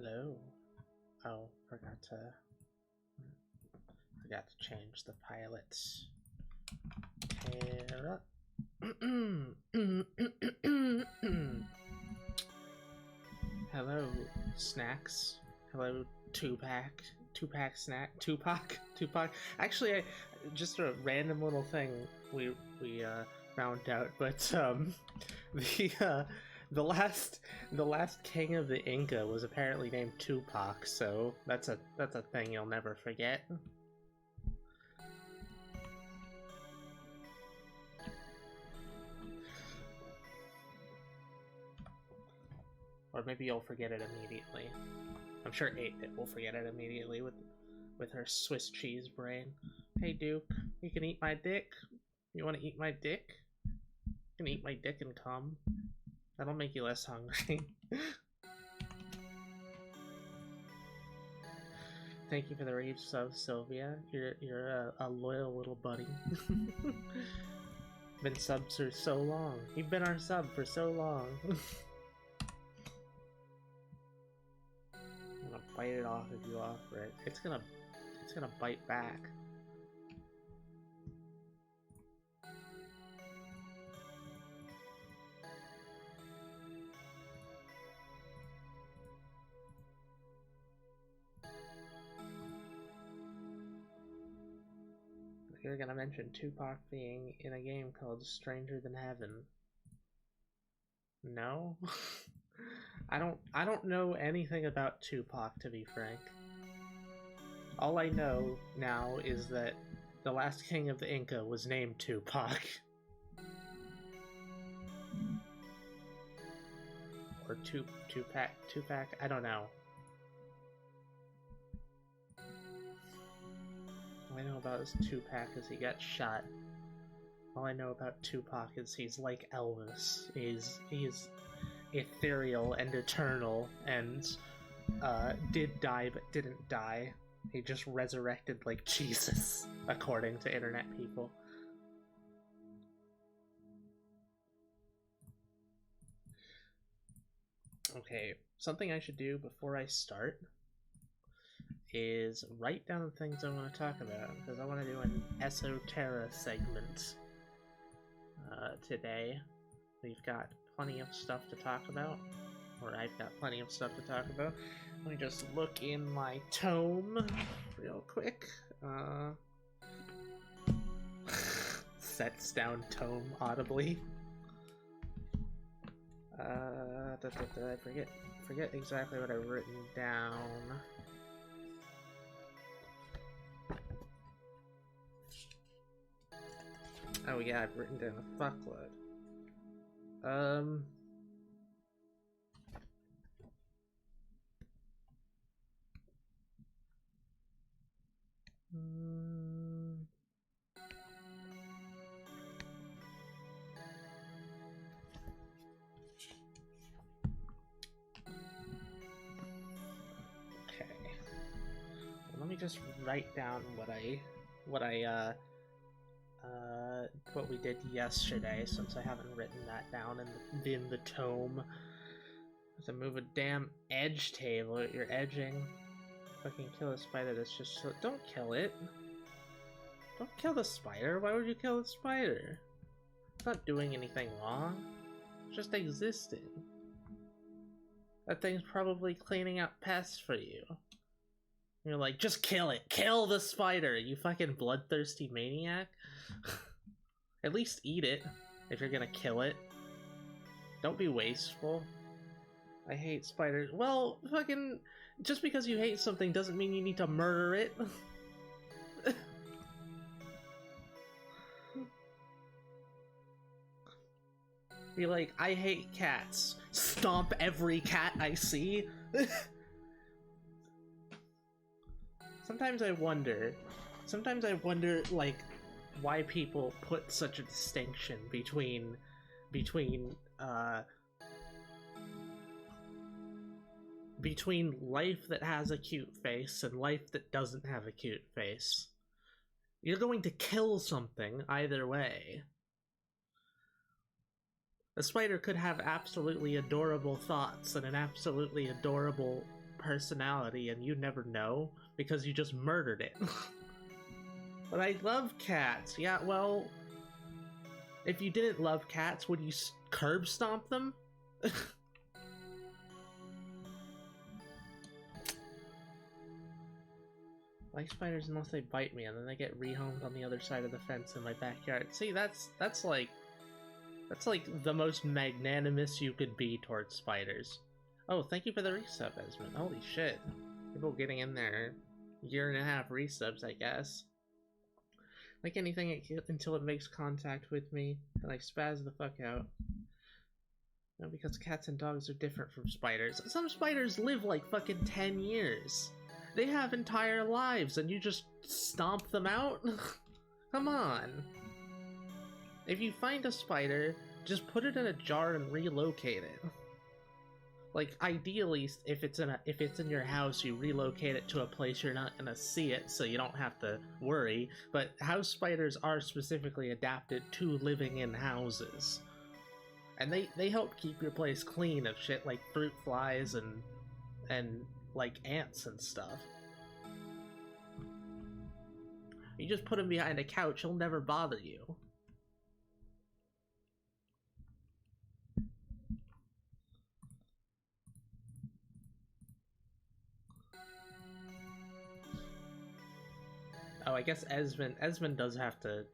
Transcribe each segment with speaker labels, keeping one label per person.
Speaker 1: Hello. Oh, forgot to change the pilot's Tara. Hello, snacks. Hello, Tupac snack. Tupac. Actually, just a random little thing we found out, but the last king of the Inca was apparently named Tupac, so that's a thing you'll never forget. Or maybe you'll forget it immediately. I'm sure 8-Bit will forget it immediately with her Swiss cheese brain. Hey Duke, you can eat my dick? You want to eat my dick? You can eat my dick and come. That'll make you less hungry. Thank you for the rave sub, Sylvia. You're a loyal little buddy. Been subs for so long. You've been our sub for so long. I'm gonna bite it off if you offer it. It's gonna bite back. You're gonna mention Tupac being in a game called Stranger Than Heaven. No? I don't know anything about Tupac, to be frank. All I know now is that the last king of the Inca was named Tupac. Or Tupac, I don't know. All I know about is Tupac is he got shot. All I know about Tupac is he's like Elvis. He's ethereal and eternal, and did die but didn't die. He just resurrected like Jesus, according to internet people. Okay, something I should do before I start is write down the things I want to talk about, because I want to do an Esoterra segment today. We've got plenty of stuff to talk about, or I've got plenty of stuff to talk about. Let me just look in my tome real quick. Sets down tome audibly. I forget exactly what I've written down. Oh yeah, I've written down a fuckload. Okay. Well, let me just write down what we did yesterday, since I haven't written that down in the tome. I have to move a damn edge table. You're edging. Fucking kill a spider that's just so. Don't kill it. Don't kill the spider. Why would you kill the spider? It's not doing anything wrong. It's just existing. That thing's probably cleaning up pests for you. You're like, just kill it. Kill the spider, you fucking bloodthirsty maniac. At least eat it, if you're gonna kill it. Don't be wasteful. I hate spiders. Well, fucking... Just because you hate something doesn't mean you need to murder it. Be like, I hate cats. Stomp every cat I see. Sometimes I wonder, like, why people put such a distinction between life that has a cute face and life that doesn't have a cute face. You're going to kill something either way. A spider could have absolutely adorable thoughts and an absolutely adorable personality and you never know because you just murdered it. But I love cats. Yeah, well, if you didn't love cats, would you curb stomp them? Like spiders unless they bite me, and then they get rehomed on the other side of the fence in my backyard. See, that's like the most magnanimous you could be towards spiders. Oh, thank you for the resub, Esmond. Holy shit. People getting in there. 1.5 resubs, I guess. Like anything until it makes contact with me, and I spaz the fuck out. No, because cats and dogs are different from spiders. Some spiders live like fucking 10 years. They have entire lives, and you just stomp them out? Come on. If you find a spider, just put it in a jar and relocate it. Like, ideally, if it's in your house, you relocate it to a place you're not gonna see it, so you don't have to worry. But house spiders are specifically adapted to living in houses, and they help keep your place clean of shit like fruit flies and like ants and stuff. You just put him behind a couch, he'll never bother you. Oh, I guess Esmond does have to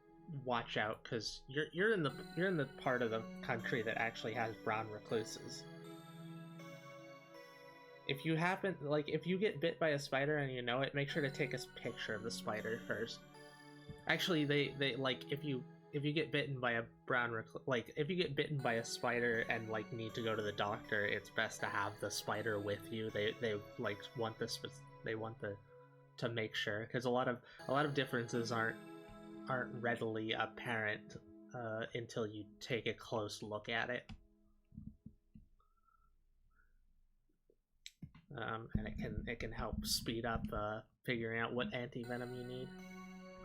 Speaker 1: watch out because you're in the part of the country that actually has brown recluses. If you if you get bit by a spider and you know it, make sure to take a picture of the spider first. Actually, they like if you get bitten by a if you get bitten by a spider and like need to go to the doctor, it's best to have the spider with you. They like want to make sure, because a lot of differences aren't readily apparent until you take a close look at it. And it can help speed up figuring out what anti-venom you need.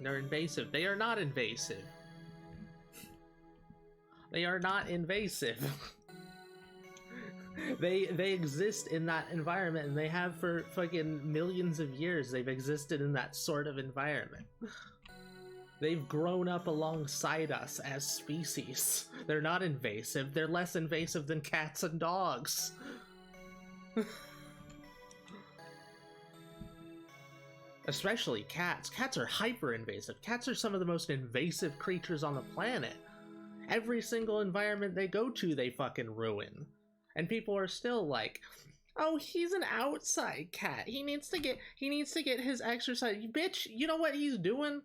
Speaker 1: They're invasive. They are not invasive. They are not invasive. They exist in that environment, and they have for fucking millions of years. They've existed in that sort of environment. They've grown up alongside us as species. They're not invasive. They're less invasive than cats and dogs. Especially cats. Cats are hyper-invasive. Cats are some of the most invasive creatures on the planet. Every single environment they go to, they fucking ruin. And people are still like, oh, he's an outside cat. He needs to get his exercise. Bitch, you know what he's doing?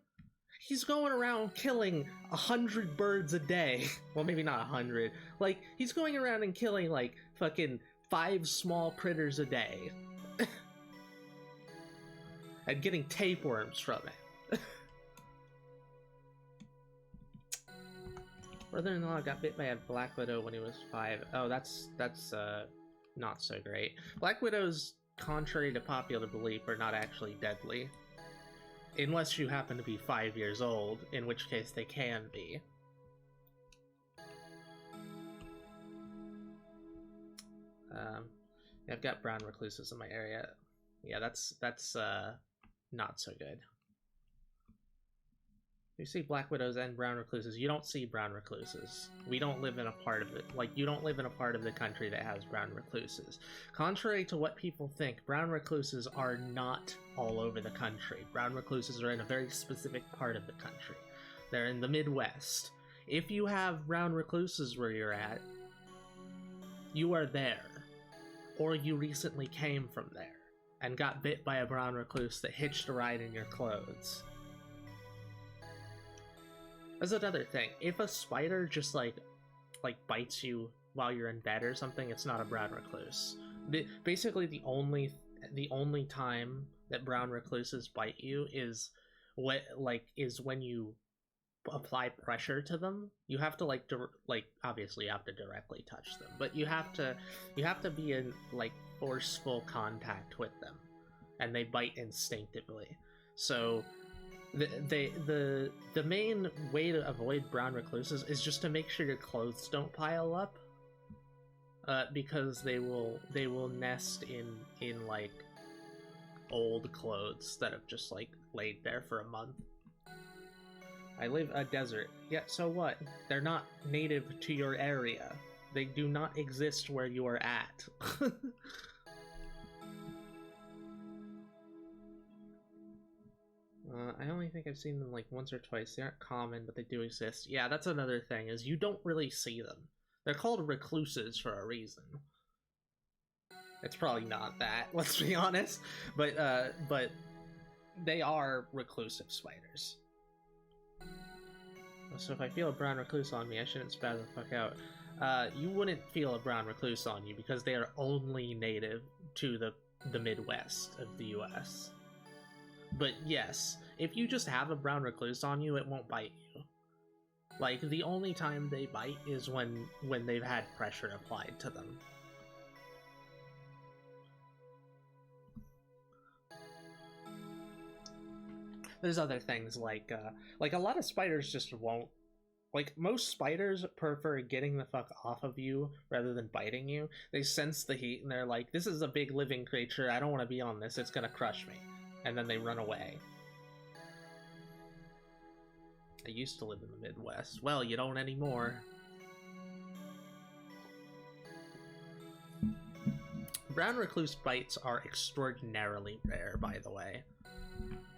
Speaker 1: He's going around killing 100 birds a day. Well, maybe not 100. Like, he's going around and killing, like, fucking 5 small critters a day. And getting tapeworms from it. Brother-in-law got bit by a black widow when he was 5. Oh, that's not so great. Black widows, contrary to popular belief, are not actually deadly. Unless you happen to be 5 years old, in which case they can be. I've got brown recluses in my area. Yeah, that's not so good. You see black widows and brown recluses. You don't see brown recluses. We don't live in a part of it. Like, you don't live in a part of the country that has brown recluses. Contrary to what people think, brown recluses are not all over the country. Brown recluses are in a very specific part of the country. They're in the Midwest. If you have brown recluses where you're at, you are there. Or you recently came from there and got bit by a brown recluse that hitched a ride in your clothes. That's another thing. If a spider just like bites you while you're in bed or something, it's not a brown recluse. Basically, the only time that brown recluses bite you is when you apply pressure to them. You have to obviously you have to directly touch them, but you have to be in like forceful contact with them, and they bite instinctively. So the main way to avoid brown recluses is just to make sure your clothes don't pile up, because they will nest in like old clothes that have just like laid there for a month. I live a desert. Yeah, so what? They're not native to your area. They do not exist where you are at. I only think I've seen them like once or twice. They aren't common, but they do exist. Yeah, that's another thing, is you don't really see them. They're called recluses for a reason. It's probably not that, let's be honest. But they are reclusive spiders. So if I feel a brown recluse on me, I shouldn't spaz the fuck out. You wouldn't feel a brown recluse on you because they are only native to the Midwest of the US. But yes, if you just have a brown recluse on you, it won't bite you. Like, the only time they bite is when they've had pressure applied to them. There's other things like a lot of spiders just won't. Like, most spiders prefer getting the fuck off of you rather than biting you. They sense the heat and they're like, this is a big living creature, I don't want to be on this, it's gonna crush me. And then they run away. I used to live in the Midwest. Well, you don't anymore. Brown recluse bites are extraordinarily rare, by the way.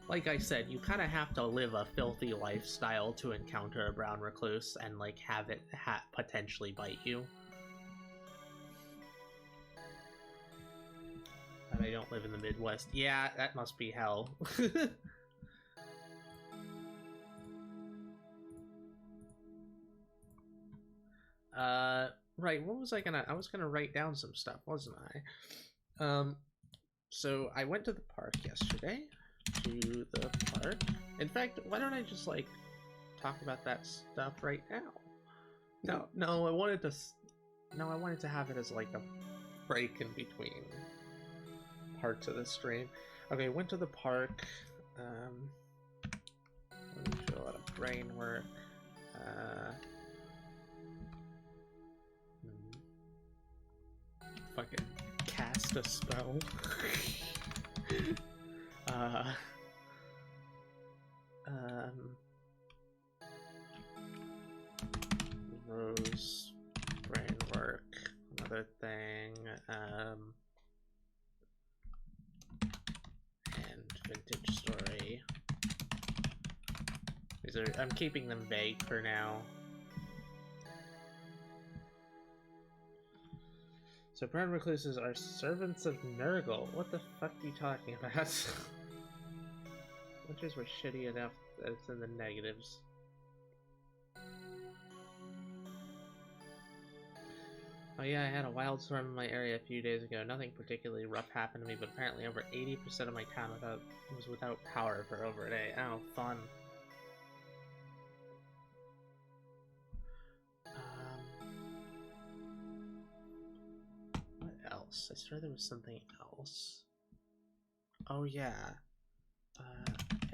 Speaker 1: Like I said, you kind of have to live a filthy lifestyle to encounter a brown recluse and like have it potentially bite you. But I don't live in the Midwest. Yeah, that must be hell. Right, what was I was gonna write down some stuff, wasn't I? So I went to the park yesterday. To the park. In fact, why don't I just like talk about that stuff right now? No, I wanted to have it as like a break in between parts of the stream. Okay, went to the park. Let me do a lot of brain work. Fucking cast a spell. Rose, brain work, another thing, and vintage story. These are, I'm keeping them vague for now. So brown recluses are servants of Nurgle. What the fuck are you talking about? Winters were shitty enough that it's in the negatives. Oh yeah, I had a wild storm in my area a few days ago. Nothing particularly rough happened to me, but apparently over 80% of my town was without power for over a day. Oh, fun. What else? I swear there was something else. Oh yeah.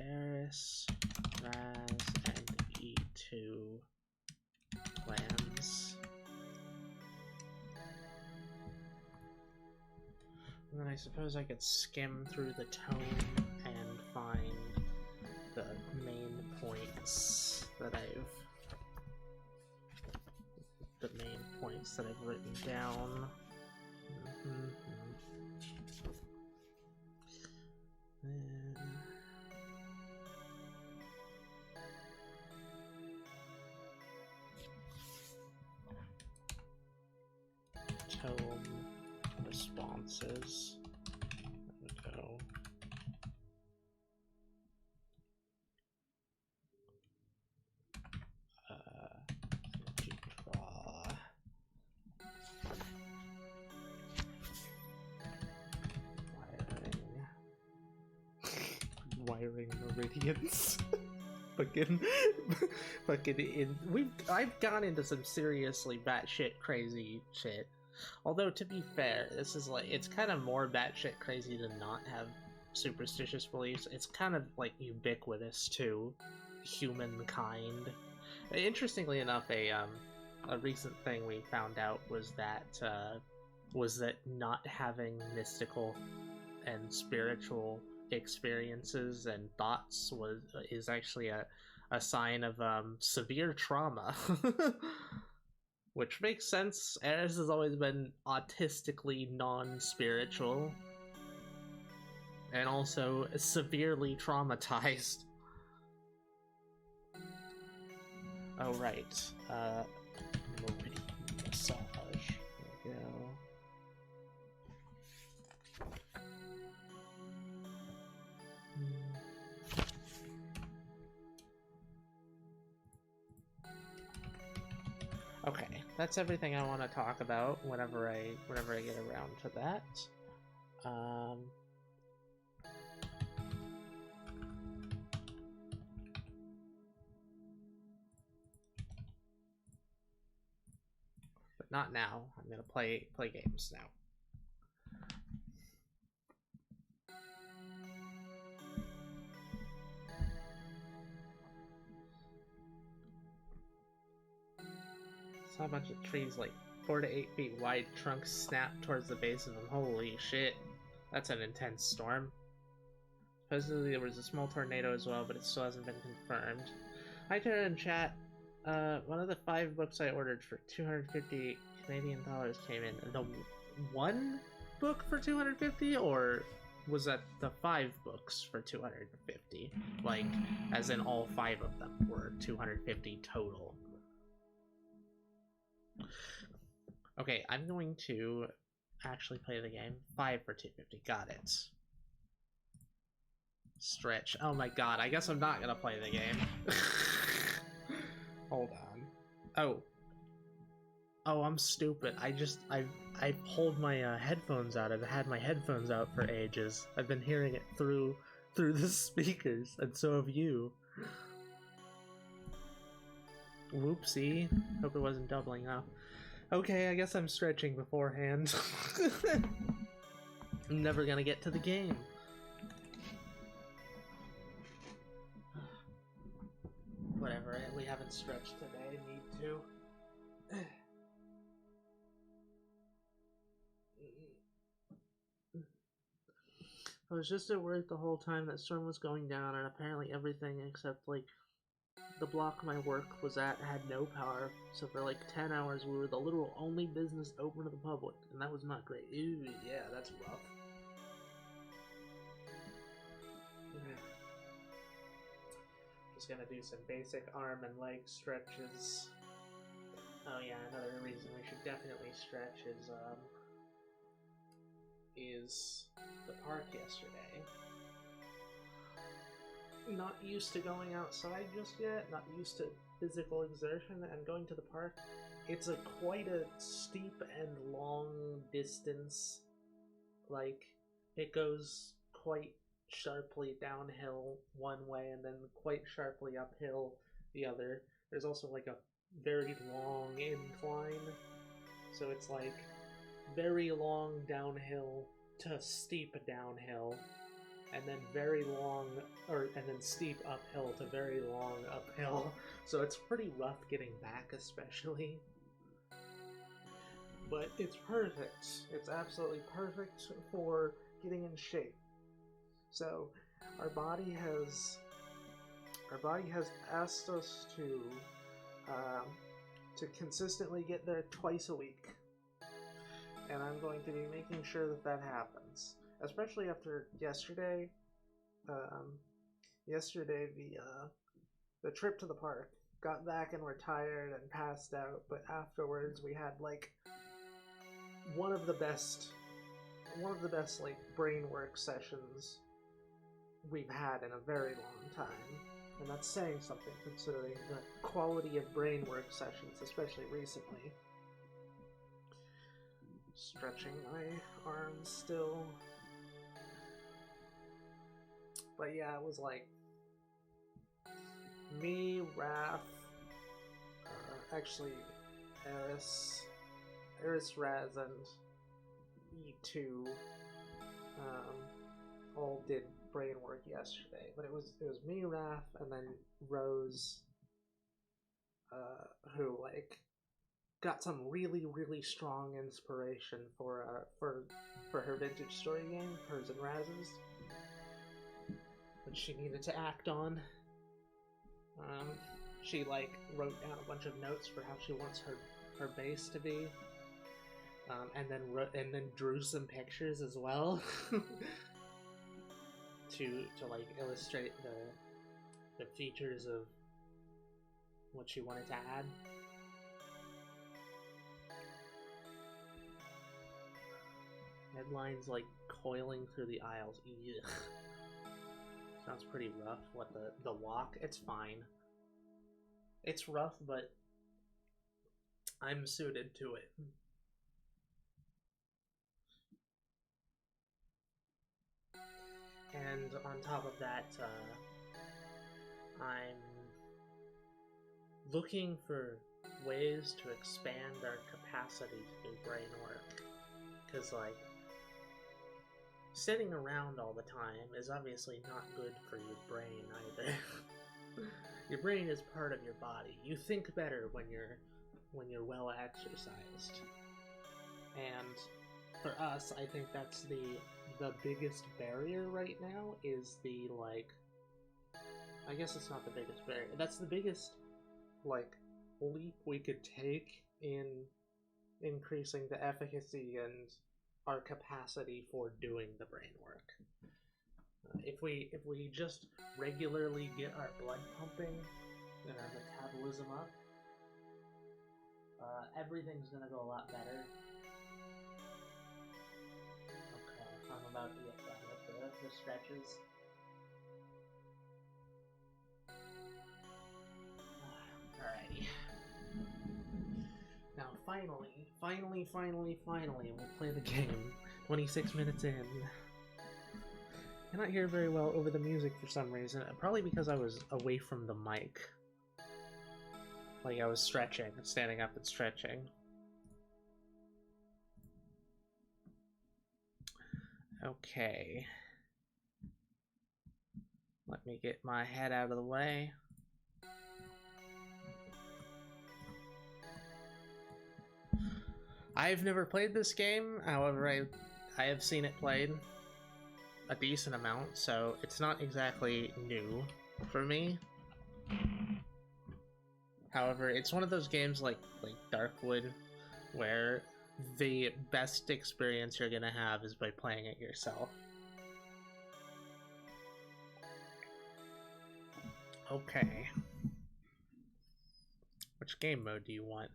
Speaker 1: Eris, Raz, and E2 plans. And then I suppose I could skim through the tome and find the main points that I've written down. Tome responses. There we go. Draw. Wiring meridians. I've gone into some seriously batshit crazy shit. Although, to be fair, this is like, it's kind of more batshit crazy to not have superstitious beliefs. It's kind of like ubiquitous to humankind. Interestingly enough, a recent thing we found out was that not having mystical and spiritual experiences and thoughts is actually a sign of severe trauma. Which makes sense. Eris has always been autistically non-spiritual and also severely traumatized. Oh right, mobility massage. There we go. Okay, that's everything I want to talk about whenever I get around to that. But not now. I'm gonna play games now. Saw a bunch of trees like 4 to 8 feet wide, trunks snap towards the base of them. Holy shit. That's an intense storm. Supposedly there was a small tornado as well, but it still hasn't been confirmed. Hi Tara in chat. One of the 5 books I ordered for 250 Canadian dollars came in. The one book for 250, or was that the 5 books for 250? Like, as in all 5 of them were 250 total. Okay, I'm going to actually play the game. 5 for 250. Got it. Stretch. Oh my god, I guess I'm not gonna play the game. Hold on. Oh. Oh, I'm stupid. I pulled my headphones out. I've had my headphones out for ages. I've been hearing it through the speakers, and so have you. Whoopsie. Hope it wasn't doubling up. Okay, I guess I'm stretching beforehand. I'm never gonna get to the game. Whatever, we haven't stretched today, need to. I was just at work the whole time that storm was going down, and apparently everything except, like, the block my work was at had no power, so for like 10 hours we were the literal only business open to the public, and that was not great. Ew, yeah, that's rough. Just gonna do some basic arm and leg stretches. Oh yeah, another reason we should definitely stretch is the park yesterday. Not used to going outside just yet, not used to physical exertion, and going to the park, it's quite a steep and long distance. Like, it goes quite sharply downhill one way and then quite sharply uphill the other. There's also like a very long incline, so it's like very long downhill to steep downhill, and then very long, and then steep uphill to very long uphill. So it's pretty rough getting back, especially. But it's perfect. It's absolutely perfect for getting in shape. So our body has asked us to consistently get there twice a week, and I'm going to be making sure that happens. Especially after yesterday. Yesterday the trip to the park, got back and were tired and passed out, but afterwards we had like one of the best like brain work sessions we've had in a very long time. And that's saying something considering the quality of brain work sessions, especially recently. Stretching my arms still. But yeah, it was like me, Raph, actually Eris, Raz, and E2 all did brain work yesterday. But it was me, Raph, and then Rose, who like got some really, really strong inspiration for her vintage story game, hers and Raz's. that she needed to act on. She like wrote down a bunch of notes for how she wants her base to be, and then drew some pictures as well to like illustrate the features of what she wanted to add. Headlines like coiling through the aisles. Ugh. Sounds pretty rough. What, the walk? It's fine. It's rough, but I'm suited to it. And on top of that, I'm looking for ways to expand our capacity to do brain work. Because, like, sitting around all the time is obviously not good for your brain either. Your brain is part of your body. You think better when you're well exercised. And for us, I think that's the biggest barrier right now is the, like, I guess it's not the biggest barrier. That's the biggest, like, leap we could take in increasing the efficacy and our capacity for doing the brain work. If we just regularly get our blood pumping and our metabolism up, everything's gonna go a lot better. Okay, I'm about to get done with the stretches. Alrighty. Now finally, we'll play the game. 26 minutes in. Cannot hear very well over the music for some reason. Probably because I was away from the mic. Like I was stretching, standing up and stretching. Okay. Let me get my head out of the way. I've never played this game, however, I have seen it played a decent amount, so it's not exactly new for me. However, it's one of those games like Darkwood, where the best experience you're gonna have is by playing it yourself. Okay. Which game mode do you want?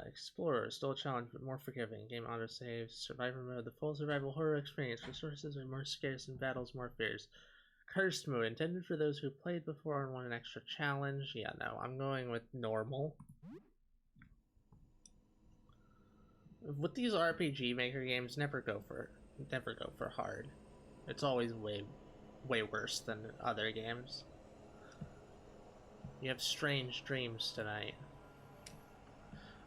Speaker 1: Explorer, still a challenge, but more forgiving. Game autosaves. Survivor mode, the full survival horror experience. Resources are more scarce and battles more fierce. Cursed mode, intended for those who played before and want an extra challenge. Yeah, no, I'm going with normal. With these RPG Maker games, never go for hard. It's always way worse than other games. You have strange dreams tonight.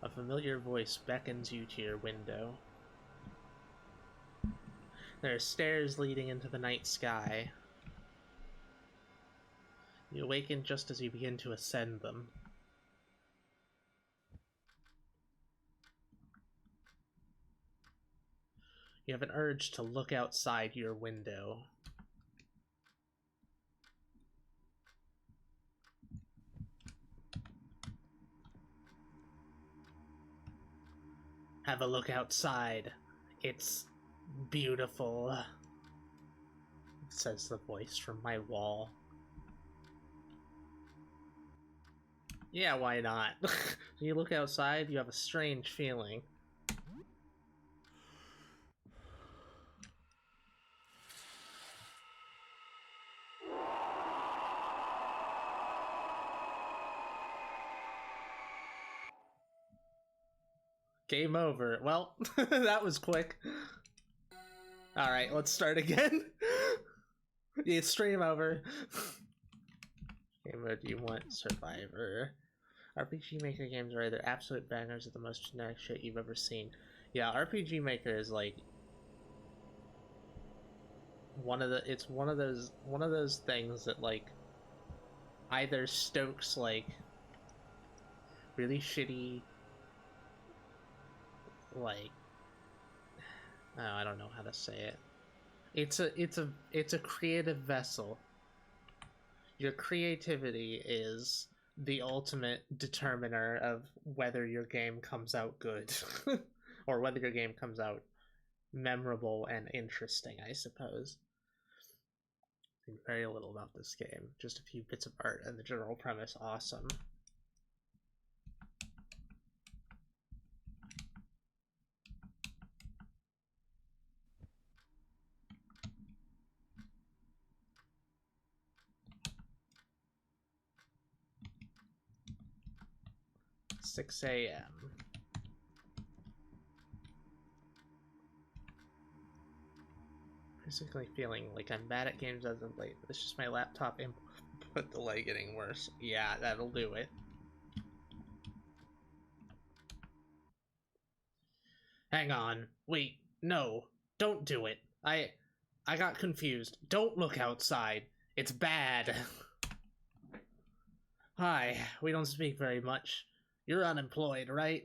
Speaker 1: A familiar voice beckons you to your window. There are stairs leading into the night sky. You awaken just as you begin to ascend them. You have an urge to look outside your window. Have a look outside. It's beautiful, says the voice from my wall. Yeah, why not? You look outside, you have a strange feeling. Game over. Well, that was quick. Alright, let's start again. Yeah, stream over. Game mode do you want? Survivor. RPG Maker games are either absolute bangers or the most generic shit you've ever seen. Yeah, RPG Maker is like one of those things that like either stokes like really shitty like, oh, I don't know how to say it. It's a creative vessel. Your creativity is the ultimate determiner of whether your game comes out good or whether your game comes out memorable and interesting, I suppose. I think very little about this game, just a few bits of art and the general premise awesome. 6 a.m. Basically feeling like I'm bad at games as of late, but it's just my laptop input delay getting worse. Yeah, that'll do it. Hang on. Wait, no. Don't do it. I got confused. Don't look outside. It's bad. Hi, we don't speak very much. You're unemployed, right?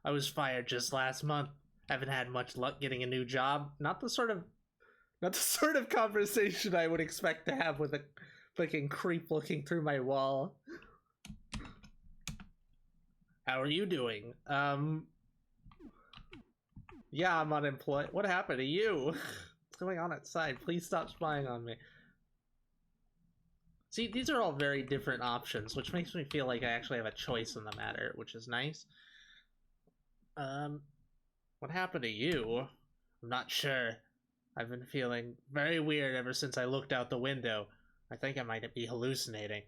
Speaker 1: I was fired just last month. Haven't had much luck getting a new job. Not the sort of conversation I would expect to have with a fucking creep looking through my wall. How are you doing? Yeah, I'm unemployed. What happened to you? What's going on outside? Please stop spying on me. See, these are all very different options, which makes me feel like I actually have a choice in the matter, which is nice. What happened to you? I'm not sure. I've been feeling very weird ever since I looked out the window. I think I might be hallucinating.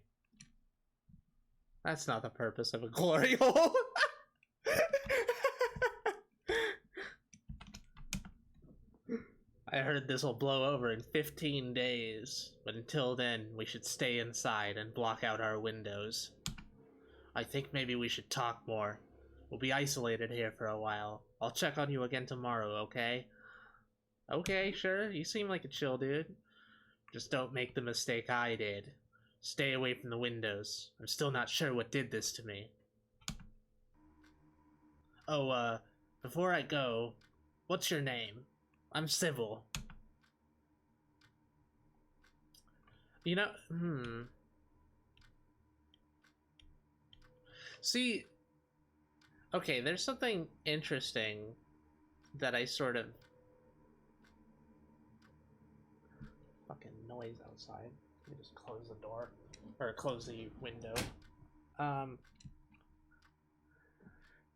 Speaker 1: That's not the purpose of a glory hole. I heard this will blow over in 15 days, but until then, we should stay inside and block out our windows. I think maybe we should talk more. We'll be isolated here for a while. I'll check on you again tomorrow, okay? Okay, sure. You seem like a chill dude. Just don't make the mistake I did. Stay away from the windows. I'm still not sure what did this to me. Oh, before I go, what's your name? I'm Civil. You know, See, okay, there's something interesting that I sort of... Fucking noise outside. Let me just close the door. Or close the window.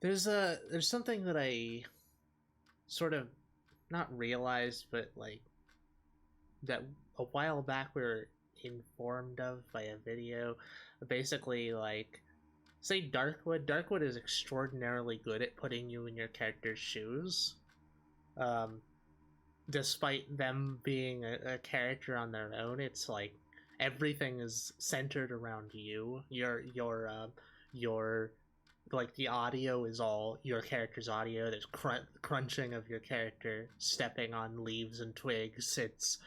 Speaker 1: There's something that I sort of not realized, but like that a while back we were informed of by a video. Basically, like, say Darkwood is extraordinarily good at putting you in your character's shoes. Despite them being a character on their own, it's like everything is centered around you. Your like the audio is all your character's audio. There's crunching of your character stepping on leaves and twigs. It's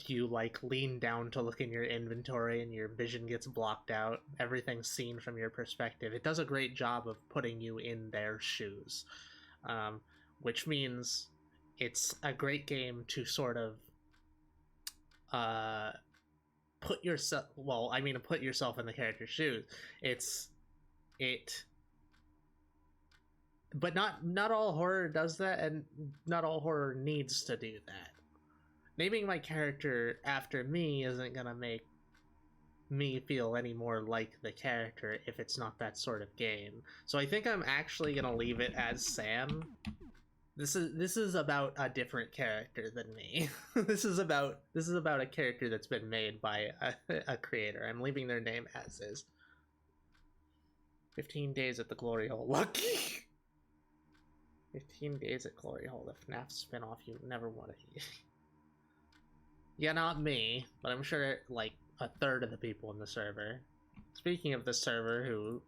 Speaker 1: you like lean down to look in your inventory and your vision gets blocked out. Everything's seen from your perspective. It does a great job of putting you in their shoes, which means it's a great game to sort of put yourself in the character's shoes. But not all horror does that, and not all horror needs to do that. Naming my character after me isn't gonna make me feel any more like the character if it's not that sort of game. So I think I'm actually gonna leave it as Sam. This is about a different character than me. This is about a character that's been made by a creator. I'm leaving their name as is. 15 days at the Glory Hole. Lucky! 15 days at Glory Hole, the FNAF spinoff you never wanted. Yeah, not me, but I'm sure like a third of the people in the server. Speaking of the server who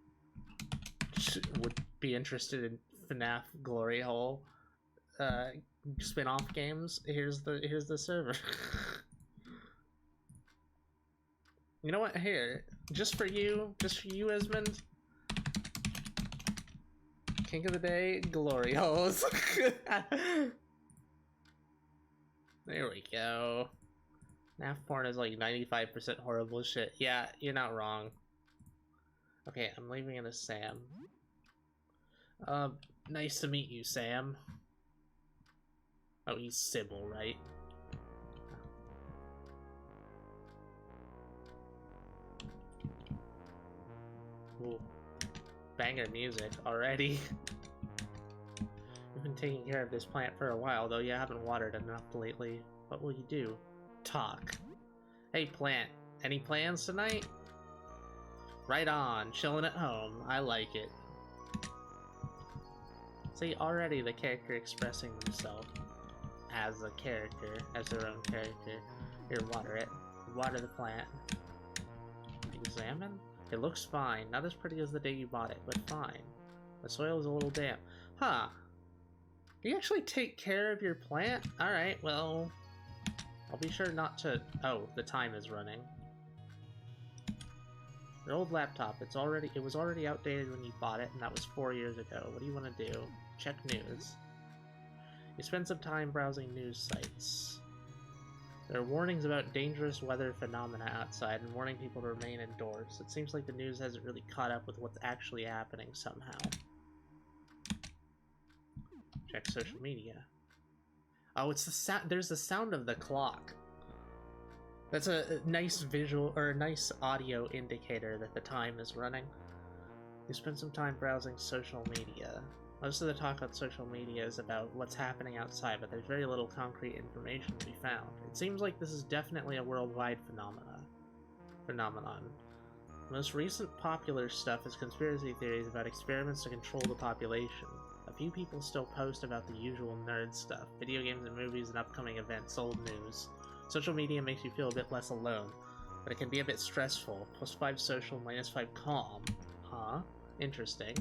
Speaker 1: would be interested in FNAF Glory Hole spin-off games, here's the server. You know what? Here, just for you, Esmond. King of the day, Glory Holes. There we go. NAF porn is like 95% horrible shit. Yeah, you're not wrong. Okay, I'm leaving it as Sam. Nice to meet you, Sam. Oh, he's Sybil, right? Ooh. Banger music already. You've been taking care of this plant for a while, though you haven't watered enough lately. What will you do? Talk. Hey, plant. Any plans tonight? Right on. Chilling at home. I like it. See, already the character expressing themselves as a character, as their own character. Here, water it. Water the plant. Examine? It looks fine. Not as pretty as the day you bought it, but fine. The soil is a little damp. Huh. You actually take care of your plant? Alright, well... I'll be sure not to... Oh, the time is running. Your old laptop, it was already outdated when you bought it, and that was 4 years ago. What do you want to do? Check news. You spend some time browsing news sites. There are warnings about dangerous weather phenomena outside and warning people to remain indoors. It seems like the news hasn't really caught up with what's actually happening somehow. Check social media. Oh, it's the sound. There's the sound of the clock. That's a nice visual, or a nice audio indicator that the time is running. You spend some time browsing social media. Most of the talk on social media is about what's happening outside, but there's very little concrete information to be found. It seems like this is definitely a worldwide phenomenon. The most recent popular stuff is conspiracy theories about experiments to control the population. A few people still post about the usual nerd stuff, video games and movies and upcoming events, old news. Social media makes you feel a bit less alone, but it can be a bit stressful. +5 social, -5 calm. Huh? Interesting.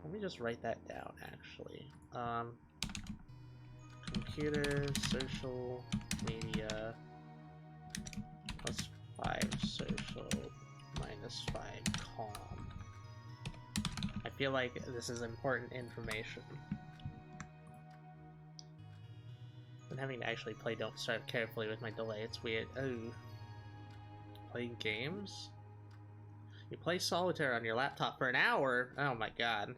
Speaker 1: Let me just write that down, actually. Computer, social, media, +5 social, -5 calm. I feel like this is important information. I'm having to actually play Don't Starve carefully with my delay. It's weird. Oh. Playing games? You play solitaire on your laptop for an hour? Oh my god.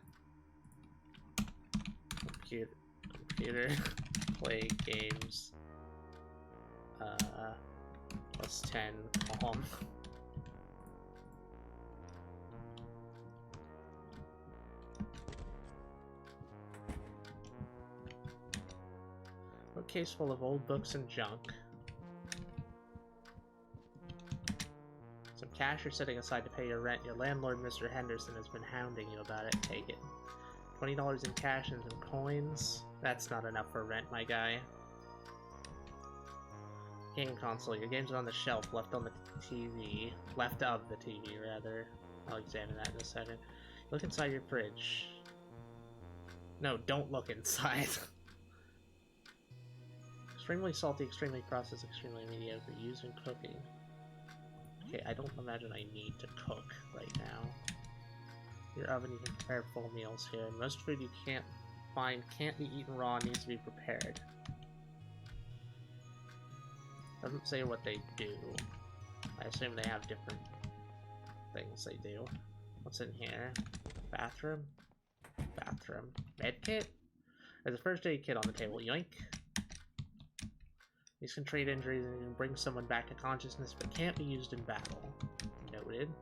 Speaker 1: Computer. Play games. +10 calm. Bookcase full of old books and junk. Some cash you're setting aside to pay your rent. Your landlord, Mr. Henderson, has been hounding you about it. Take it. $20 in cash and some coins. That's not enough for rent, my guy. Game console. Your games are on the shelf, left on the TV. Left of the TV, rather. I'll examine that in a second. Look inside your fridge. No, don't look inside. Extremely salty, extremely processed, extremely mediocre. Used in cooking. Okay, I don't imagine I need to cook right now. Your oven, you can prepare full meals here. Most food you can't be eaten raw, needs to be prepared. Doesn't say what they do. I assume they have different things they do. What's in here? Bathroom? Bathroom. Medkit? There's a first aid kit on the table. Yoink. These can treat injuries and can bring someone back to consciousness, but can't be used in battle. Noted.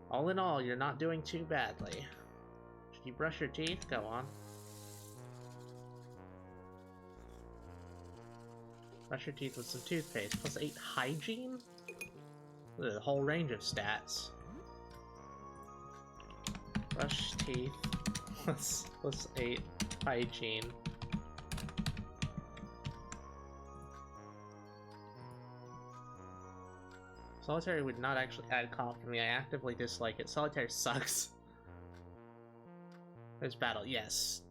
Speaker 1: All in all, you're not doing too badly. Should you brush your teeth? Go on. Brush your teeth with some toothpaste. +8 hygiene? There's a whole range of stats. Brush teeth. +8 hygiene. Solitaire would not actually add comp for me. I actively dislike it. Solitaire sucks. There's battle. Yes.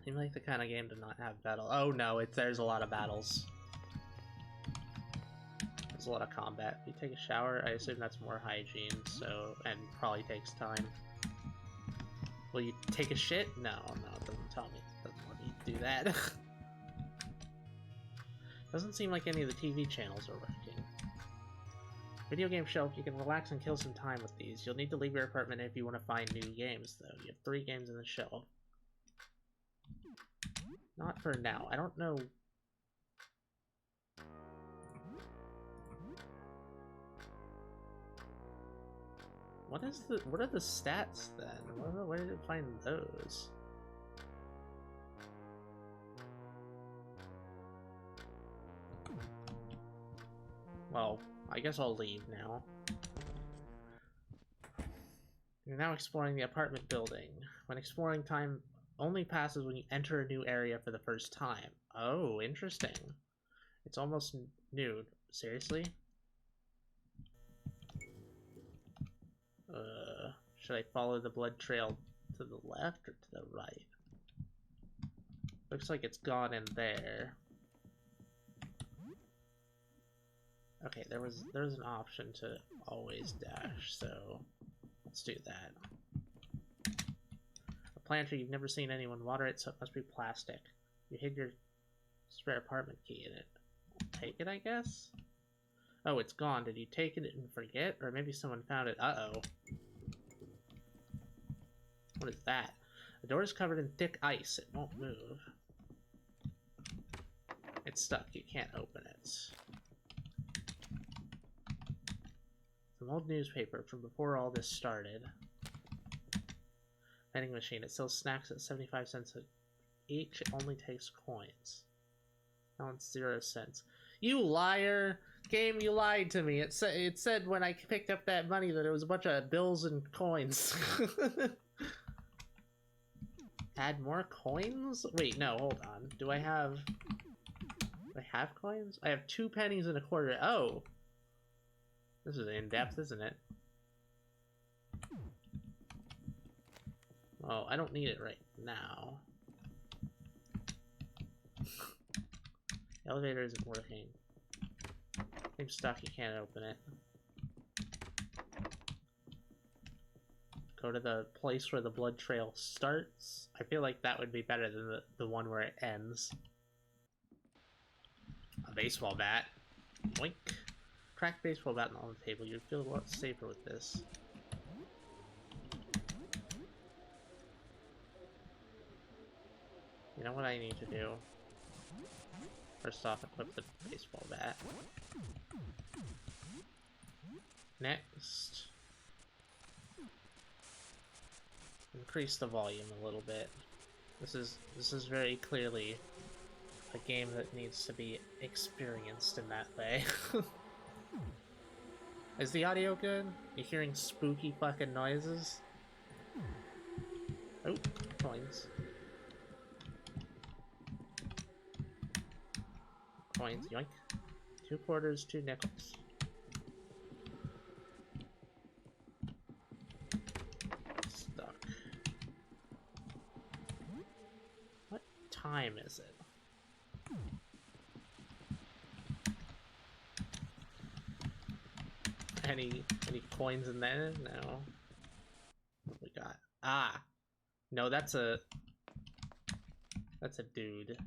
Speaker 1: Seems like the kind of game to not have battle. Oh no, there's a lot of battles. There's a lot of combat. If you take a shower, I assume that's more hygiene, so, and probably takes time. Will you take a shit? No, it doesn't tell me. It doesn't let me do that. Doesn't seem like any of the TV channels are working. Video game shelf, you can relax and kill some time with these. You'll need to leave your apartment if you want to find new games, though. You have 3 games in the shelf. Not for now. I don't know. What are the stats then? Where did it find those? Well, I guess I'll leave now. You're now exploring the apartment building. When exploring, time only passes when you enter a new area for the first time. Oh, interesting. It's almost new. Seriously? Should I follow the blood trail to the left or to the right? Looks like it's gone in there. Okay, there's an option to always dash, so let's do that. A planter, you've never seen anyone water it, so it must be plastic. You hid your spare apartment key in it. Take it, I guess? Oh, it's gone. Did you take it and forget? Or maybe someone found it. Uh-oh. What is that? The door is covered in thick ice. It won't move. It's stuck. You can't open it. Some old newspaper from before all this started. Vending machine. It sells snacks at 75 cents each. It only takes coins. Now it's 0 cents. You liar! Game, you lied to me. It said when I picked up that money that it was a bunch of bills and coins. Add more coins? Wait, no, hold on. Do I have coins? I have 2 pennies and a quarter. Oh! This is in-depth, isn't it? Oh, I don't need it right now. The elevator isn't working. I'm stuck, you can't open it. Go to the place where the blood trail starts. I feel like that would be better than the one where it ends. A baseball bat. Boink. Cracked baseball bat on the table. You'd feel a lot safer with this. You know what I need to do? First off, equip the baseball bat. Next, increase the volume a little bit. This is very clearly a game that needs to be experienced in that way. Is the audio good? You hearing spooky fucking noises? Oh, coins. Coins, yoink. 2 quarters, 2 nickels. Stuck. What time is it? Any coins in there? No. What we got? Ah! No, that's a dude.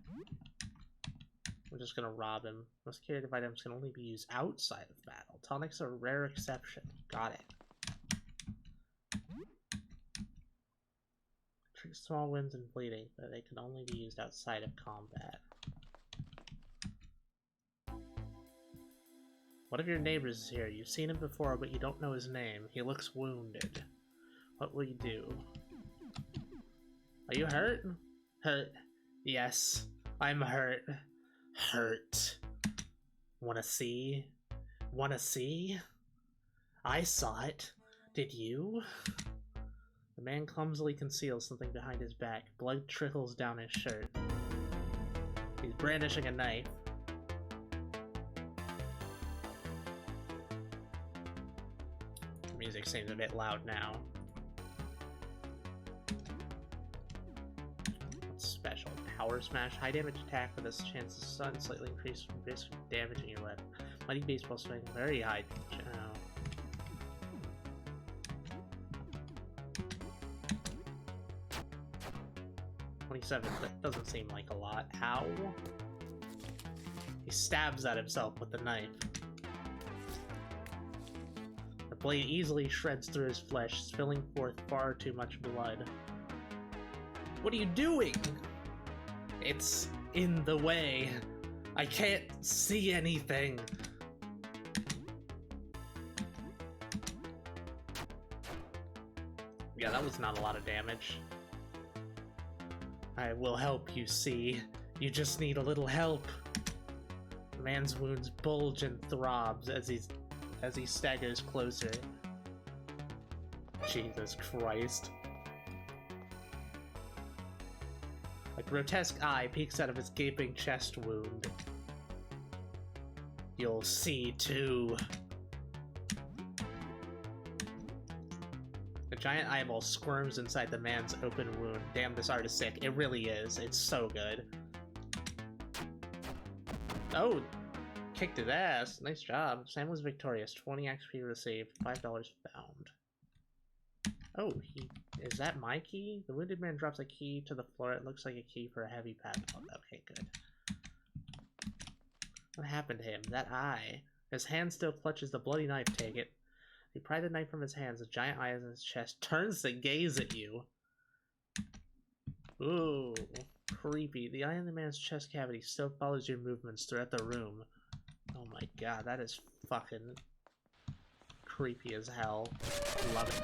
Speaker 1: We're just gonna rob him. Most creative items can only be used outside of battle. Tonics are a rare exception. Got it. Treat small wounds and bleeding, but they can only be used outside of combat. One of your neighbors is here. You've seen him before, but you don't know his name. He looks wounded. What will you do? Are you hurt? Hurt. Yes, I'm hurt. Hurt. Wanna see? Wanna see? I saw it. Did you? The man clumsily conceals something behind his back. Blood trickles down his shirt. He's brandishing a knife. The music seems a bit loud now. Special. Power Smash. High damage attack with a chance to stun, slightly increased risk of damaging your weapon. Mighty Baseball Swing. Very high. Oh. 27, that doesn't seem like a lot. Ow. He stabs at himself with the knife. The blade easily shreds through his flesh, spilling forth far too much blood. What are you doing? It's in the way. I can't see anything. Yeah, that was not a lot of damage. I will help you see. You just need a little help. The man's wounds bulge and throbs as he staggers closer. Jesus Christ. A grotesque eye peeks out of his gaping chest wound. You'll see too. The giant eyeball squirms inside the man's open wound. Damn, this art is sick. It really is. It's so good. Oh, kicked his ass. Nice job. Sam was victorious. 20 XP received. $5 found. Oh, is that my key? The wounded man drops a key to the floor. It looks like a key for a heavy padlock. Okay, good. What happened to him? That eye. His hand still clutches the bloody knife. Take it. He pried the knife from his hands. A giant eye in his chest turns to gaze at you. Ooh, creepy. The eye in the man's chest cavity still follows your movements throughout the room. Oh my god, that is fucking creepy as hell. Love it.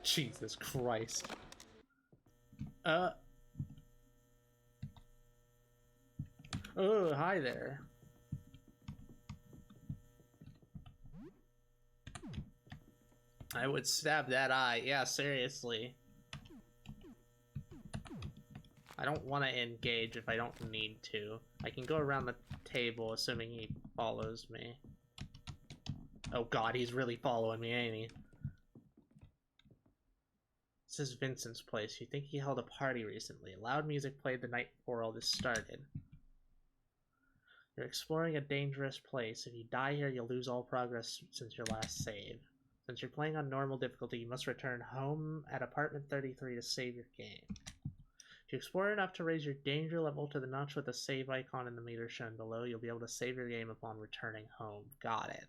Speaker 1: Jesus Christ. Oh, hi there. I would stab that eye. Yeah, seriously. I don't want to engage if I don't need to. I can go around the table, assuming he follows me. Oh god, he's really following me, ain't he? This is Vincent's place. You think he held a party recently. Loud music played the night before all this started. You're exploring a dangerous place. If you die here, you'll lose all progress since your last save. Since you're playing on normal difficulty, you must return home at apartment 33 to save your game. If you explore enough to raise your danger level to the notch with the save icon in the meter shown below, you'll be able to save your game upon returning home. Got it.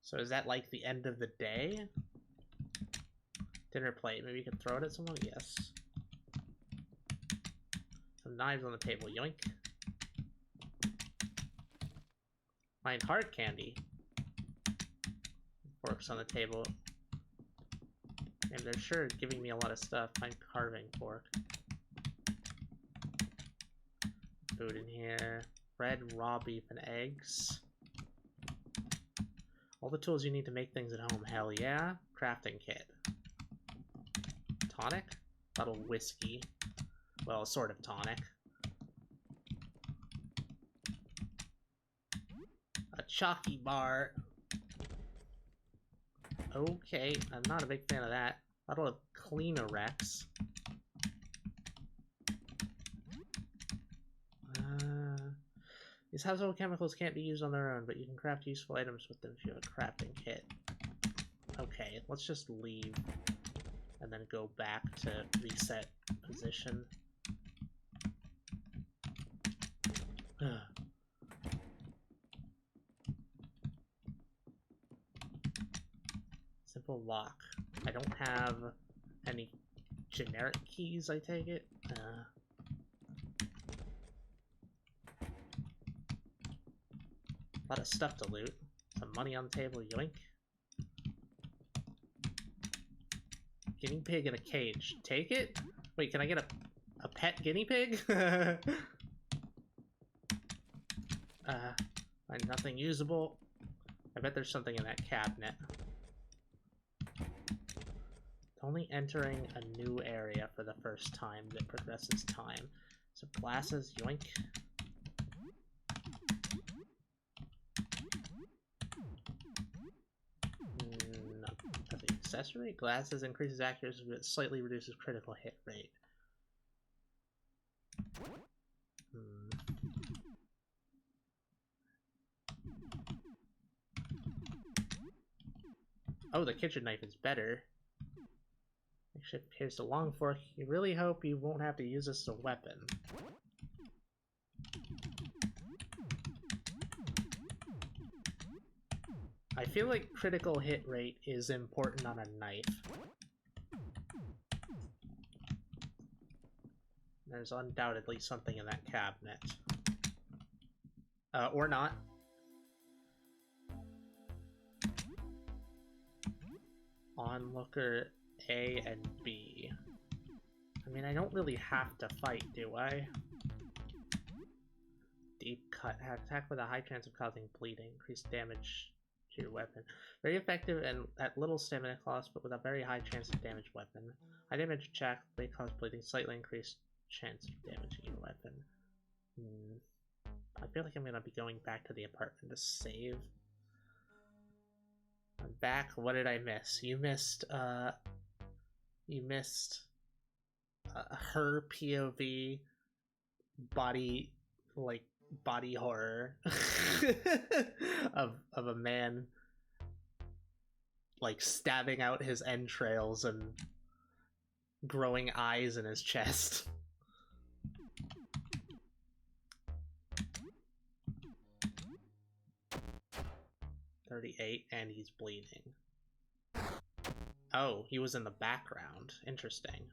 Speaker 1: So is that like the end of the day? Dinner plate. Maybe you can throw it at someone? Yes. Some knives on the table. Yoink. Find heart candy. Forks on the table. And they're sure giving me a lot of stuff. Find carving fork. Food in here. Bread, raw beef, and eggs. All the tools you need to make things at home. Hell yeah. Crafting kit. Tonic? Bottle of whiskey. Well, sort of tonic. A chalky bar. Okay, I'm not a big fan of that. Bottle of Cleanorex. These household chemicals can't be used on their own, but you can craft useful items with them if you have a crafting kit. Okay, let's just leave and then go back to reset position. Simple lock. I don't have any generic keys, I take it. A lot of stuff to loot. Some money on the table, yoink. Guinea pig in a cage. Take it? Wait, can I get a pet guinea pig? Find nothing usable. I bet there's something in that cabinet. Only entering a new area for the first time that progresses time. So glasses, yoink. Accessory? Glasses increases accuracy but slightly reduces critical hit rate. Oh, the kitchen knife is better. Makeshift here's the long fork. You really hope you won't have to use this as a weapon. I feel like critical hit rate is important on a knife. There's undoubtedly something in that cabinet. Or not. Onlooker A and B. I mean, I don't really have to fight, do I? Deep cut. Attack with a high chance of causing bleeding. Increased damage to your weapon. Very effective and at little stamina cost, but with a very high chance of damage weapon. High damage attack may cause bleeding. Slightly increased chance of damaging your weapon. I feel like I'm gonna be going back to the apartment to save. I'm back. What did I miss? You missed her POV body horror of a man like stabbing out his entrails and growing eyes in his chest. .38 and he's bleeding. Oh, he was in the background. Interesting.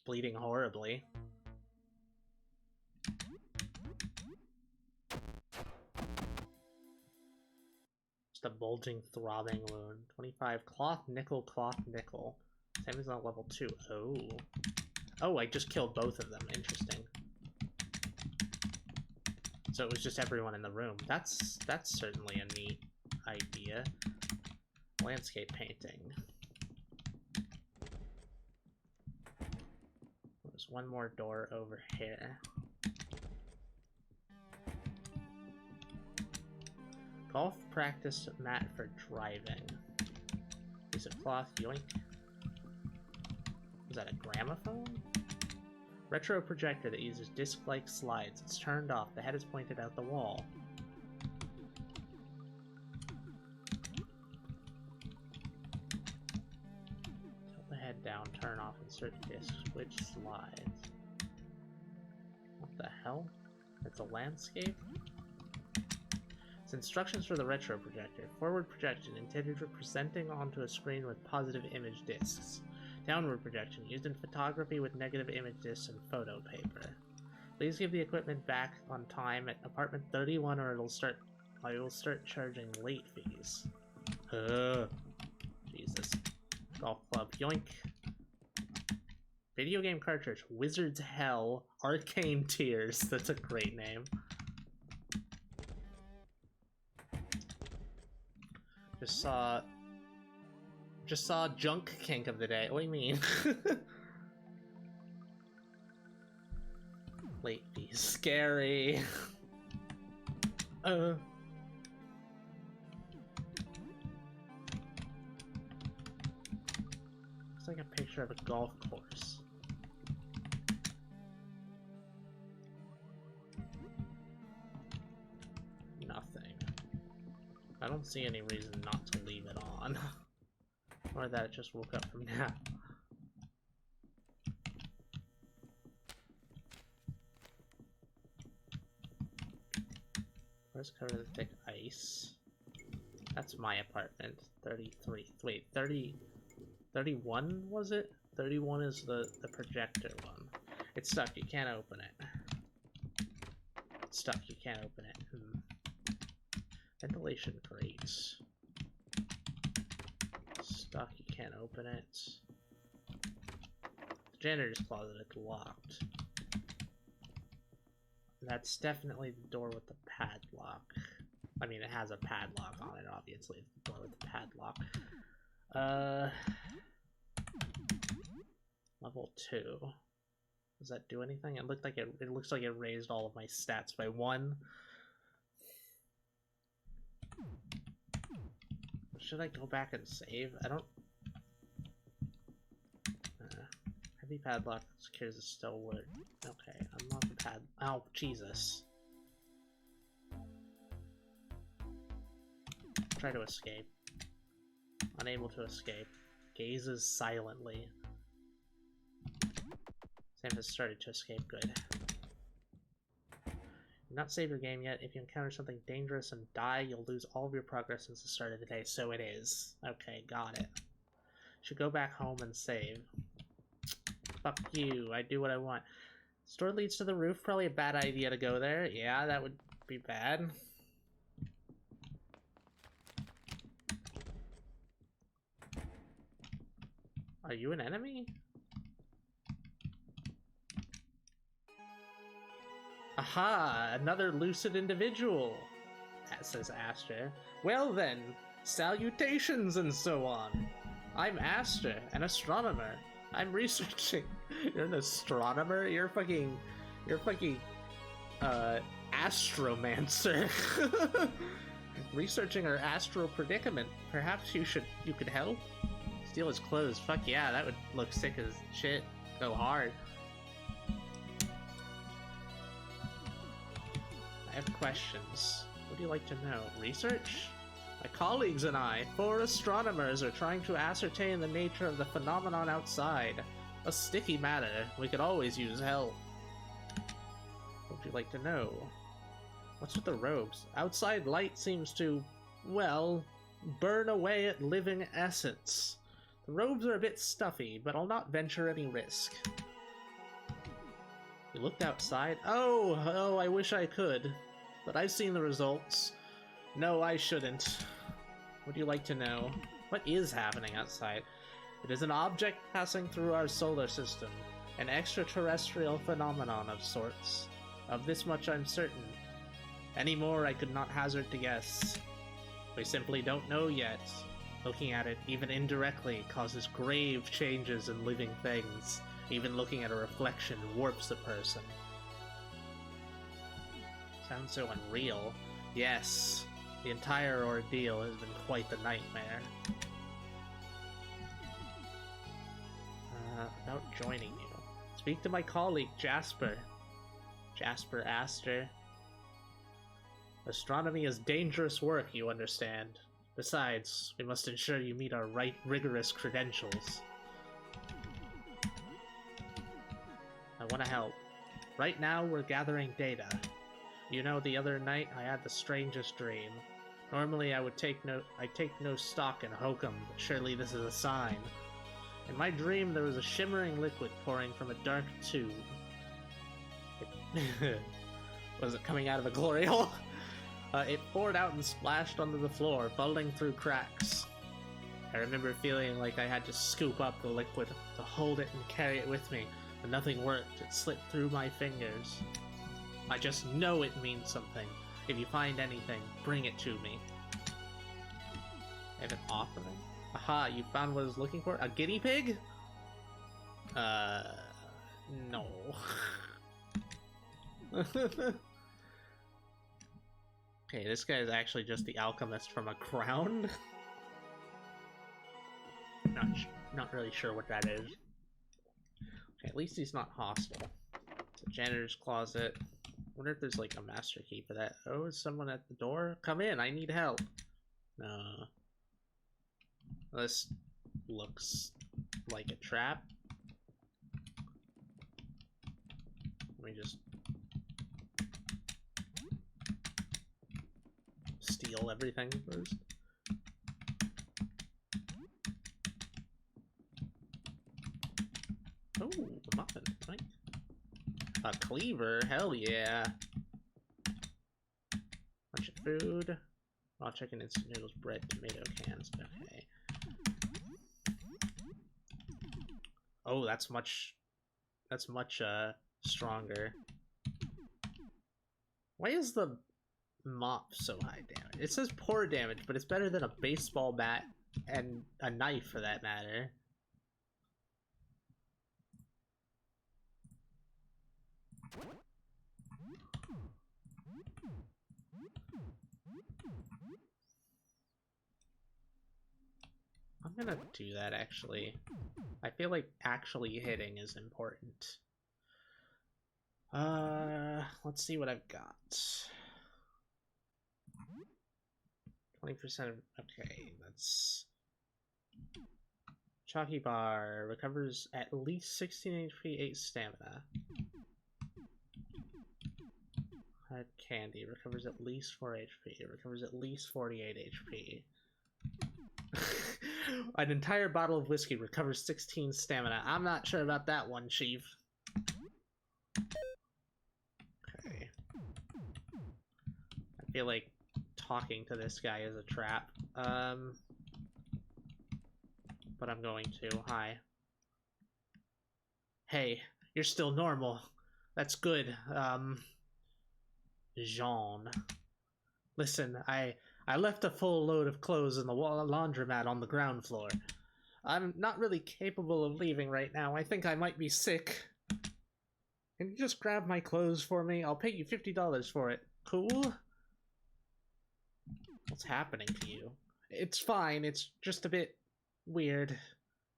Speaker 1: Bleeding horribly. Just a bulging, throbbing wound. 25 cloth, nickel. Same as on level 2. Oh. Oh, I just killed both of them. Interesting. So it was just everyone in the room. That's certainly a neat idea. Landscape painting. There's one more door over here. Golf practice mat for driving. Piece of cloth, yoink. Is that a gramophone? Retro projector that uses disc-like slides. It's turned off. The head is pointed out the wall. Tilt the head down, turn off, insert disc, switch slides. What the hell? It's a landscape? It's instructions for the retro projector. Forward projection intended for presenting onto a screen with positive image discs. Downward projection used in photography with negative image discs and photo paper. Please give the equipment back on time at apartment 31 or I will start charging late fees. Jesus. Golf club, yoink. Video game cartridge, Wizard's Hell, Arcane Tears. That's a great name. Just saw junk kink of the day. What do you mean? Late fees. Scary. Looks like a picture of a golf course. Nothing. I don't see any reason not to leave it on. Or that it just woke up from nap. Where's covered in thick ice? That's my apartment. 33. Wait, 30... 31 was it? 31 is the projector one. It's stuck, you can't open it. It's stuck, you can't open it. Ventilation grates. Stuck, you can't open it. The janitor's closet, it's locked. That's definitely the door with the padlock. I mean, it has a padlock on it, obviously. It's the door with the padlock. Level 2. Does that do anything? It looks like it raised all of my stats by 1. Should I go back and save? I don't... Heavy padlock secures the stalwart. Okay, unlock the pad. Oh, Jesus. Try to escape. Unable to escape. Gazes silently. Sam has started to escape. Good. Do not save your game yet. If you encounter something dangerous and die, you'll lose all of your progress since the start of the day. So it is. Okay, got it. Should go back home and save. Fuck you. I do what I want. Store leads to the roof. Probably a bad idea to go there. Yeah, that would be bad. Are you an enemy? Aha! Another lucid individual! Says Aster. Well then, salutations and so on. I'm Aster, an astronomer. I'm researching. You're an astronomer? You're fucking astromancer. Researching our astral predicament. Perhaps you could help? Steal his clothes. Fuck yeah, that would look sick as shit. Go hard. I have questions. What do you like to know? Research? My colleagues and I, 4 astronomers, are trying to ascertain the nature of the phenomenon outside. A sticky matter. We could always use help. What would you like to know? What's with the robes? Outside light seems to, well, burn away at living essence. The robes are a bit stuffy, but I'll not venture any risk. You looked outside? Oh, I wish I could. But I've seen the results. No, I shouldn't. Would you like to know? What is happening outside? It is an object passing through our solar system. An extraterrestrial phenomenon of sorts. Of this much I'm certain. Any more I could not hazard to guess. We simply don't know yet. Looking at it, even indirectly, causes grave changes in living things. Even looking at a reflection warps a person. Sounds so unreal. Yes, the entire ordeal has been quite the nightmare. About joining you. Speak to my colleague, Jasper. Jasper Aster. Astronomy is dangerous work, you understand. Besides, we must ensure you meet our rigorous credentials. I want to help. Right now, we're gathering data. You know, the other night, I had the strangest dream. Normally, I take no stock in hokum, but surely this is a sign. In my dream, there was a shimmering liquid pouring from a dark tube. Was it coming out of a glory hole? It poured out and splashed onto the floor, bubbling through cracks. I remember feeling like I had to scoop up the liquid to hold it and carry it with me, but nothing worked. It slipped through my fingers. I just know it means something. If you find anything, bring it to me. I have an offering? Aha, you found what I was looking for? A guinea pig? No. Okay, this guy is actually just the alchemist from a crown. Not really sure what that is. Okay, at least he's not hostile. It's a janitor's closet. Wonder if there's like a master key for that. Oh, is someone at the door? Come in, I need help. No. This looks like a trap. Let me just steal everything first. Oh, a muffin, right? A cleaver, hell yeah. Bunch of food. Raw chicken, instant noodles, bread, tomato cans, okay. Oh, that's much stronger. Why is the mop so high damage? It says poor damage, but it's better than a baseball bat and a knife for that matter. I'm gonna do that, actually. I feel like actually hitting is important. Let's see what I've got. 20% of... Okay, that's... Chalky Bar recovers at least 16 HP, 8 stamina. Hard Candy recovers at least 4 HP. It recovers at least 48 HP. An entire bottle of whiskey recovers 16 stamina. I'm not sure about that one, Chief. Okay. I feel like talking to this guy is a trap. But I'm going to. Hi. Hey, you're still normal. That's good. Jean. Listen, I left a full load of clothes in the laundromat on the ground floor. I'm not really capable of leaving right now. I think I might be sick. Can you just grab my clothes for me? I'll pay you $50 for it. Cool? What's happening to you? It's fine. It's just a bit weird.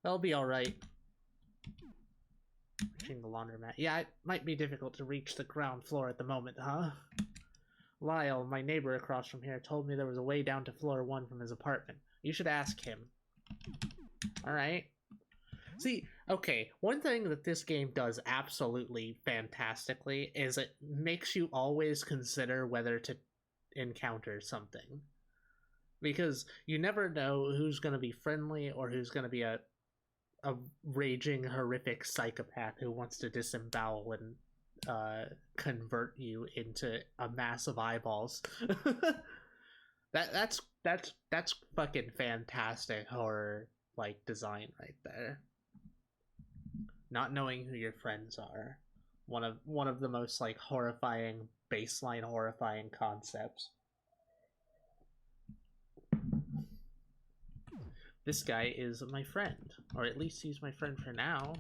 Speaker 1: I'll be alright. Reaching the laundromat. Yeah, it might be difficult to reach the ground floor at the moment, huh? Lyle, my neighbor across from here, told me there was a way down to floor 1 from his apartment. You should ask him. Alright. See, okay, one thing that this game does absolutely fantastically is it makes you always consider whether to encounter something. Because you never know who's going to be friendly or who's going to be a raging, horrific psychopath who wants to disembowel and convert you into a mass of eyeballs. That's fucking fantastic horror like design right there. Not knowing who your friends are, one of the most like horrifying baseline horrifying concepts. This guy is my friend, or at least he's my friend for now.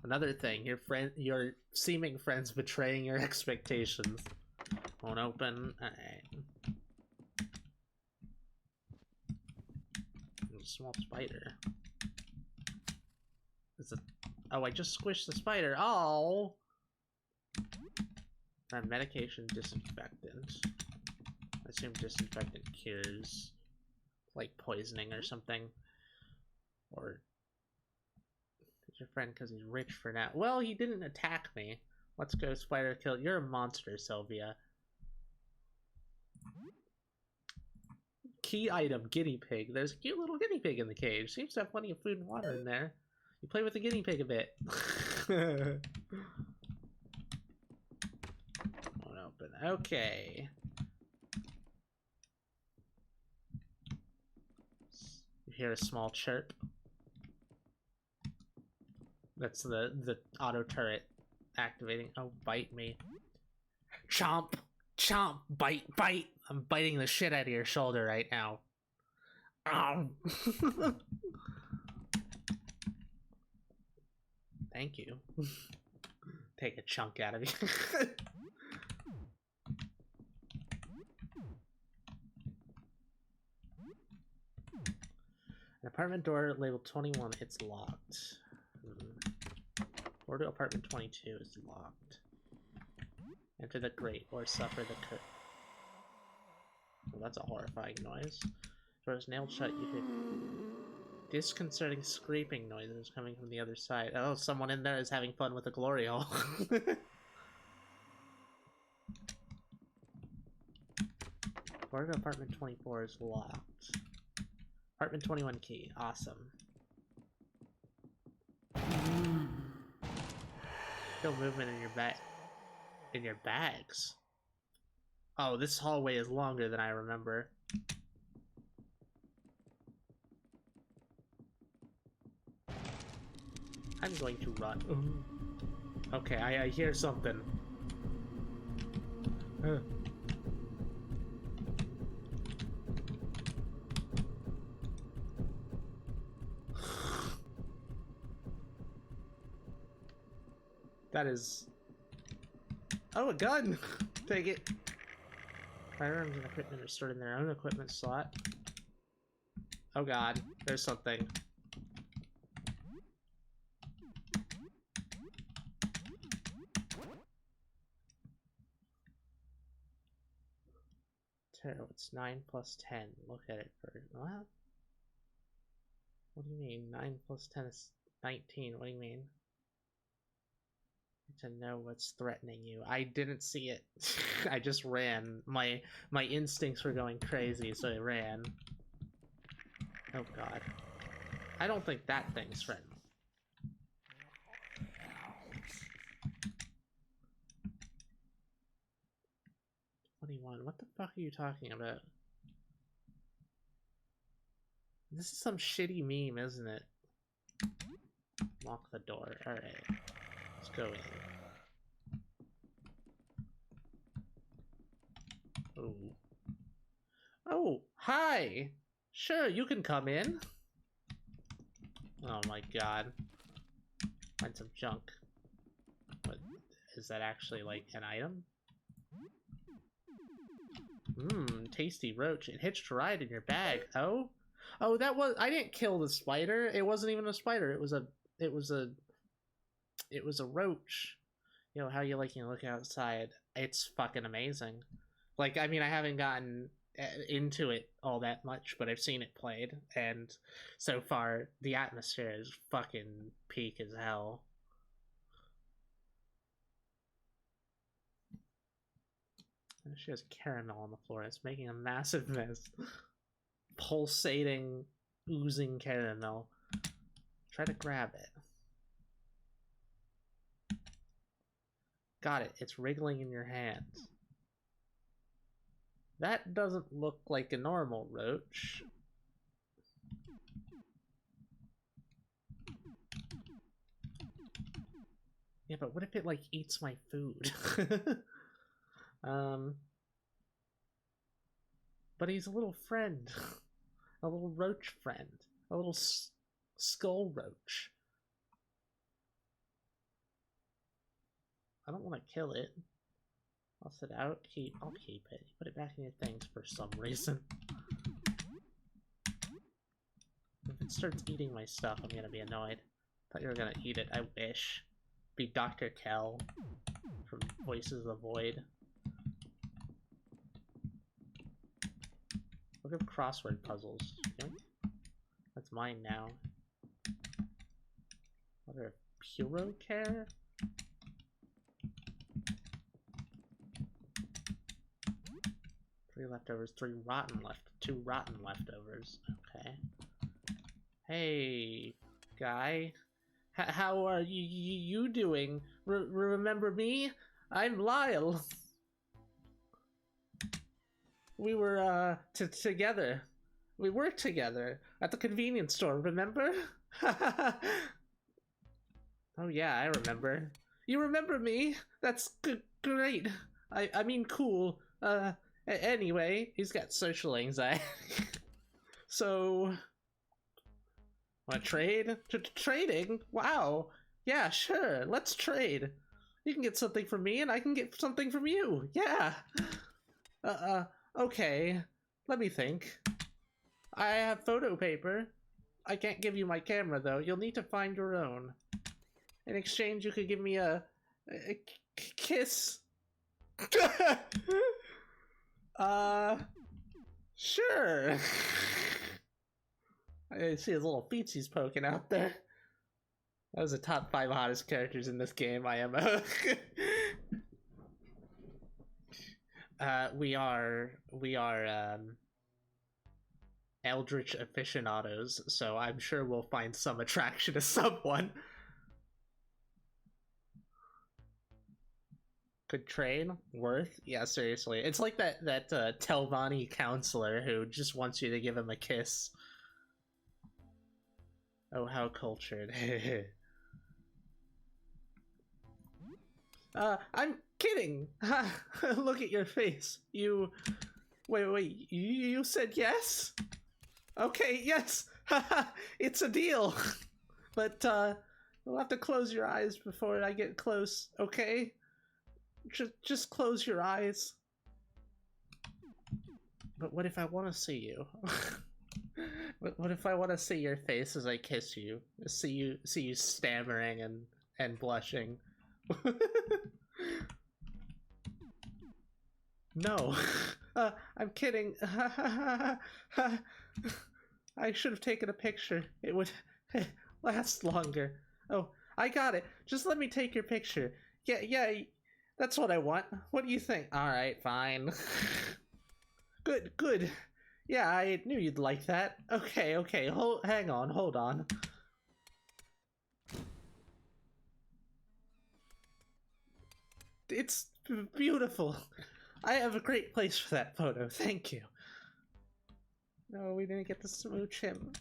Speaker 1: Another thing, your seeming friends betraying your expectations. Won't open. Alright. A small spider. Is it? Oh, I just squished the spider. Oh. Medication, disinfectant. I assume disinfectant cures, like poisoning or something. Or your friend because he's rich for now. Well, he didn't attack me. Let's go spider kill. You're a monster, Sylvia. Key item, guinea pig. There's a cute little guinea pig in the cage. Seems to have plenty of food and water in there. You play with the guinea pig a bit. Won't open. Okay. You hear a small chirp. That's the auto turret activating. Oh, bite me. Chomp! Chomp! Bite! Bite! I'm biting the shit out of your shoulder right now. Ow! Thank you. Take a chunk out of you. An apartment door labeled 21. It's locked. Door to apartment 22 is locked. Enter the grate or suffer the curse. Well, that's a horrifying noise. Door is nailed shut. You hear disconcerting scraping noises coming from the other side. Oh, someone in there is having fun with a glory hole. Door to apartment 24 is locked. Apartment 21 key. Awesome. Feel movement in your back. In your bags. Oh, this hallway is longer than I remember. I'm going to run. Ooh. Okay, I hear something. That is... Oh, a gun! Take it. Firearms and equipment are stored in their own equipment slot. Oh god, there's something. Terrible. It's 9 plus 10. Look at it for what? What do you mean? 9 plus 10 is 19. What do you mean? To know what's threatening you. I didn't see it. I just ran. My instincts were going crazy, so I ran. Oh god. I don't think that thing's threatening. 21. What the fuck are you talking about? This is some shitty meme, isn't it? Lock the door. Alright. Let's go in. Oh. Oh, hi! Sure, you can come in. Oh my god. Find some junk. What? Is that actually, like, an item? Mmm, tasty roach. It hitched a ride in your bag. Oh? Oh, that was... I didn't kill the spider. It wasn't even a spider. It was a roach. You know, how you like, you look outside. It's fucking amazing. Like, I mean, I haven't gotten into it all that much, but I've seen it played, and so far, the atmosphere is fucking peak as hell. She has caramel on the floor. It's making a massive mess. Pulsating, oozing caramel. Try to grab it. Got it. It's wriggling in your hands. That doesn't look like a normal roach. Yeah, but what if it, like, eats my food? But he's a little friend. A little roach friend. A little skull roach. I don't want to kill it. I'll sit out. I'll keep it. Put it back in your things for some reason. If it starts eating my stuff, I'm gonna be annoyed. Thought you were gonna eat it. I wish. Be Dr. Kell from Voices of the Void. Look at crossword puzzles. That's mine now. What are Puro Care? 3 leftovers, 3 rotten left, 2 rotten leftovers. Okay. Hey, guy. How are you doing? Remember me? I'm Lyle. We were, together. We worked together at the convenience store, remember? Oh yeah, I remember. You remember me? That's great. I mean cool. Anyway, he's got social anxiety. So... wanna trade? Trading? Wow. Yeah, sure. Let's trade. You can get something from me and I can get something from you. Yeah. Okay. Let me think. I have photo paper. I can't give you my camera though. You'll need to find your own. In exchange, you could give me a kiss. Sure. I see his little feetsies poking out there. That was the top 5 hottest characters in this game, IMO. We are eldritch aficionados, so I'm sure we'll find some attraction to someone. Could trade? Worth? Yeah, seriously. It's like that Telvanni counselor who just wants you to give him a kiss. Oh, how cultured. I'm kidding! Look at your face. You... Wait, you said yes? Okay, yes! It's a deal! But, you'll have to close your eyes before I get close, okay? Just close your eyes. But what if I want to see you? What if I want to see your face as I kiss you? See you stammering and blushing. No, I'm kidding. I should have taken a picture. It would last longer. Oh, I got it. Just let me take your picture. Yeah, that's what I want. What do you think? All right, fine. Good. Yeah, I knew you'd like that. Okay. Hang on, hold on. It's beautiful. I have a great place for that photo. Thank you. No, we didn't get to smooch him.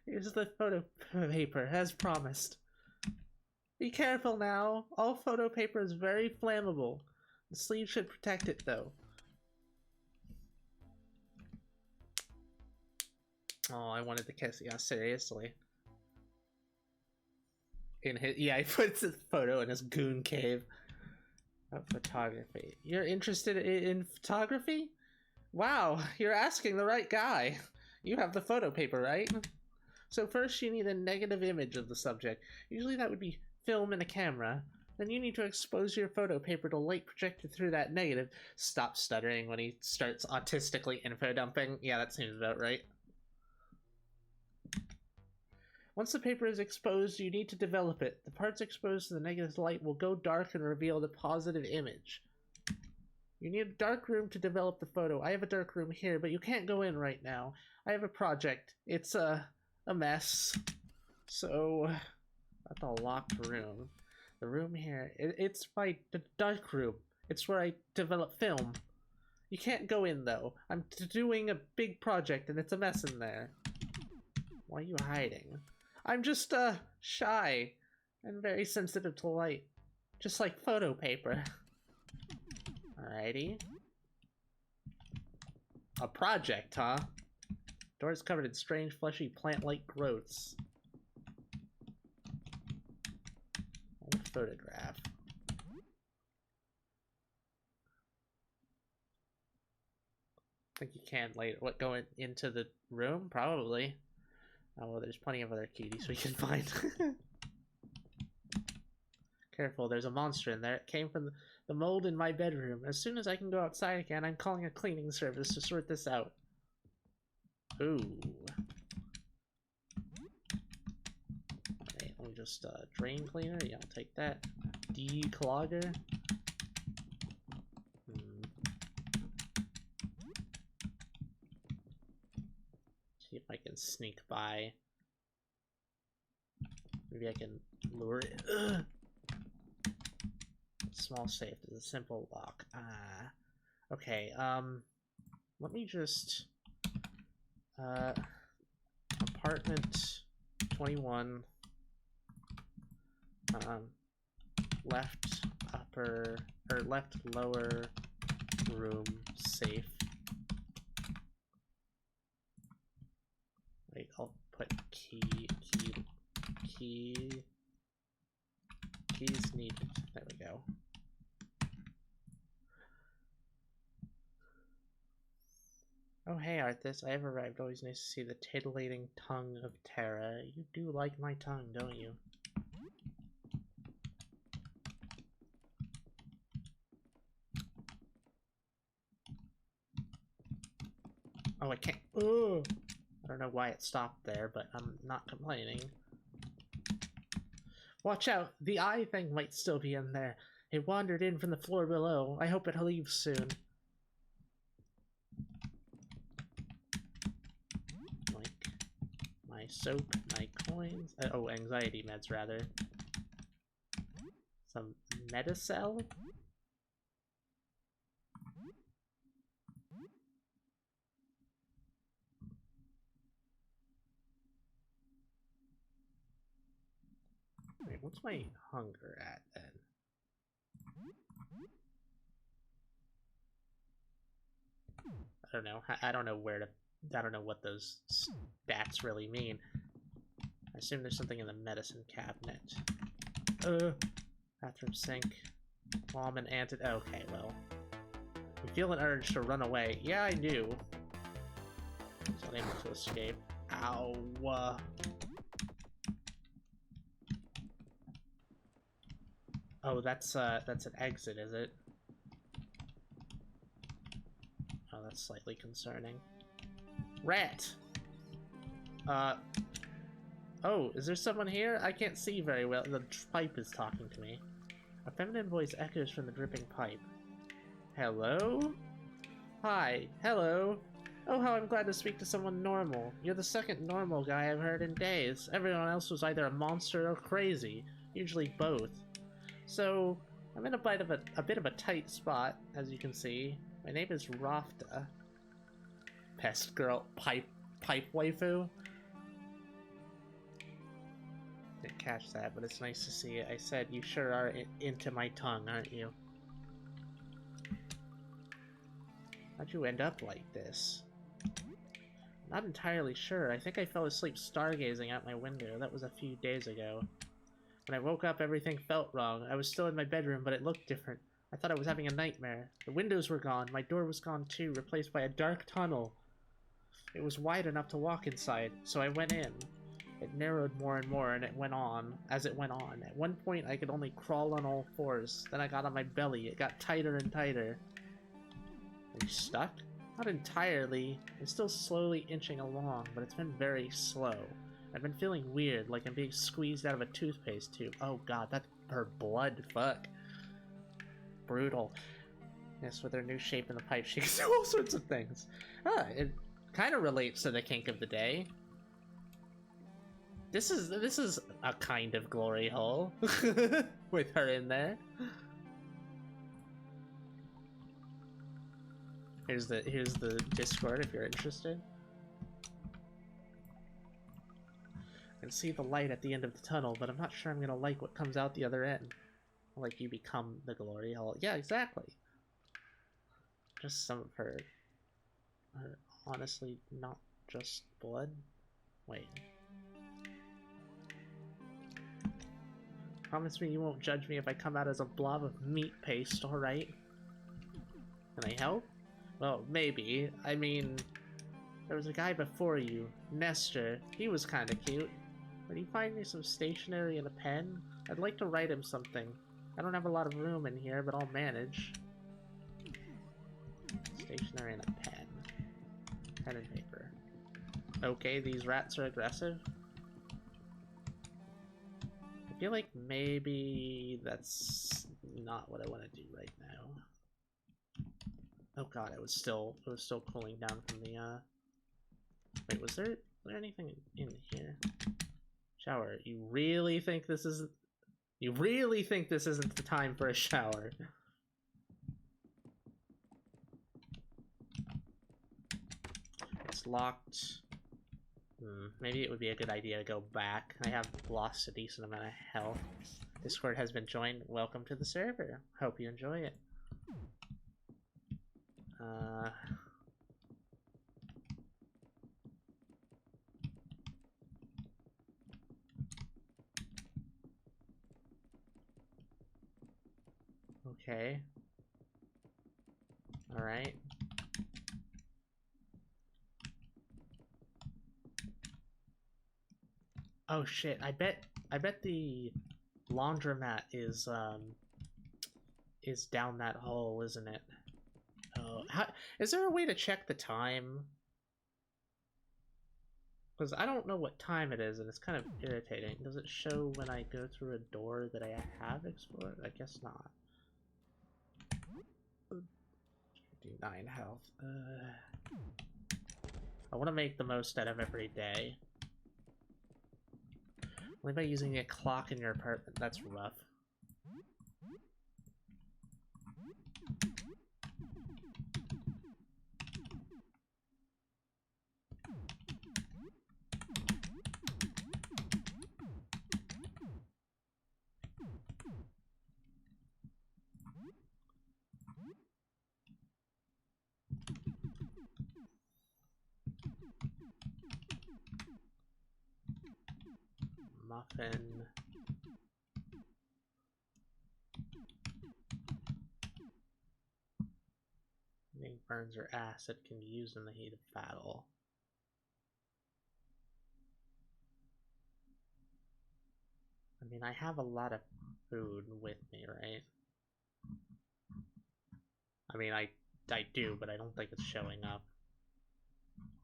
Speaker 1: Here's the photo paper, as promised. Be careful now. All photo paper is very flammable. The sleeve should protect it, though. Oh, I wanted to kiss. Yeah, seriously. He puts his photo in his goon cave. Photography. You're interested in photography? Wow, you're asking the right guy. You have the photo paper, right? So first you need a negative image of the subject. Usually that would be film and a camera. Then you need to expose your photo paper to light projected through that negative. Stop stuttering when he starts autistically info dumping. Yeah, that seems about right. Once the paper is exposed, you need to develop it. The parts exposed to the negative light will go dark and reveal the positive image. You need a dark room to develop the photo. I have a dark room here, but you can't go in right now. I have a project. It's a mess. So, that's a locked room. The room here, it's my dark room. It's where I develop film. You can't go in, though. I'm doing a big project, and it's a mess in there. Why are you hiding? I'm just, shy and very sensitive to light. Just like photo paper. Alrighty. A project, huh? Doors covered in strange, fleshy, plant-like growths. Old photograph. Think you can later. What, go into the room? Probably. Oh, well, there's plenty of other cuties we can find. Careful, there's a monster in there. It came from the mold in my bedroom. As soon as I can go outside again, I'm calling a cleaning service to sort this out. Ooh. Okay, let me just, drain cleaner. Yeah, I'll take that. Declogger. See if I can sneak by. Maybe I can lure it. Ugh. Small safe is a simple lock. Okay, let me just, apartment 21, left upper, or left lower room safe. Wait, I'll put keys needed. There we go. Oh hey Arthas, I have arrived. Always nice to see the titillating tongue of Terra. You do like my tongue, don't you? Oh, I can't. Oh! I don't know why it stopped there, but I'm not complaining. Watch out! The eye thing might still be in there. It wandered in from the floor below. I hope it leaves soon. My soap, my coins. Oh, anxiety meds, rather. Some Metacell? Wait, what's my hunger at then? I don't know. I don't know where to. I don't know what those stats really mean. I assume there's something in the medicine cabinet. Bathroom sink. Mom and antidote. Okay, well. We feel an urge to run away. Yeah, I do. It's unable to escape. Ow. Oh, that's an exit, is it? Oh, that's slightly concerning. Rat! Oh, is there someone here? I can't see very well. The pipe is talking to me. A feminine voice echoes from the dripping pipe. Hello? Hi. Hello. Oh, how I'm glad to speak to someone normal. You're the second normal guy I've heard in days. Everyone else was either a monster or crazy. Usually both. So, I'm in a bit of a tight spot, as you can see. My name is Rafta. Pest girl, pipe waifu. Didn't catch that, but it's nice to see it. I said, you sure are into my tongue, aren't you? How'd you end up like this? Not entirely sure. I think I fell asleep stargazing out my window. That was a few days ago. When I woke up, everything felt wrong. I was still in my bedroom, but it looked different. I thought I was having a nightmare. The windows were gone. My door was gone too, replaced by a dark tunnel. It was wide enough to walk inside, so I went in. It narrowed more and more, and it went on. As it went on. At one point, I could only crawl on all fours. Then I got on my belly. It got tighter and tighter. Are you stuck? Not entirely. I'm still slowly inching along, but it's been very slow. I've been feeling weird, like I'm being squeezed out of a toothpaste tube. Oh god, that's her blood. Fuck. Brutal. Yes, with her new shape in the pipe, she can do all sorts of things. Ah, it kind of relates to the kink of the day. This is a kind of glory hole with her in there. Here's the Discord if you're interested. I can see the light at the end of the tunnel, but I'm not sure I'm gonna like what comes out the other end. Like you become the glory hole. Yeah, exactly. Just some of her honestly not just blood. Wait. Promise me you won't judge me if I come out as a blob of meat paste, alright? Can I help? Well, maybe. I mean, there was a guy before you, Nestor. He was kinda cute. Would you find me some stationery and a pen? I'd like to write him something. I don't have a lot of room in here, but I'll manage. Stationery and a pen. Pen and paper. Okay, these rats are aggressive. I feel like maybe that's not what I want to do right now. Oh god, it was still cooling down from the Wait, was there anything in here? Shower. You really think this isn't the time for a shower? It's locked. Maybe it would be a good idea to go back. I have lost a decent amount of health. Discord has been joined. Welcome to the server. Hope you enjoy it. Okay. Alright. Oh shit, I bet the laundromat is down that hole, isn't it? Oh, is there a way to check the time? Because I don't know what time it is, and it's kind of irritating. Does it show when I go through a door that I have explored? I guess not. 59 health. I want to make the most out of every day. Only by using a clock in your apartment. That's rough. Muffin. Ink burns or acid can be used in the heat of battle. I mean, I have a lot of food with me, right? I mean, I do, but I don't think it's showing up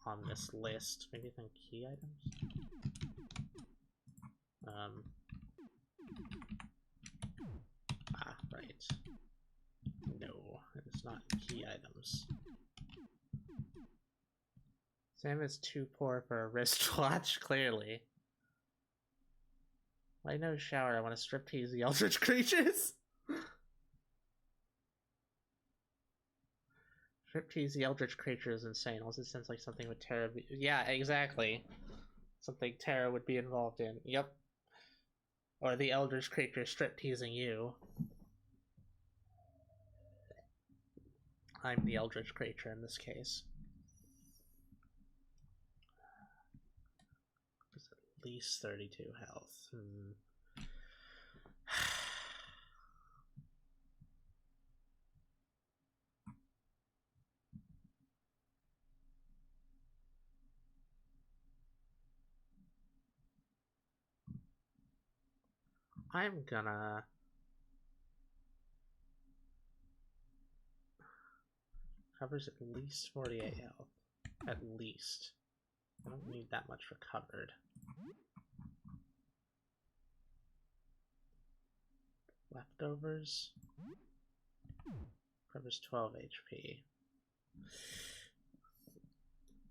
Speaker 1: on this list. Maybe some key items? Right. No, it's not key items. Sam is too poor for a wristwatch, clearly. Why no shower? I want to striptease the eldritch creatures. Striptease the eldritch creature is insane. Also, it sounds like something with Terra. Yeah, exactly. Something Terra would be involved in. Yep. Or the eldritch creature stripteasing you. I'm the eldritch creature in this case. There's at least 32 health. I'm gonna... Covers at least 48 health. At least. I don't need that much recovered. Leftovers. Covers 12 HP.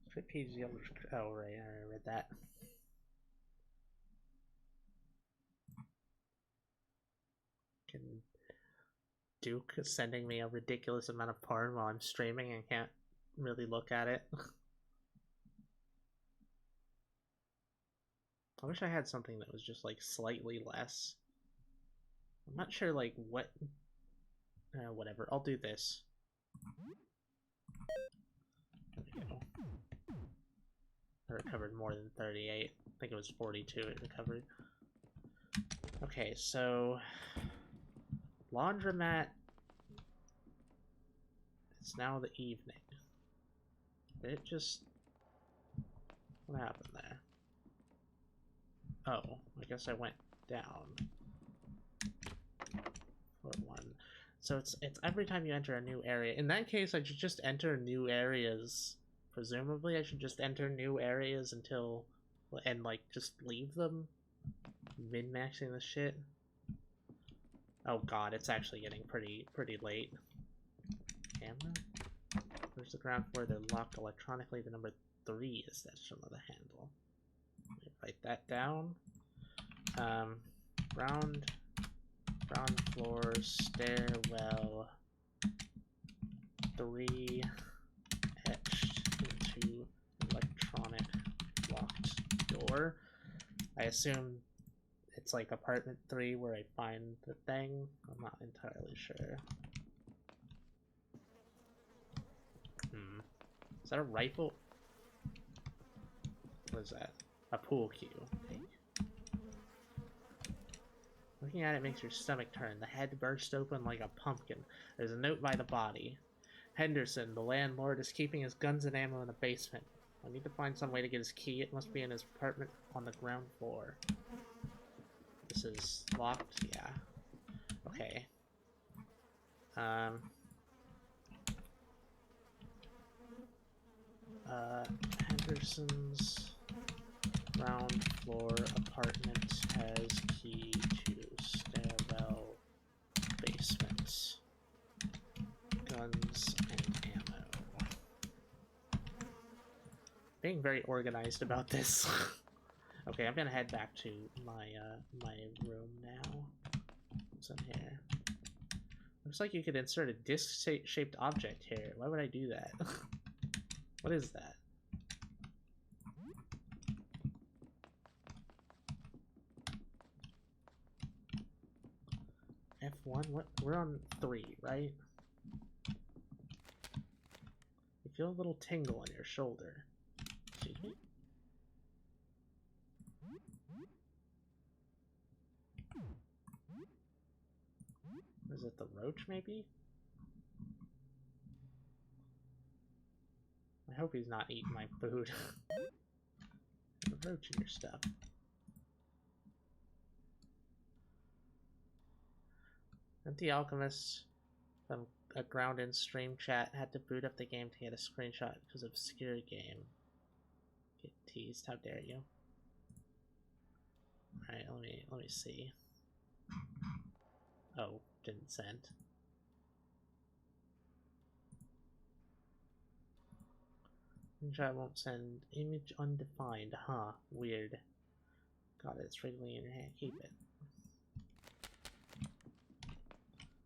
Speaker 1: Striptease the eldritch... Oh, right, I already read that. Can Duke sending me a ridiculous amount of porn while I'm streaming and can't really look at it. I wish I had something that was just like slightly less. I'm not sure like what... whatever, I'll do this. There we go. I recovered more than 38. I think it was 42 it recovered. Okay, so... Laundromat... It's now the evening. Did it just... What happened there? Oh, I guess I went down. For one. So it's every time you enter a new area. In that case, I should just enter new areas. Presumably, I should just enter new areas until... And, like, just leave them? Min-maxing the shit? Oh god, it's actually getting pretty late. Camera? Where's the ground floor? They're locked electronically. The number 3 is etched on the handle. Let me write that down. Ground floor, stairwell, 3 etched into electronic locked door. I assume it's like apartment 3 where I find the thing. I'm not entirely sure. Is that a rifle? What is that? A pool cue. Okay. Looking at it makes your stomach turn. The head burst open like a pumpkin. There's a note by the body. Henderson, the landlord, is keeping his guns and ammo in the basement. I need to find some way to get his key. It must be in his apartment on the ground floor. This is locked? Yeah. Okay. Henderson's ground floor apartment has key to stairwell basement. Guns and ammo. Being very organized about this. Okay, I'm gonna head back to my my room now. What's in here? Looks like you could insert a disc-shaped object here. Why would I do that? What is that? F1? What? We're on 3, right? You feel a little tingle on your shoulder. Excuse me? Is it the roach, maybe? I hope he's not eating my food. The roach in your stuff. Anti-Alchemist from a ground-in stream chat had to boot up the game to get a screenshot because of obscure game. Get teased, how dare you. Alright, let me see. Oh, didn't send. Screenshot won't send. Image undefined, huh? Weird. Got it, it's wriggling in your hand. Keep it.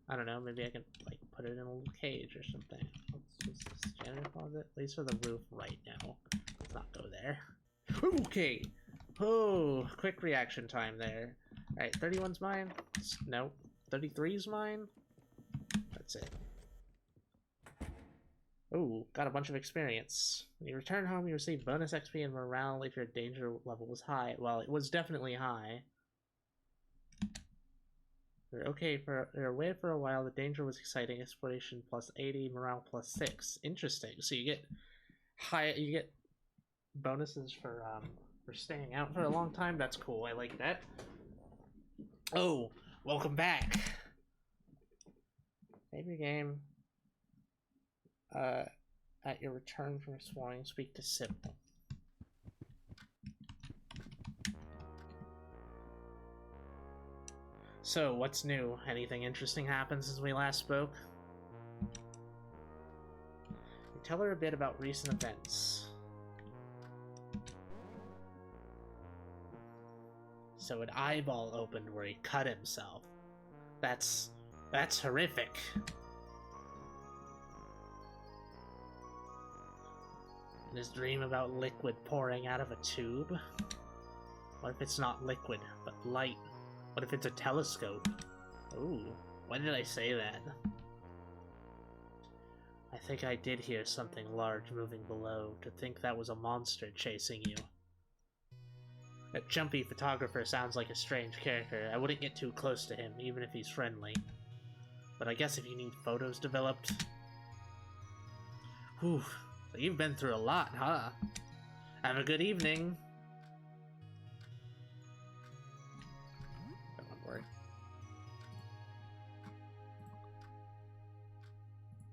Speaker 1: I don't know, maybe I can like put it in a little cage or something. What's this? Janitor closet? At least for the roof right now. Let's not go there. Okay! Oh, quick reaction time there. Alright, 31's mine? Nope. 33's mine? That's it. Ooh, got a bunch of experience. When you return home, you receive bonus XP and morale if your danger level was high. Well, it was definitely high. You're away for a while. The danger was exciting. Exploration plus 80, morale plus 6. Interesting. So you get bonuses for staying out for a long time. That's cool. I like that. Oh, welcome back. Save your game. At your return from exploring, speak to Sybil. So, what's new? Anything interesting happened since we last spoke? Tell her a bit about recent events. So an eyeball opened where he cut himself. That's horrific. And his dream about liquid pouring out of a tube? What if it's not liquid, but light? What if it's a telescope? Ooh, why did I say that? I think I did hear something large moving below. To think that was a monster chasing you. That jumpy photographer sounds like a strange character. I wouldn't get too close to him, even if he's friendly. But I guess if you need photos developed... Whew, so you've been through a lot, huh? Have a good evening. One word.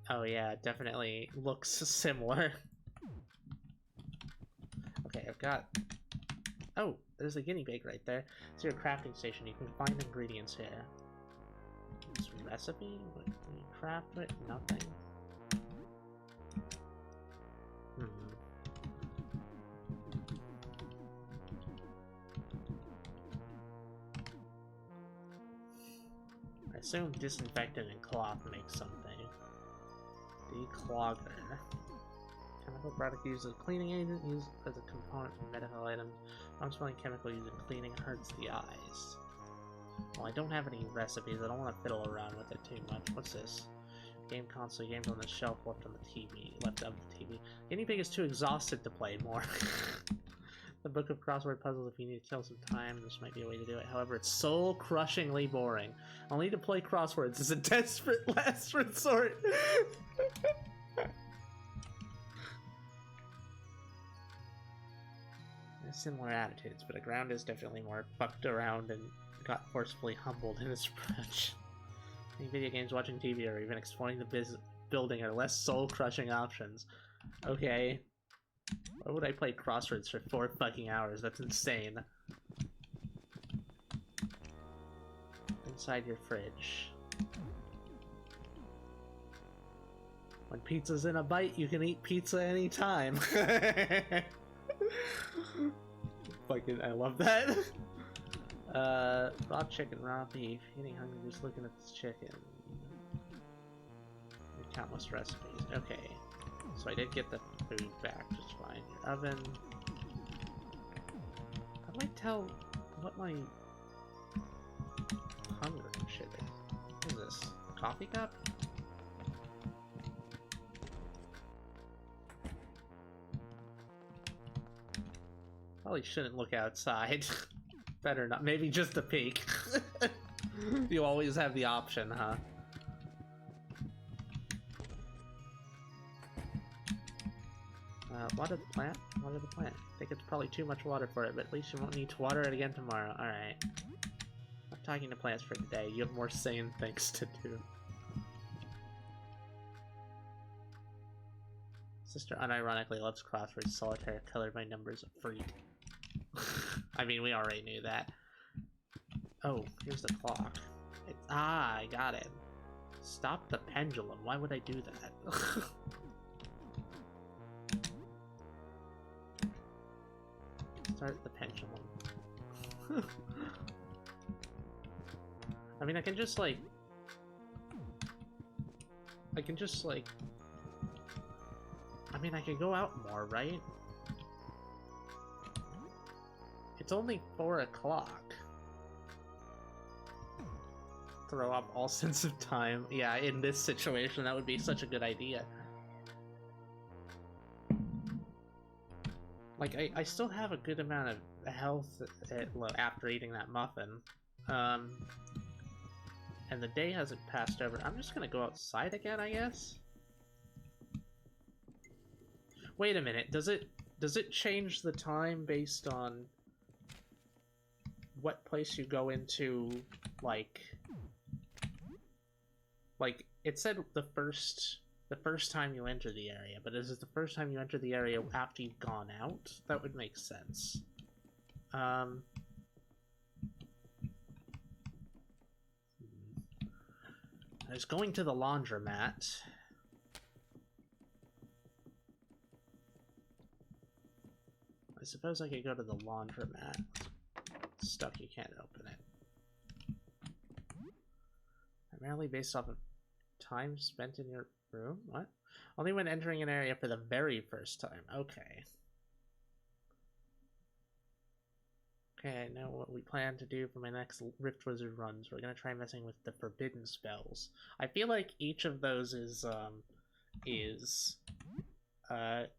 Speaker 1: Oh yeah, it definitely looks similar. Okay, I've got... Oh, there's a guinea pig right there. It's your crafting station. You can find ingredients here. This recipe? What can you craft it? Nothing. I assume disinfectant and cloth make something. Declogger. Chemical product used as a cleaning agent, used as a component for medical items. Non-smelling chemical used in cleaning hurts the eyes. Well, I don't have any recipes. I don't want to fiddle around with it too much. What's this? Game console, games on the shelf, left on the TV. Left of the TV. Guinea pig is too exhausted to play more. The book of crossword puzzles, if you need to kill some time, this might be a way to do it. However, it's soul-crushingly boring. Only to play crosswords is a desperate last resort. Similar attitudes, but a ground is definitely more fucked around and got forcefully humbled in its approach. Any video games, watching TV, or even exploring the building are less soul-crushing options. Okay. Why would I play crosswords for 4 fucking hours? That's insane. Inside your fridge. When pizza's in a bite, you can eat pizza anytime. Fucking, I love that. Raw chicken, raw beef. Getting hungry just looking at this chicken. Countless recipes. Okay. So I did get the food back just fine. Your oven. How do I tell what my hunger and shit is? What is this? A coffee cup? Probably shouldn't look outside. Better not. Maybe just a peek. You always have the option, huh? Water the plant? Water the plant. I think it's probably too much water for it, but at least you won't need to water it again tomorrow. Alright. talking to plants for today. You have more sane things to do. Sister unironically loves crosswords, solitaire, colored by numbers, freak. I mean, we already knew that. Oh, here's the clock. I got it. Stop the pendulum. Why would I do that? Start the pendulum. I mean, I can just like... I mean, I could go out more, right? It's only 4 o'clock. Throw off all sense of time. Yeah, in this situation, that would be such a good idea. Like, I still have a good amount of health after eating that muffin. And the day hasn't passed over. I'm just gonna go outside again, I guess? Wait a minute, does it change the time based on what place you go into, like it said the first time you enter the area, but is it the first time you enter the area after you've gone out? That would make sense. I was going to the laundromat. I suppose I could go to the laundromat. It's stuck, you can't open it. Primarily based off of time spent in your room? What? Only when entering an area for the very first time. Okay. Okay, I know what we plan to do for my next Rift Wizard runs. We're gonna try messing with the forbidden spells. I feel like each of those is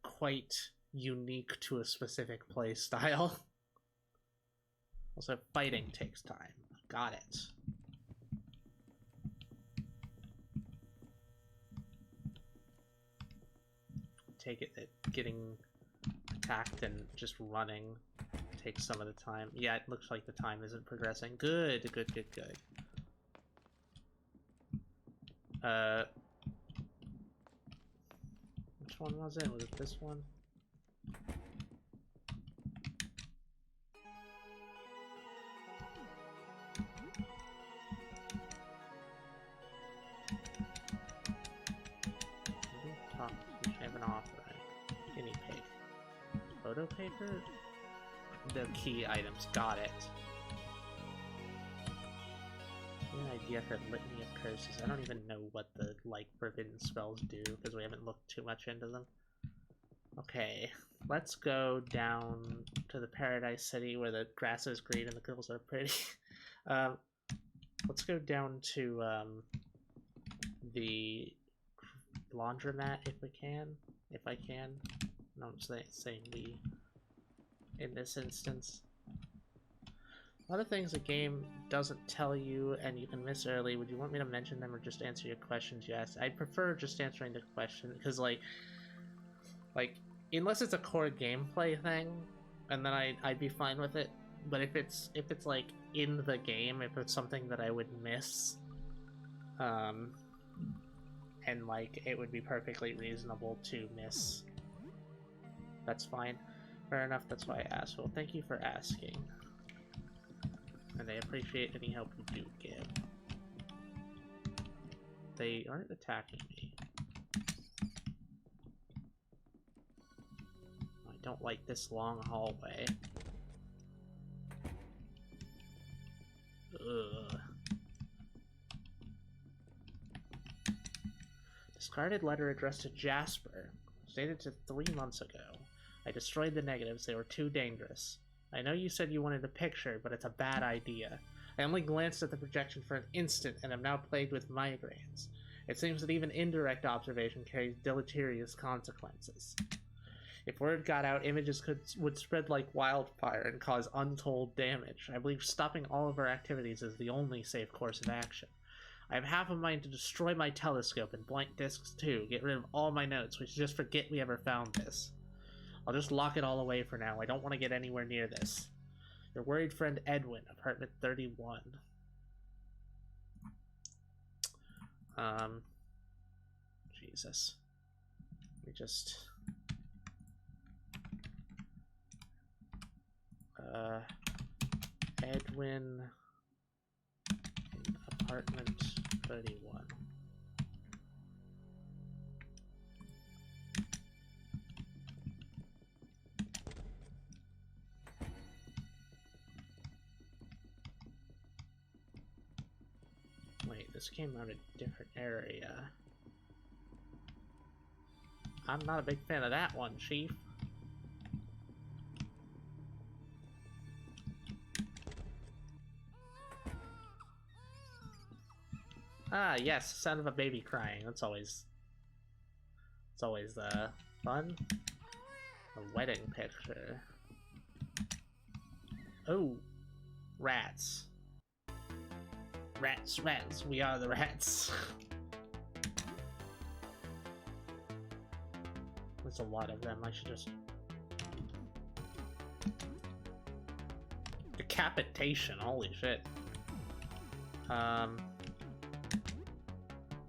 Speaker 1: quite unique to a specific play style. Also, fighting takes time. Got it. Take it that getting attacked and just running takes some of the time. Yeah, it looks like the time isn't progressing. Good, good, good, good. Which one was it? Was it this one? Photo paper? The key items, got it. An idea for Litany of Curses. I don't even know what the, like, forbidden spells do, because we haven't looked too much into them. Okay, let's go down to the Paradise City where the grass is green and the girls are pretty. Let's go down to, the laundromat if we can. If I can. No, I'm saying we in this instance. A lot of things the game doesn't tell you and you can miss early. Would you want me to mention them or just answer your questions you asked? I'd prefer just answering the question because like unless it's a core gameplay thing, and then I'd be fine with it. But if it's like in the game, if it's something that I would miss, and like it would be perfectly reasonable to miss, that's fine. Fair enough, that's why I asked. Well, thank you for asking. And I appreciate any help you do give. They aren't attacking me. I don't like this long hallway. Ugh. Discarded letter addressed to Jasper. Dated to 3 months ago. I destroyed the negatives. They were too dangerous. I know you said you wanted a picture, but it's a bad idea. I only glanced at the projection for an instant and am now plagued with migraines. It seems that even indirect observation carries deleterious consequences. If word got out, images would spread like wildfire and cause untold damage. I believe stopping all of our activities is the only safe course of action. I have half a mind to destroy my telescope and blank discs too, get rid of all my notes, we should just forget we ever found this. I'll just lock it all away for now. I don't want to get anywhere near this. Your worried friend Edwin, apartment 31. Jesus. We just... Edwin... in apartment 31. Wait, this came out a different area. I'm not a big fan of that one, Chief. Ah, yes, sound of a baby crying. That's always... It's always, fun. A wedding picture. Oh, rats. Rats, rats, we are the rats. There's a lot of them, I should just... Decapitation, holy shit.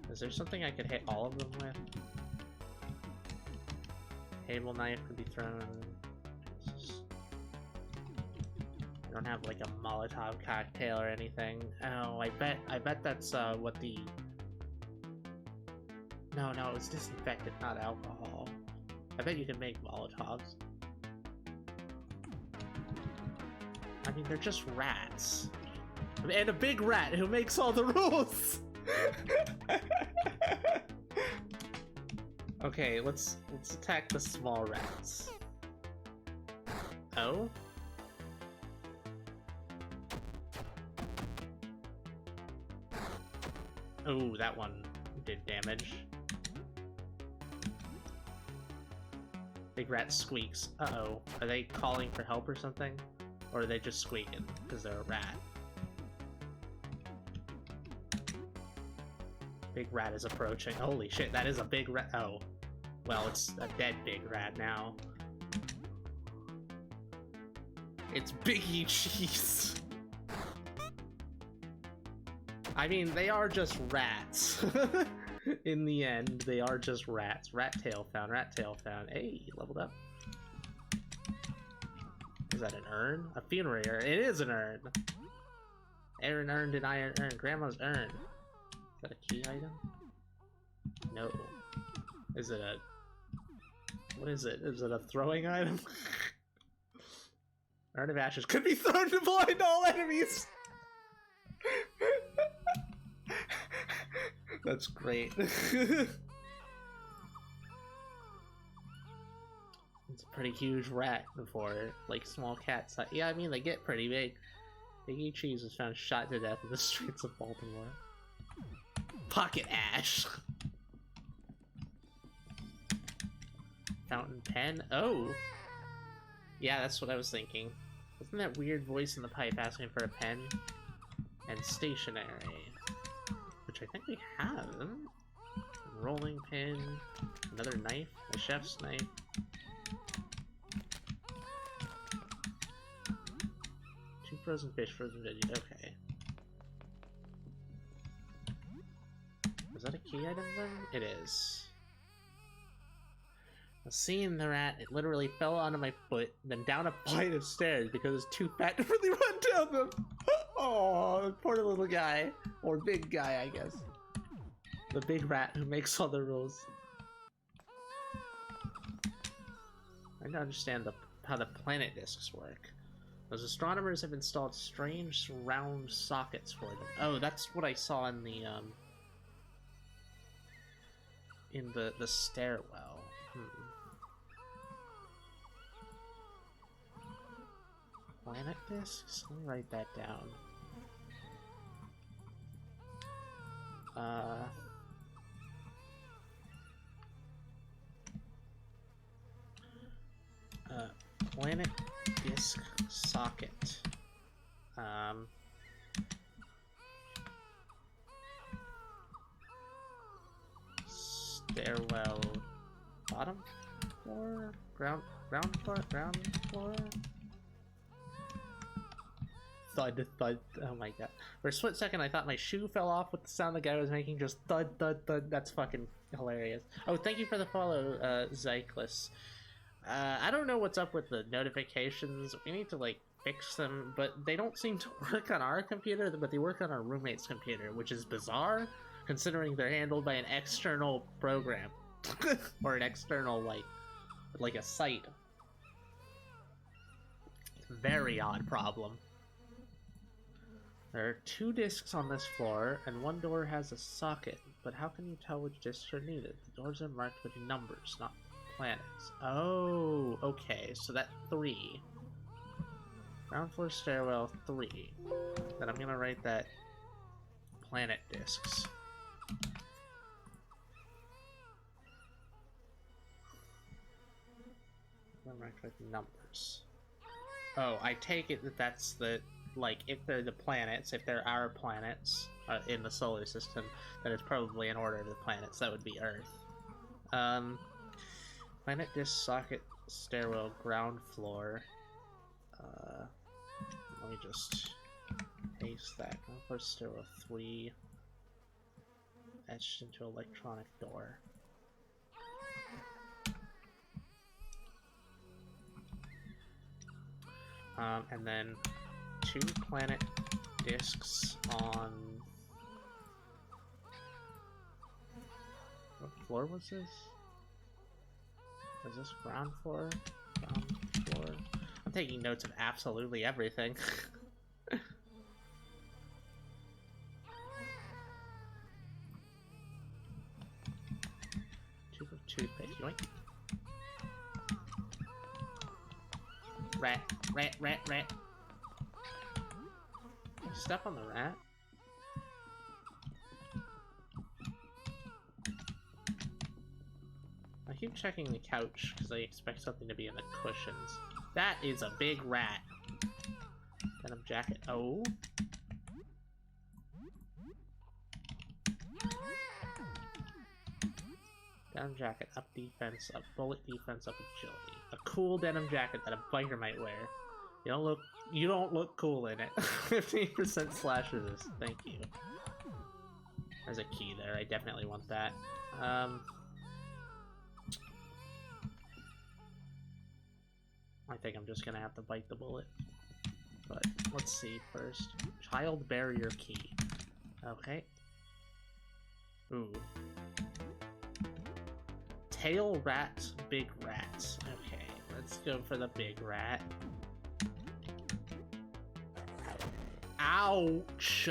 Speaker 1: Is there something I could hit all of them with? Table knife could be thrown. I don't have like a Molotov cocktail or anything. Oh, I bet that's what the... No, it's disinfectant, not alcohol. I bet you can make Molotovs. I mean, they're just rats. And a big rat who makes all the rules! Okay, let's attack the small rats. Oh? Oh, that one did damage. Big rat squeaks. Uh-oh. Are they calling for help or something? Or are they just squeaking because they're a rat? Big rat is approaching. Holy shit, that is a big rat. Oh. Well, it's a dead big rat now. It's Biggie Cheese. I mean, they are just rats. In the end, they are just rats. Rat tail found, rat tail found. Hey, leveled up. Is that an urn? A funerary urn. It is an urn. Aaron earned an iron urn. Grandma's urn. Is that a key item? No. Is it a... What is it? Is it a throwing item? Urn of ashes could be thrown to blind all enemies! That's great. It's a pretty huge rat before, like, small cats. Yeah, I mean, they get pretty big. Biggie Cheese was found shot to death in the streets of Baltimore. Pocket ash! Fountain pen? Oh! Yeah, that's what I was thinking. Wasn't that weird voice in the pipe asking for a pen? And stationery. Which I think we have. Rolling pin. Another knife. A chef's knife. Two frozen fish, frozen veggies. Okay. Was that a key item then? It is. Seeing the rat, it literally fell onto my foot, then down a flight of stairs because it's too fat to really run down them. Oh, poor little guy. Or big guy, I guess. The big rat who makes all the rules. I don't understand how the planet discs work. Those astronomers have installed strange round sockets for them. Oh, that's what I saw in the stairwell. Planet discs? Let me write that down. Planet disc socket. Stairwell bottom floor? Ground floor? Thud, thud. Oh my god. For a split second, I thought my shoe fell off with the sound the guy was making, just thud, thud, thud. That's fucking hilarious. Oh, thank you for the follow, Zyklus. I don't know what's up with the notifications. We need to, like, fix them, but they don't seem to work on our computer, but they work on our roommate's computer, which is bizarre, considering they're handled by an external program. Or an external, like a site. Very odd problem. There are 2 discs on this floor, and one door has a socket, but how can you tell which discs are needed? The doors are marked with numbers, not planets. Oh, okay, so that 3. Ground floor stairwell 3. Then I'm gonna write that planet discs. They're marked with numbers. Oh, I take it that that's the, like, if they're the planets, if there are planets in the solar system, then it's probably in order of the planets. That would be Earth. Planet disc socket stairwell ground floor. Let me just paste that. Ground floor stairwell 3. Etched into electronic door. And then 2 planet discs on... What floor was this? Was this ground floor? Ground floor? I'm taking notes of absolutely everything. Tube of toothpaste, yoink. Rat, rat, rat, rat. Step on the rat. I keep checking the couch because I expect something to be in the cushions. That is a big rat. Denim jacket. Oh. Denim jacket, up defense, up bullet defense, up agility. A cool denim jacket that a biker might wear. You don't look cool in it. 15% slash resist. Thank you. There's a key there. I definitely want that. I think I'm just gonna have to bite the bullet. But let's see first. Child barrier key. Okay. Ooh. Tail rat, big rat. Okay, let's go for the big rat. Ouch!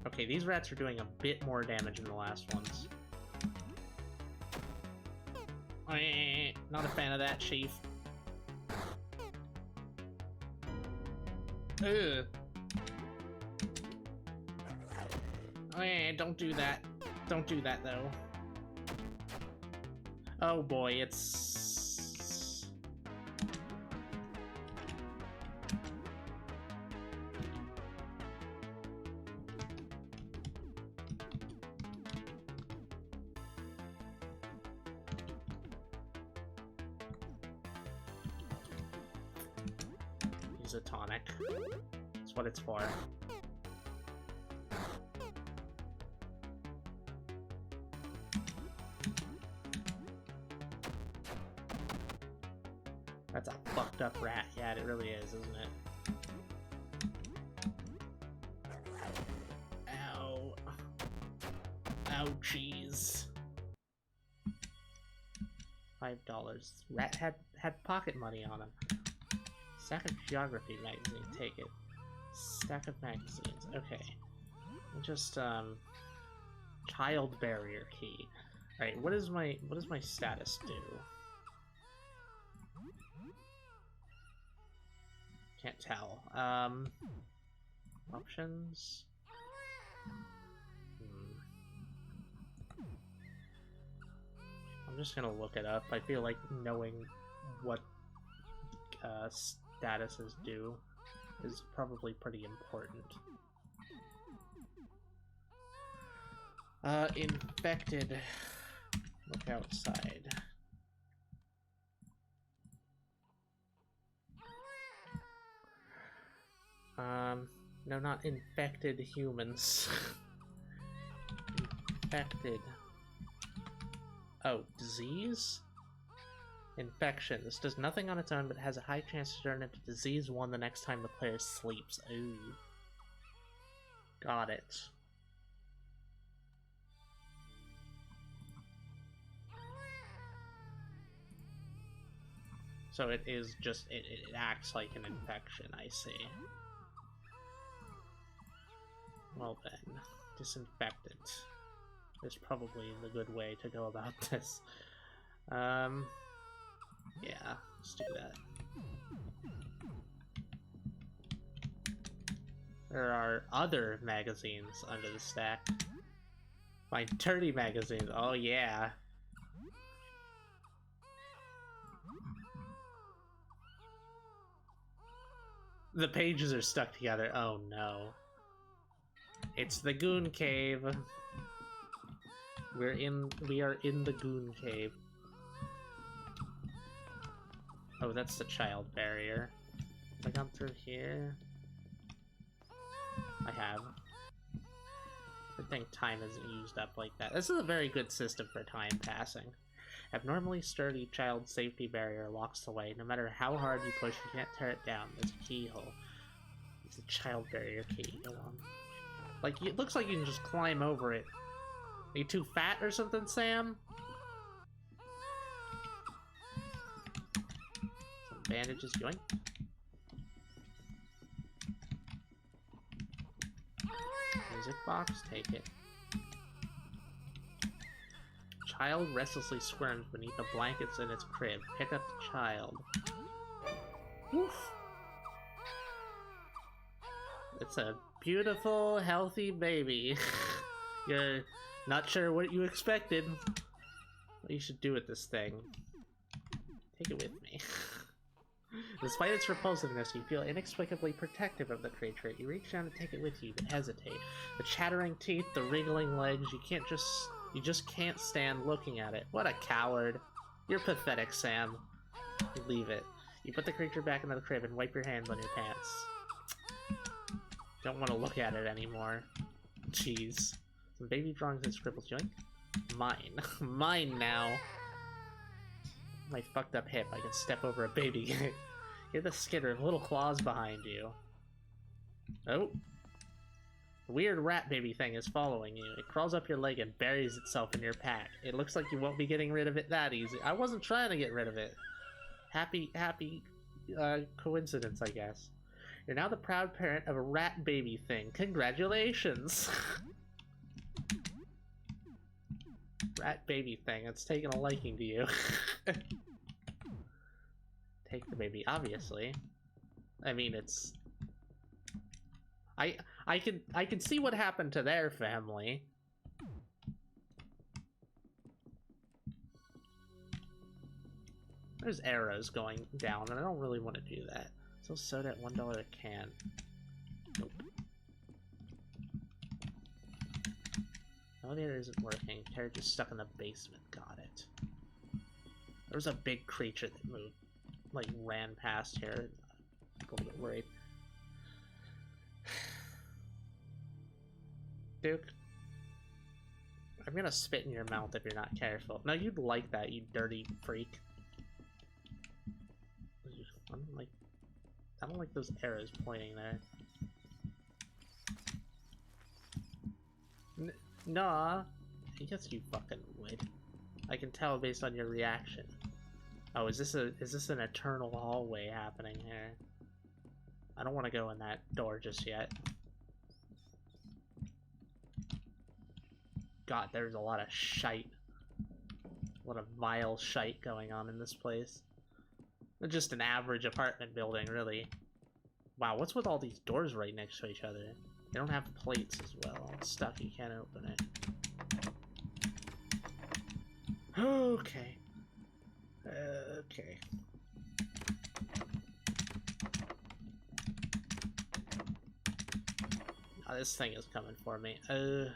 Speaker 1: Okay, these rats are doing a bit more damage than the last ones. Not a fan of that, Chief. Ugh. Don't do that. Don't do that, though. Oh boy, it's... Use a tonic. That's what it's for. That's a fucked up rat. Yeah, it really is, isn't it? Ow. Ouchies. $5. Rat had pocket money on him. Stack of geography magazine, take it. Stack of magazines, okay. Just child barrier key. Alright, what does my status do? Can't tell. Options. I'm just gonna look it up. I feel like knowing what statuses do is probably pretty important. Infected. Look outside. No, not infected humans. Infected. Oh, disease? Infection. This does nothing on its own, but has a high chance to turn into disease 1 the next time the player sleeps. Ooh. Got it. So it is just, it acts like an infection, I see. Well then, disinfectant is probably the good way to go about this. Yeah, let's do that. There are other magazines under the stack. My dirty magazines, oh yeah. The pages are stuck together, oh no. It's the Goon Cave. We are in the Goon Cave. Oh, that's the child barrier. Have I gone through here? I have. I think time isn't used up like that. This is a very good system for time passing. Abnormally sturdy child safety barrier locks the way. No matter how hard you push, you can't tear it down. There's a keyhole. It's a child barrier key. Go on. Like, it looks like you can just climb over it. Are you too fat or something, Sam? Some bandages, yoink. Music box, take it. Child restlessly squirms beneath the blankets in its crib. Pick up the child. Woof. It's a beautiful, healthy baby. You're not sure what you expected. What you should do with this thing. Take it with me. Despite its repulsiveness, you feel inexplicably protective of the creature. You reach down to take it with you, but hesitate. The chattering teeth, the wriggling legs, you just can't stand looking at it. What a coward. You're pathetic, Sam. You leave it. You put the creature back into the crib and wipe your hands on your pants. Don't want to look at it anymore. Jeez. Some baby drawings and scribbles, yoink. Mine. Mine now. My fucked up hip, I can step over a baby. Hear the skitter of little claws behind you. Oh. The weird rat baby thing is following you. It crawls up your leg and buries itself in your pack. It looks like you won't be getting rid of it that easy. I wasn't trying to get rid of it. Happy coincidence, I guess. You're now the proud parent of a rat baby thing. Congratulations! Rat baby thing, it's taken a liking to you. Take the baby, obviously. I mean, it's... I can see what happened to their family. There's arrows going down, and I don't really want to do that. So soda at $1 a can. Nope. Elevator isn't working. Carriage is stuck in the basement. Got it. There was a big creature that moved, like, ran past here. I'm a little bit worried. Duke, I'm gonna spit in your mouth if you're not careful. No, you'd like that, you dirty freak. I don't like those arrows pointing there. Nah. Yes, you fucking would. I can tell based on your reaction. Oh, is this an eternal hallway happening here? I don't want to go in that door just yet. God, there's a lot of shite. A lot of vile shite going on in this place. Just an average apartment building, really. Wow, what's with all these doors right next to each other? They don't have plates as well. It's stuck, you can't open it. Okay. Okay. Oh, this thing is coming for me. Can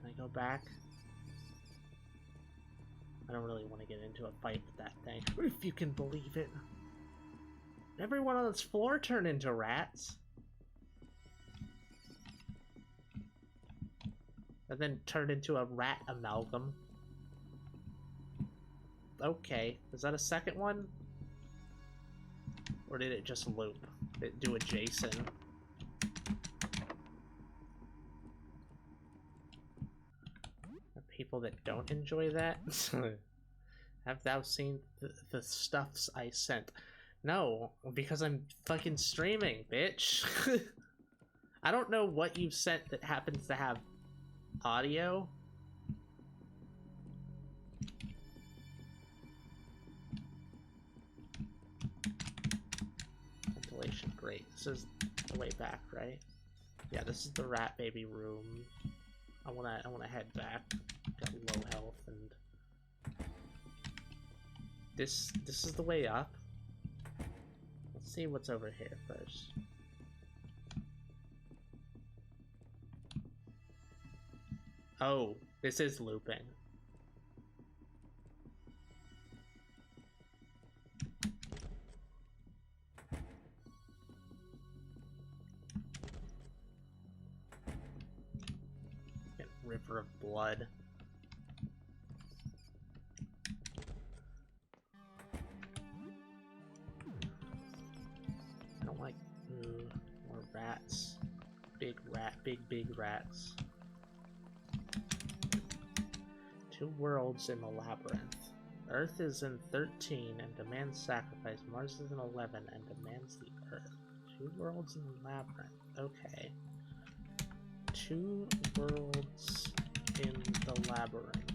Speaker 1: I go back? I don't really want to get into a fight with that thing. If you can believe it. Everyone on this floor turned into rats. And then turned into a rat amalgam. Okay, is that a second one? Or did it just loop? Did it do a Jason? People that don't enjoy that? Have thou seen the stuffs I sent? No, because I'm fucking streaming, bitch. I don't know what you've sent that happens to have audio. Ventilation, great. This is the way back, right? Yeah, this is the rat baby room. I wanna head back. Got low health, and this is the way up. Let's see what's over here first. Oh, this is looping. River of blood. I don't like more rats. Big rats. 2 worlds in the labyrinth. Earth is in 13 and demands sacrifice. Mars is in 11 and demands the Earth. 2 worlds in the labyrinth. Okay. 2 worlds in the labyrinth.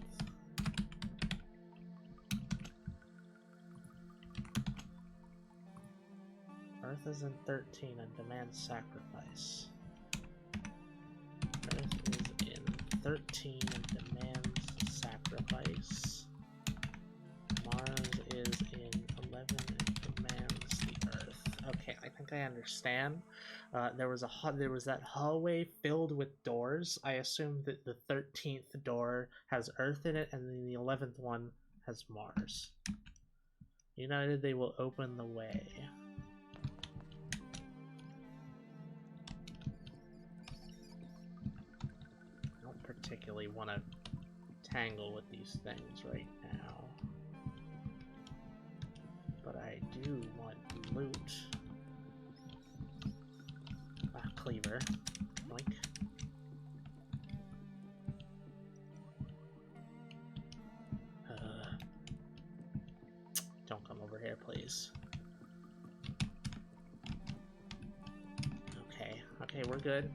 Speaker 1: Earth is in 13 and demands sacrifice. Earth is in 13 and demands sacrifice. Mars is in 11 and demands the Earth. Okay, I think I understand. There was that hallway filled with doors. I assume that the 13th door has Earth in it, and then the 11th one has Mars. United, they will open the way. I don't particularly want to tangle with these things right now, but I do want loot. Cleaver. Boink. Don't come over here, please. Okay, we're good.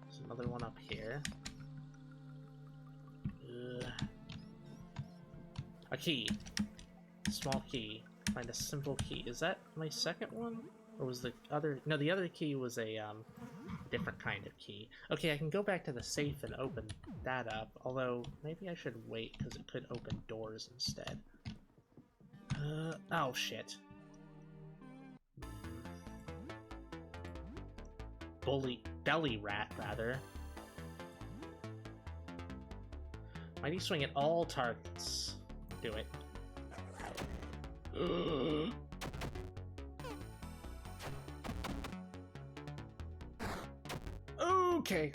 Speaker 1: There's another one up here. A key. Small key. Find a simple key. Is that my second one? Or was the other... No, the other key was a different kind of key. Okay, I can go back to the safe and open that up. Although, maybe I should wait because it could open doors instead. Oh shit. Belly rat, rather. Mighty swing at all targets. Do it. Okay.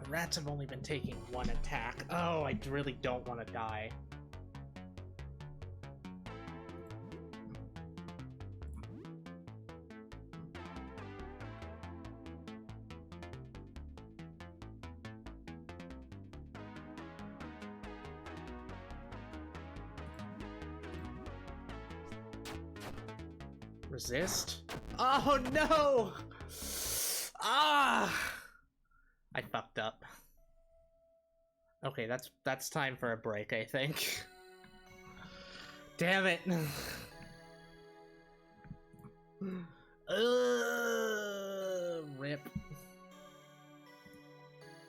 Speaker 1: The rats have only been taking 1 attack. Oh, I really don't want to die. Resist? Oh no! Ah! I fucked up. Okay, that's time for a break, I think. Damn it! Rip.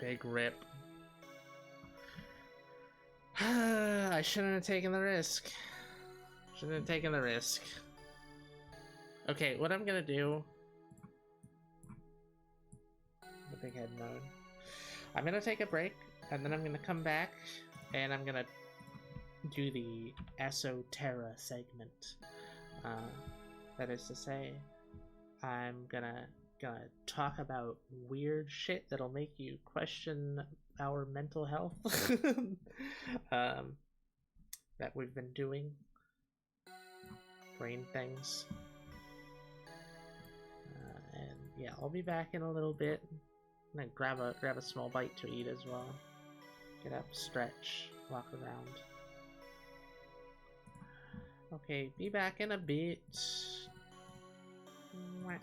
Speaker 1: Big rip. I shouldn't have taken the risk. Shouldn't have taken the risk. Okay, what I'm gonna do big head mode. I'm gonna take a break, and then I'm gonna come back, and I'm gonna do the Esoterra segment. That is to say, I'm gonna talk about weird shit that'll make you question our mental health that we've been doing. Brain things. And yeah, I'll be back in a little bit. I'm gonna grab a small bite to eat as well. Get up, stretch, walk around. Okay, be back in a bit. Mwah.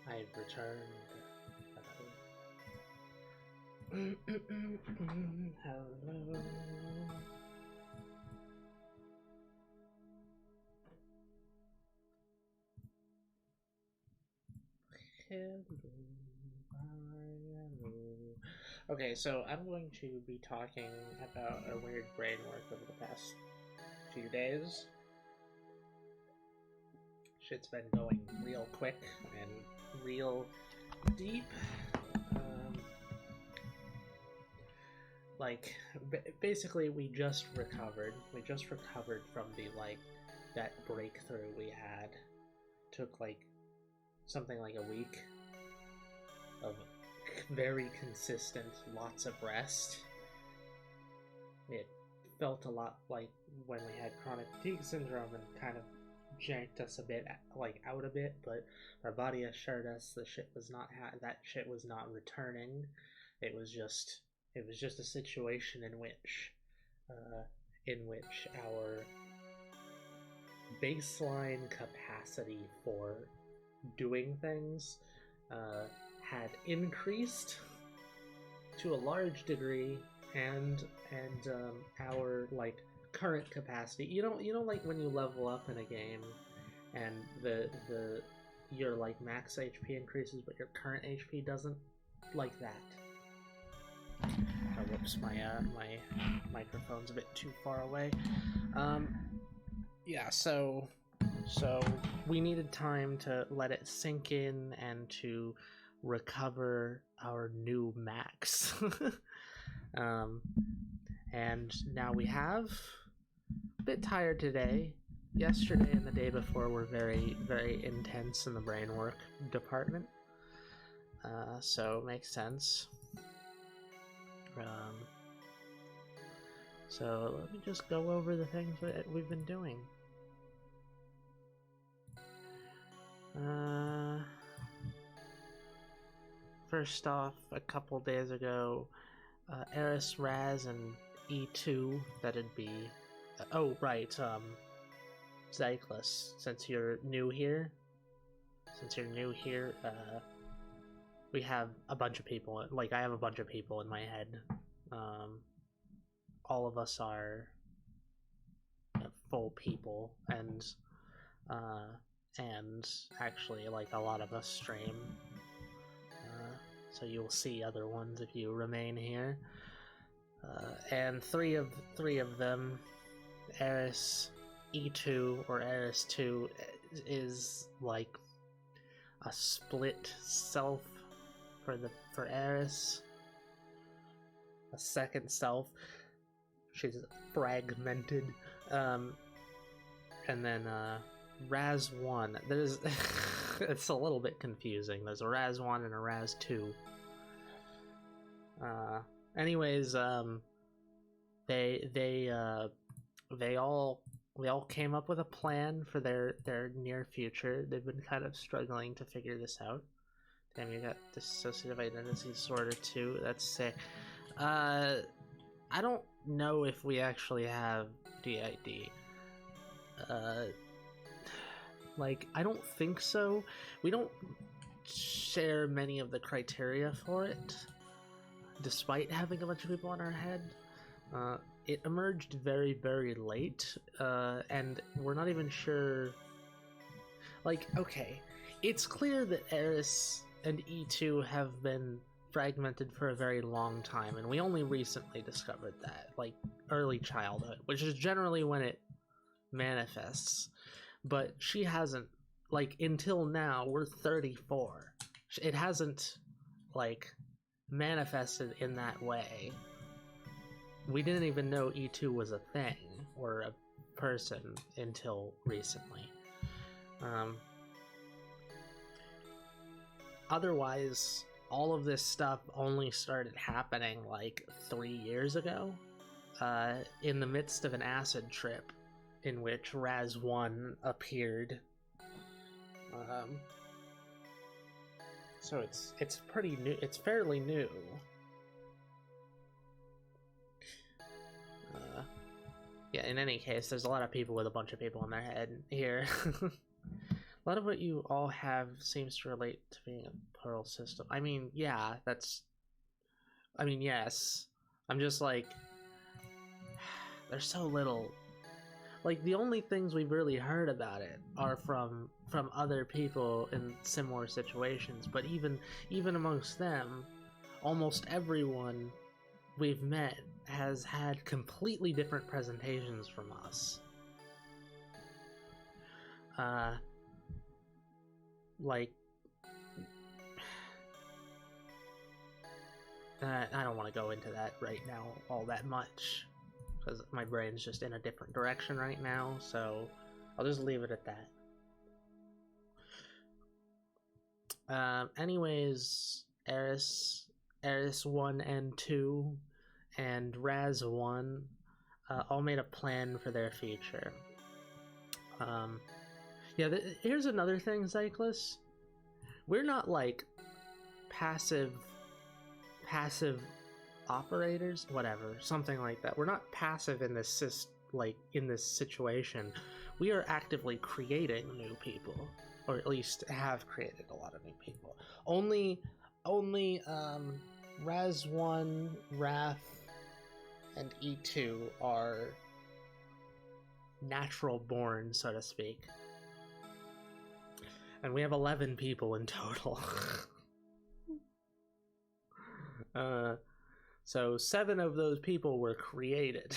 Speaker 1: I've returned. Hello. Okay, so I'm going to be talking about a weird brain work over the past few days. Shit's been going real quick and real deep. Basically, we just recovered. We just recovered from that breakthrough we had. Took something like a week of very consistent, lots of rest. It felt a lot like when we had chronic fatigue syndrome and kind of janked us a bit, out a bit, but our body assured us that shit was not returning. It was just a situation in which our baseline capacity for doing things had increased to a large degree, and our current capacity. You know, like when you level up in a game, and your max HP increases, but your current HP doesn't, like that. Oh, whoops, my microphone's a bit too far away. Yeah, so we needed time to let it sink in and to recover our new max. And now we have. A bit tired today. Yesterday and the day before were very, very intense in the brain work department. So it makes sense. So let me just go over the things that we've been doing. First off, a couple days ago, Eris, Raz, and E2, that'd be... oh, right, Zyklus, since you're new here, we have a bunch of people, I have a bunch of people in my head. All of us are full people, and actually, a lot of us stream. So you'll see other ones if you remain here. And three of them, Eris, E2, or Eris 2, is a split self for Eris. A second self. She's fragmented. And then Raz 1. There's it's a little bit confusing. There's a Raz 1 and a Raz 2. Anyways, they all came up with a plan for their near future. They've been kind of struggling to figure this out. Damn, you got dissociative identity disorder too. That's sick. I don't know if we actually have DID. I don't think so. We don't share many of the criteria for it, despite having a bunch of people in our head. It emerged very, very late, and we're not even sure... okay, it's clear that Eris and E2 have been fragmented for a very long time, and we only recently discovered that, early childhood, which is generally when it manifests. But she hasn't, until now, we're 34. It hasn't, manifested in that way. We didn't even know E2 was a thing, or a person, until recently. Otherwise, all of this stuff only started happening, 3 years ago, in the midst of an acid trip, in which Raz 1 appeared. So it's pretty new. It's fairly new. Yeah, in any case, there's a lot of people with a bunch of people in their head here. A lot of what you all have seems to relate to being a Pearl system. I mean, yeah, yes. I'm just like, there's so little. Like, the only things we've really heard about it are from other people in similar situations, but even amongst them, almost everyone we've met has had completely different presentations from us. Like, I don't want to go into that right now all that much, because my brain's just in a different direction right now, so I'll just leave it at that. Anyways, Eris 1 and 2 and Raz 1 all made a plan for their future. Yeah, here's another thing, Zyklus. We're not like passive operators, whatever, something like that. We're not passive in this in this situation. We are actively creating new people, or at least have created a lot of new people. Only Raz 1, Wrath, and E2 are natural born, so to speak. And we have 11 people in total. So 7 of those people were created.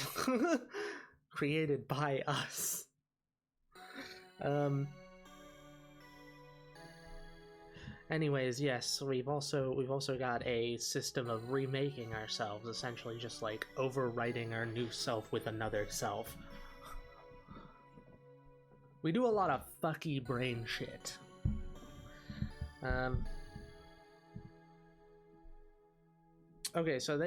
Speaker 1: Created by us. Anyways, yes, we've also got a system of remaking ourselves, essentially just like overwriting our new self with another self. We do a lot of fucky brain shit. Okay, so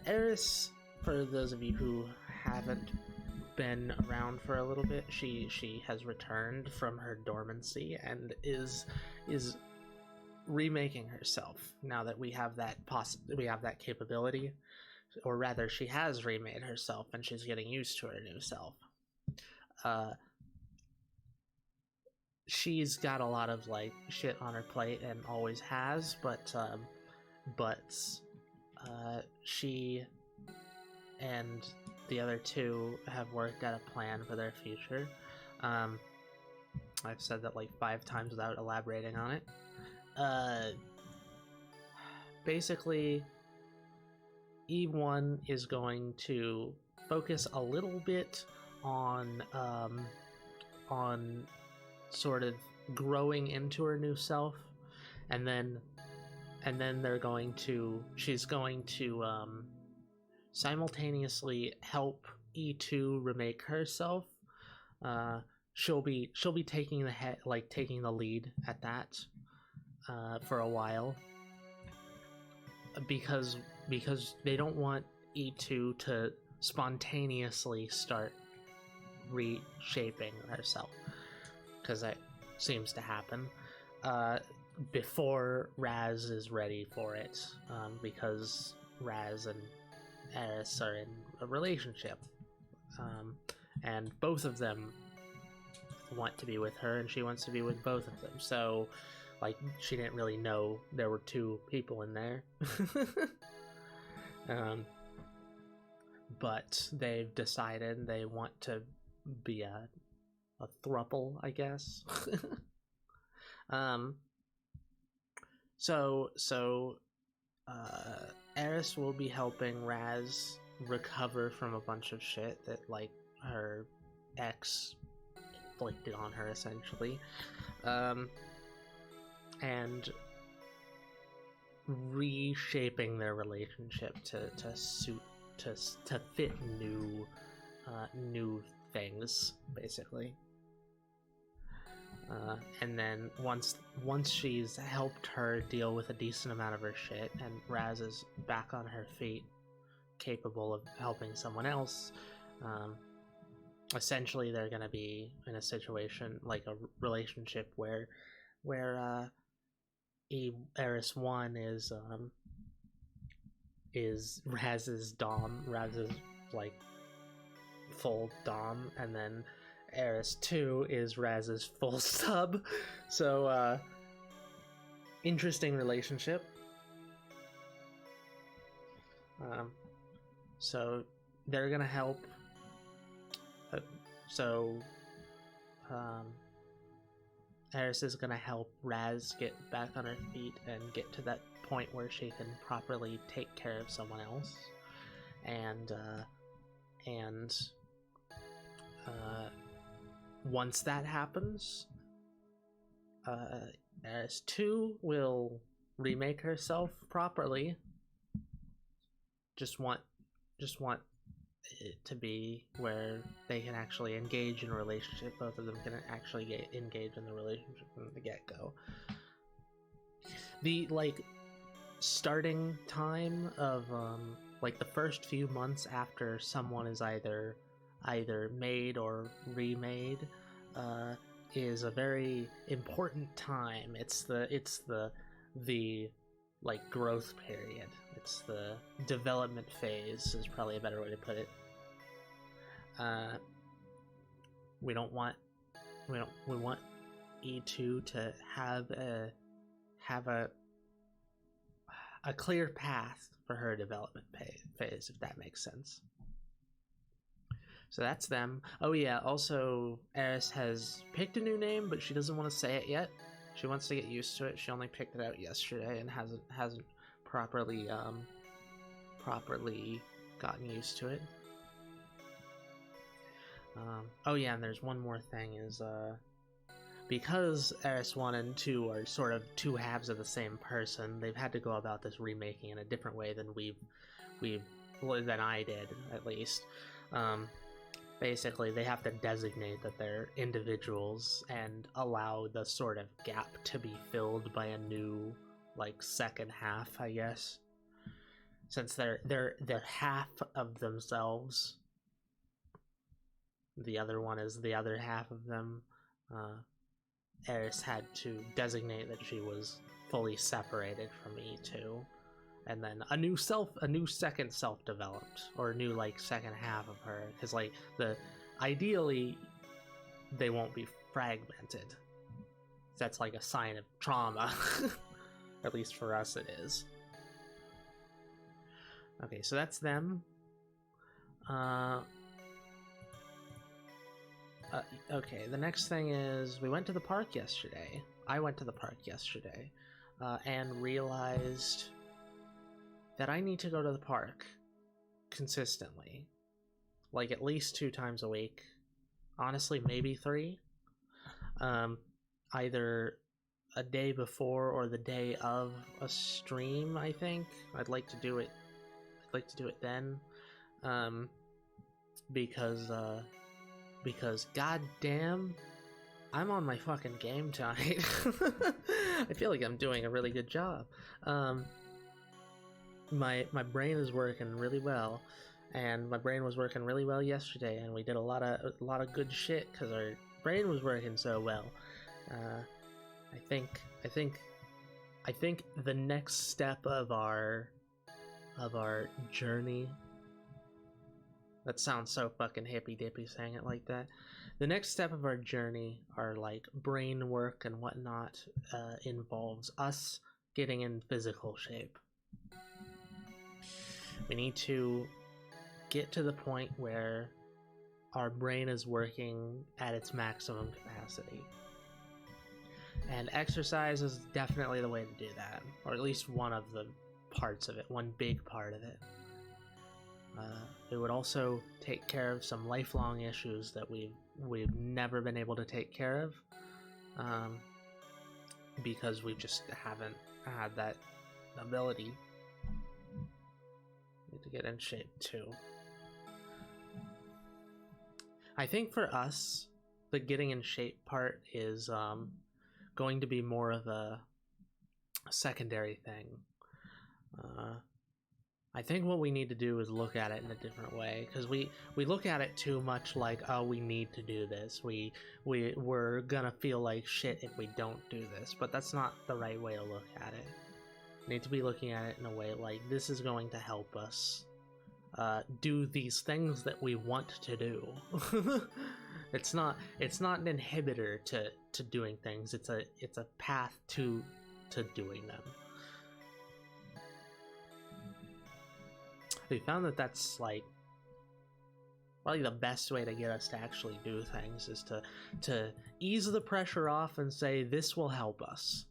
Speaker 1: Eris, for those of you who haven't been around for a little bit, she has returned from her dormancy and is remaking herself now that we have that capability, or rather, she has remade herself and she's getting used to her new self. She's got a lot of like shit on her plate and always has, but she and the other two have worked out a plan for their future. I've said that like 5 times without elaborating on it. Basically, E1 is going to focus a little bit on sort of growing into her new self, and then she's going to simultaneously help E2 remake herself. She'll be taking the lead at that for a while, because they don't want E2 to spontaneously start reshaping herself, because that seems to happen before Raz is ready for it, because Raz and Eris are in a relationship, and both of them want to be with her, and she wants to be with both of them. So, like, she didn't really know there were 2 people in there. But they've decided they want to be a throuple, I guess. So Eris will be helping Raz recover from a bunch of shit that, like, her ex inflicted on her, essentially, and reshaping their relationship to fit new things, basically. And then once she's helped her deal with a decent amount of her shit, and Raz is back on her feet, capable of helping someone else, essentially they're gonna be in a situation like a relationship where Eris 1 is Raz's dom, Raz's like full dom, and then Eris 2 is Raz's full sub. So, interesting relationship. So they're gonna help. Eris is gonna help Raz get back on her feet and get to that point where she can properly take care of someone else. And once that happens, Eris 2 will remake herself properly. Just want it to be where they can actually engage in a relationship. Both of them can actually engage in the relationship from the get-go. The starting time of the first few months after someone is either made or remade is a very important time. It's the growth period. It's the development phase is probably a better way to put it. We want E2 to have a clear path for her development phase, if that makes sense. So that's them. Oh yeah, also Eris has picked a new name, but she doesn't want to say it yet. She wants to get used to it. She only picked it out yesterday and hasn't properly gotten used to it. Oh yeah, and there's one more thing is because Eris 1 and 2 are sort of two halves of the same person, they've had to go about this remaking in a different way than than I did, at least. Basically, they have to designate that they're individuals and allow the sort of gap to be filled by a new, second half, I guess. Since they're half of themselves, the other one is the other half of them. Eris had to designate that she was fully separated from E2. And then a new second self developed, or a new second half of her, because ideally they won't be fragmented. That's a sign of trauma. At least for us it is. Okay, so that's them. Okay, the next thing is we went to the park yesterday. I went to the park yesterday and realized that I need to go to the park consistently, at least 2 times a week. Honestly, maybe 3. Either a day before or the day of a stream, I think. I'd like to do it then. Because goddamn, I'm on my fucking game tonight. I feel like I'm doing a really good job. My brain is working really well, and my brain was working really well yesterday, and we did a lot of good shit because our brain was working so well. I think the next step of our journey. That sounds so fucking hippy dippy saying it like that. The next step of our journey, our brain work and whatnot, involves us getting in physical shape. We need to get to the point where our brain is working at its maximum capacity. And exercise is definitely the way to do that, or at least one of the parts of it, one big part of it. It would also take care of some lifelong issues that we've never been able to take care of, because we just haven't had that ability. Need to get in shape too. I think for us, the getting in shape part is going to be more of a secondary thing. I think what we need to do is look at it in a different way, because we look at it too much like, oh, we need to do this. We're gonna feel like shit if we don't do this, but that's not the right way to look at it. We need to be looking at it in a way like, this is going to help us do these things that we want to do. It's not an inhibitor to doing things. It's a path to doing them. We found that that's like probably the best way to get us to actually do things is to ease the pressure off and say this will help us.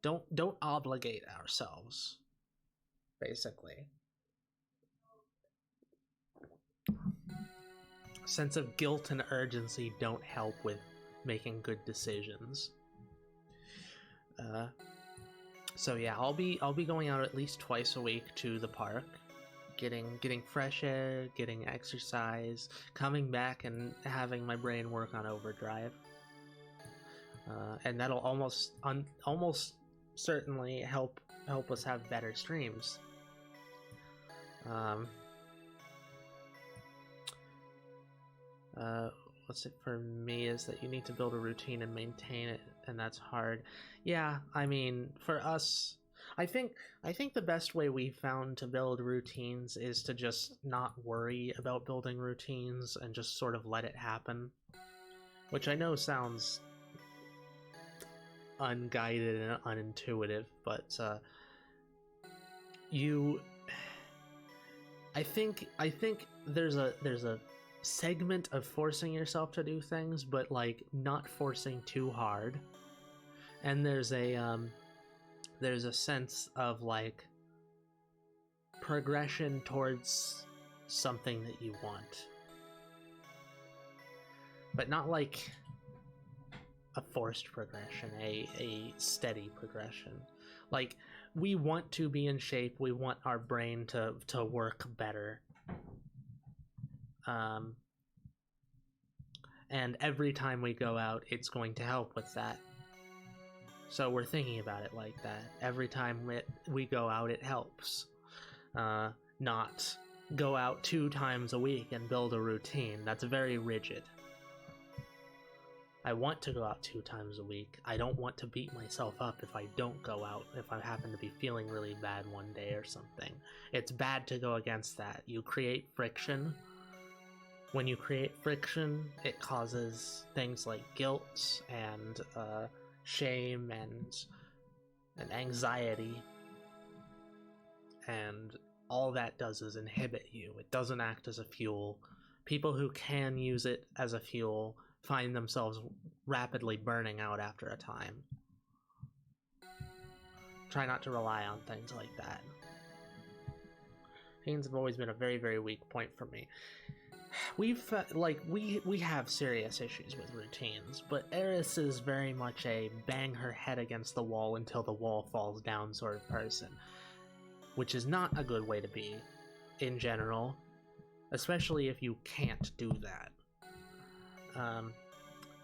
Speaker 1: Don't obligate ourselves, basically. Sense of guilt and urgency don't help with making good decisions. So yeah, I'll be going out at least twice a week to the park, getting fresh air, getting exercise, coming back and having my brain work on overdrive. And that'll almost certainly help us have better streams. What's it for me is that you need to build a routine and maintain it, and that's hard. Yeah, I mean, for us, I think the best way we found to build routines is to just not worry about building routines and just sort of let it happen. Which I know sounds unguided and unintuitive, but I think there's a segment of forcing yourself to do things, but like not forcing too hard. And there's a sense of like progression towards something that you want, but not like a forced progression, a steady progression. Like, we want to be in shape, we want our brain to work better. And every time we go out, it's going to help with that. So we're thinking about it like that. Every time we go out, it helps. Not go out 2 times a week and build a routine. That's very rigid. I want to go out 2 times a week. I don't want to beat myself up if I don't go out, if I happen to be feeling really bad one day or something. It's bad to go against that. You create friction. When you create friction, it causes things like guilt and shame and anxiety. And all that does is inhibit you. It doesn't act as a fuel. People who can use it as a fuel find themselves rapidly burning out after a time. Try not to rely on things like that. Routines have always been a very, very weak point for me. We have serious issues with routines, but Eris is very much a bang her head against the wall until the wall falls down sort of person, which is not a good way to be in general, especially if you can't do that.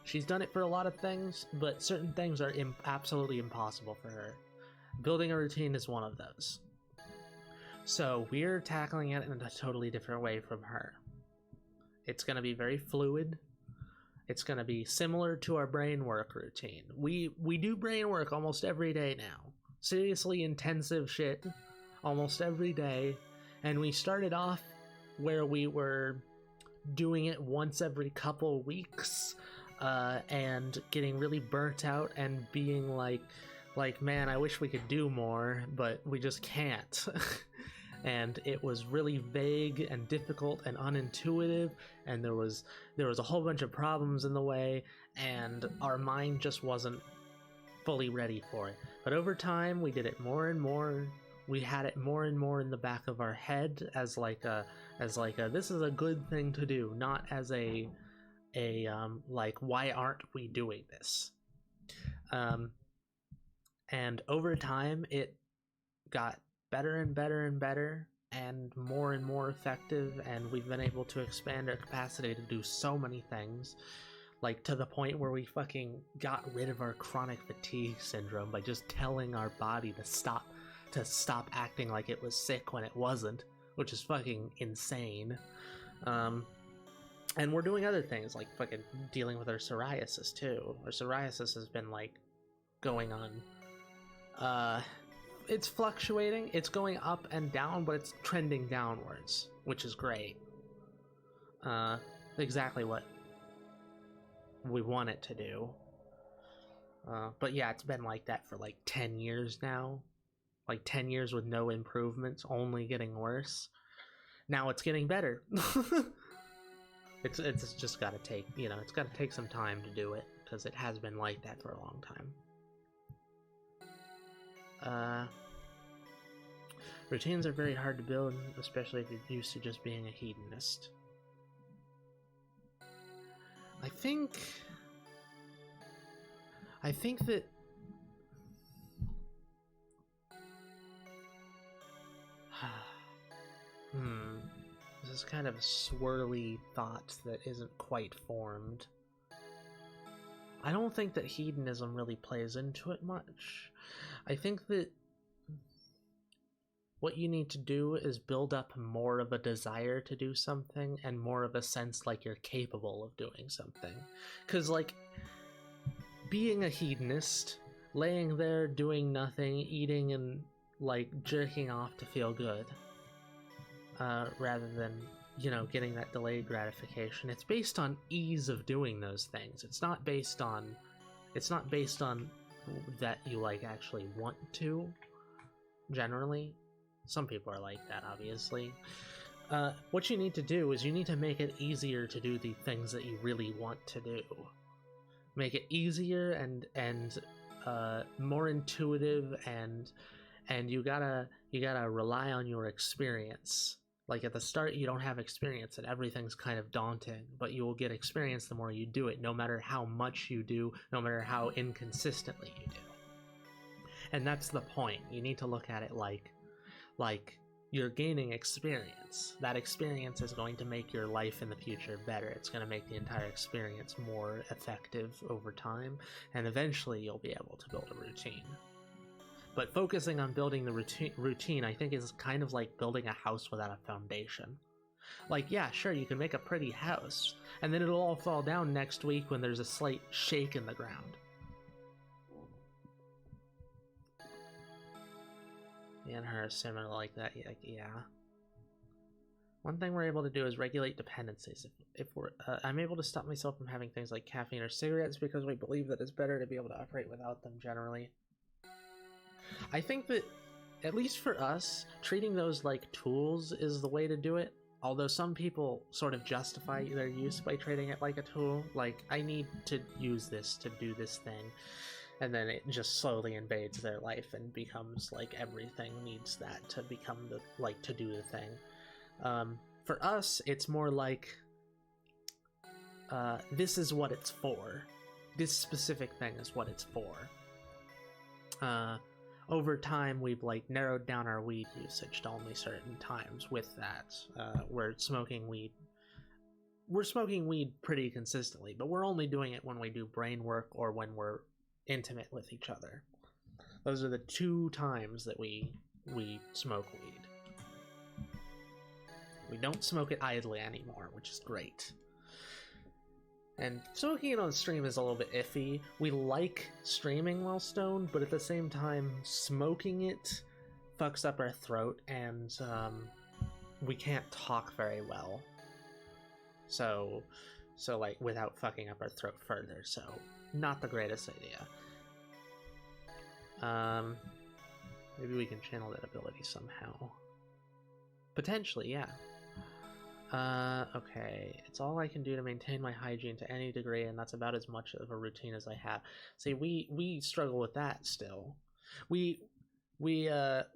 Speaker 1: She's done it for a lot of things, but certain things are absolutely impossible for her. Building a routine is one of those. So we're tackling it in a totally different way from her. It's going to be very fluid. It's going to be similar to our brain work routine. We do brain work almost every day now. Seriously intensive shit almost every day. And we started off where we were doing it once every couple weeks and getting really burnt out and being like, man, I wish we could do more, but we just can't. And it was really vague and difficult and unintuitive, and there was a whole bunch of problems in the way, and our mind just wasn't fully ready for it. But over time, we did it more and more. We had it more and more in the back of our head as like a this is a good thing to do, not as a like, why aren't we doing this? And over time, it got better and better and better and more effective, and we've been able to expand our capacity to do so many things, like to the point where we fucking got rid of our chronic fatigue syndrome by just telling our body to stop acting like it was sick when it wasn't, which is fucking insane. And we're doing other things like fucking dealing with our psoriasis too. Our psoriasis has been like going on it's fluctuating, it's going up and down, but it's trending downwards, which is great. Exactly what we want it to do. But yeah, it's been like that for like 10 years now. Like 10 years with no improvements, only getting worse. Now it's getting better. It's just got to take, it's got to take some time to do it, because it has been like that for a long time. Routines are very hard to build, especially if you're used to just being a hedonist. I think that this is kind of a swirly thought that isn't quite formed. I don't think that hedonism really plays into it much. I think that what you need to do is build up more of a desire to do something and more of a sense like you're capable of doing something. Because, like, being a hedonist, laying there doing nothing, eating and, like, jerking off to feel good, rather than, getting that delayed gratification, it's based on ease of doing those things. It's not based on that you, like, actually want to, generally. Some people are like that, obviously. What you need to do is you need to make it easier to do the things that you really want to do. Make it easier and more intuitive, and you gotta rely on your experience. Like, at the start, you don't have experience and everything's kind of daunting, but you will get experience the more you do it, no matter how much you do, no matter how inconsistently you do. And that's the point. You need to look at it like you're gaining experience. That experience is going to make your life in the future better. It's going to make the entire experience more effective over time, and eventually you'll be able to build a routine. But focusing on building the routine, I think, is kind of like building a house without a foundation. Like, yeah, sure, you can make a pretty house, and then it'll all fall down next week when there's a slight shake in the ground. Me and her are similar like that, yeah. One thing we're able to do is regulate dependencies. I'm able to stop myself from having things like caffeine or cigarettes because we believe that it's better to be able to operate without them generally. I think that, at least for us, treating those like tools is the way to do it. Although some people sort of justify their use by treating it like a tool. Like, I need to use this to do this thing. And then it just slowly invades their life and becomes like everything needs that to become to do the thing. For us, it's more like, this is what it's for. This specific thing is what it's for. Over time, we've like narrowed down our weed usage to only certain times with that. We're smoking weed pretty consistently, but we're only doing it when we do brain work or when we're intimate with each other. Those are the 2 times that we smoke weed. We don't smoke it idly anymore, which is great. And smoking it on stream is a little bit iffy. We like streaming while stoned, but at the same time, smoking it fucks up our throat, and we can't talk very well. So like, without fucking up our throat further, so not the greatest idea. Maybe we can channel that ability somehow. Potentially, yeah. Okay. It's all I can do to maintain my hygiene to any degree, and that's about as much of a routine as I have. See, we struggle with that still. We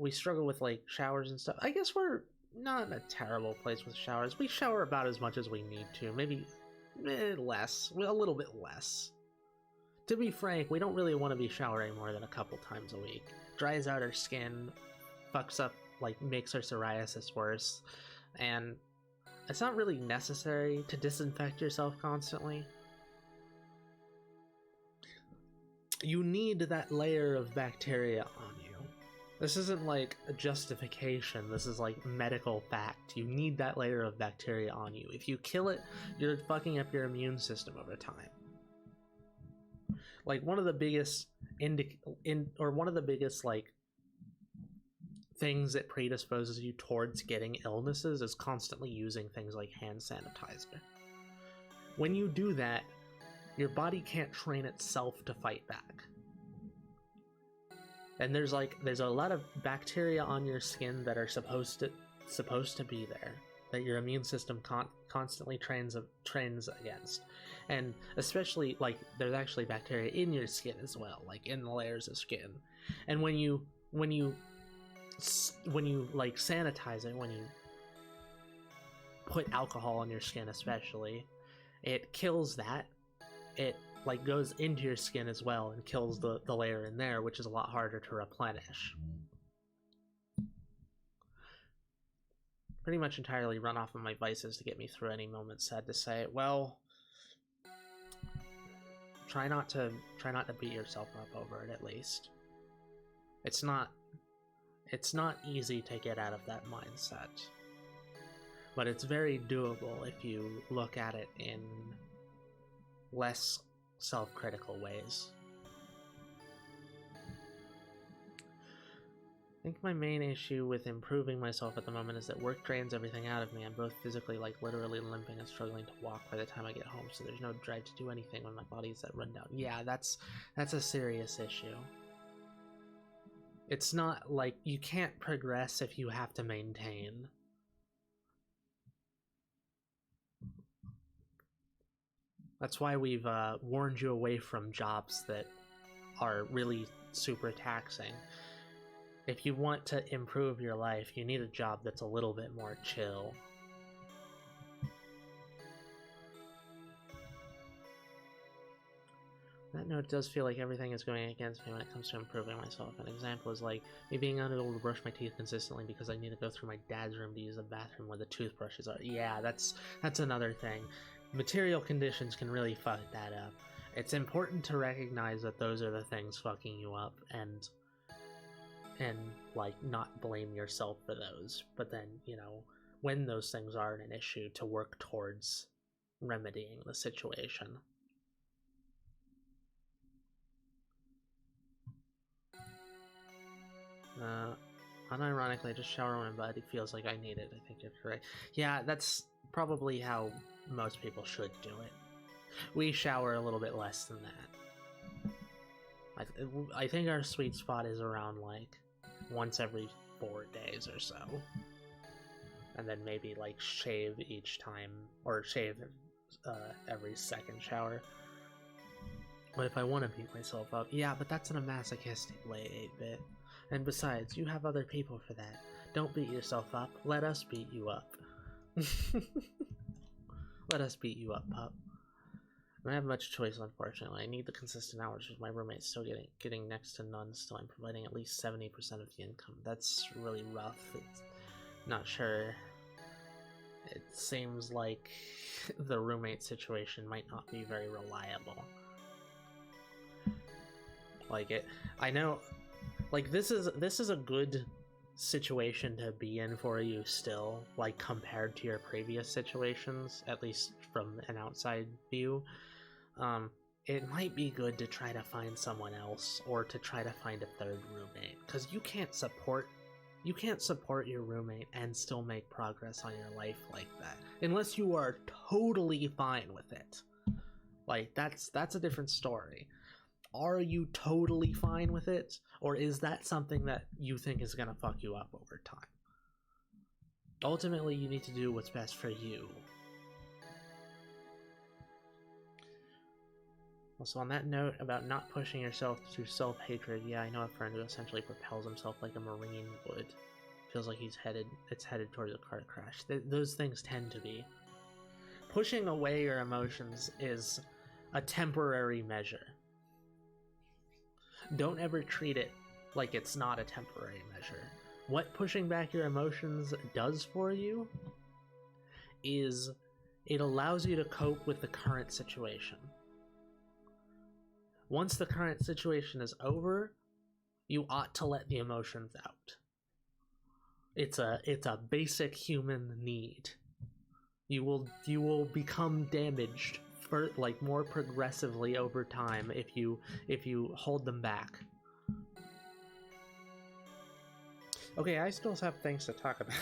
Speaker 1: struggle with, like, showers and stuff. I guess we're not in a terrible place with showers. We shower about as much as we need to. Maybe less. A little bit less. To be frank, we don't really want to be showering more than a couple times a week. Dries out our skin, fucks up, like, makes our psoriasis worse, and it's not really necessary to disinfect yourself constantly. You need that layer of bacteria on you. This isn't like a justification, this is like medical fact. You need that layer of bacteria on you. If you kill it, you're fucking up your immune system over time. Like, one of the biggest like things that predisposes you towards getting illnesses is constantly using things like hand sanitizer. When you do that, your body can't train itself to fight back. And there's a lot of bacteria on your skin that are supposed to be there, that your immune system constantly trains against. And especially, like, there's actually bacteria in your skin as well, like in the layers of skin. And when you like sanitize it, when you put alcohol on your skin especially, it kills that. It like goes into your skin as well and kills the layer in there, which is a lot harder to replenish. Pretty much entirely run off of my vices to get me through any moment, sad to say. Well, try not to beat yourself up over it, at least. It's not easy to get out of that mindset, but it's very doable if you look at it in less self-critical ways. I think my main issue with improving myself at the moment is that work drains everything out of me. I'm both physically, like, literally limping and struggling to walk by the time I get home, so there's no drive to do anything when my body's that rundown. Yeah, that's a serious issue. It's not like you can't progress if you have to maintain. That's why we've warned you away from jobs that are really super taxing. If you want to improve your life, you need a job that's a little bit more chill. That note does feel like everything is going against me when it comes to improving myself. An example is like me being unable to brush my teeth consistently because I need to go through my dad's room to use the bathroom where the toothbrushes are. Yeah, that's another thing. Material conditions can really fuck that up. It's important to recognize that those are the things fucking you up and like not blame yourself for those, but then, you know, when those things aren't an issue, to work towards remedying the situation. Unironically, I just shower when my body feels like I need it. I think you're correct. Yeah, that's probably how most people should do it. We shower a little bit less than that. I think our sweet spot is around like once every 4 days or so, and then maybe like shave each time, or shave every second shower. But if I want to beat myself up, yeah, but that's in a masochistic way, 8-bit. And besides, you have other people for that. Don't beat yourself up. Let us beat you up. Let us beat you up, pup. I don't have much choice, unfortunately. I need the consistent hours with my roommates still getting next to none. Still, I'm providing at least 70% of the income. That's really rough. It's not sure. It seems like the roommate situation might not be very reliable. Like it, I know. Like this is a good situation to be in for you still, like compared to your previous situations, at least from an outside view. It might be good to try to find someone else, or to try to find a third roommate, because you can't support your roommate and still make progress on your life like that unless you are totally fine with it. Like that's a different story. Are you totally fine with it, or is that something that you think is gonna fuck you up over time? Ultimately, you need to do what's best for you. Also, on that note about not pushing yourself to self-hatred, yeah, I know a friend who essentially propels himself like a Marine would. Feels like it's headed towards a car crash. Those things tend to be. Pushing away your emotions is a temporary measure. Don't ever treat it like it's not a temporary measure. What pushing back your emotions does for you is it allows you to cope with the current situation. Once the current situation is over, you ought to let the emotions out. It's a basic human need. You will become damaged for like more progressively over time if you hold them back. Okay, I still have things to talk about.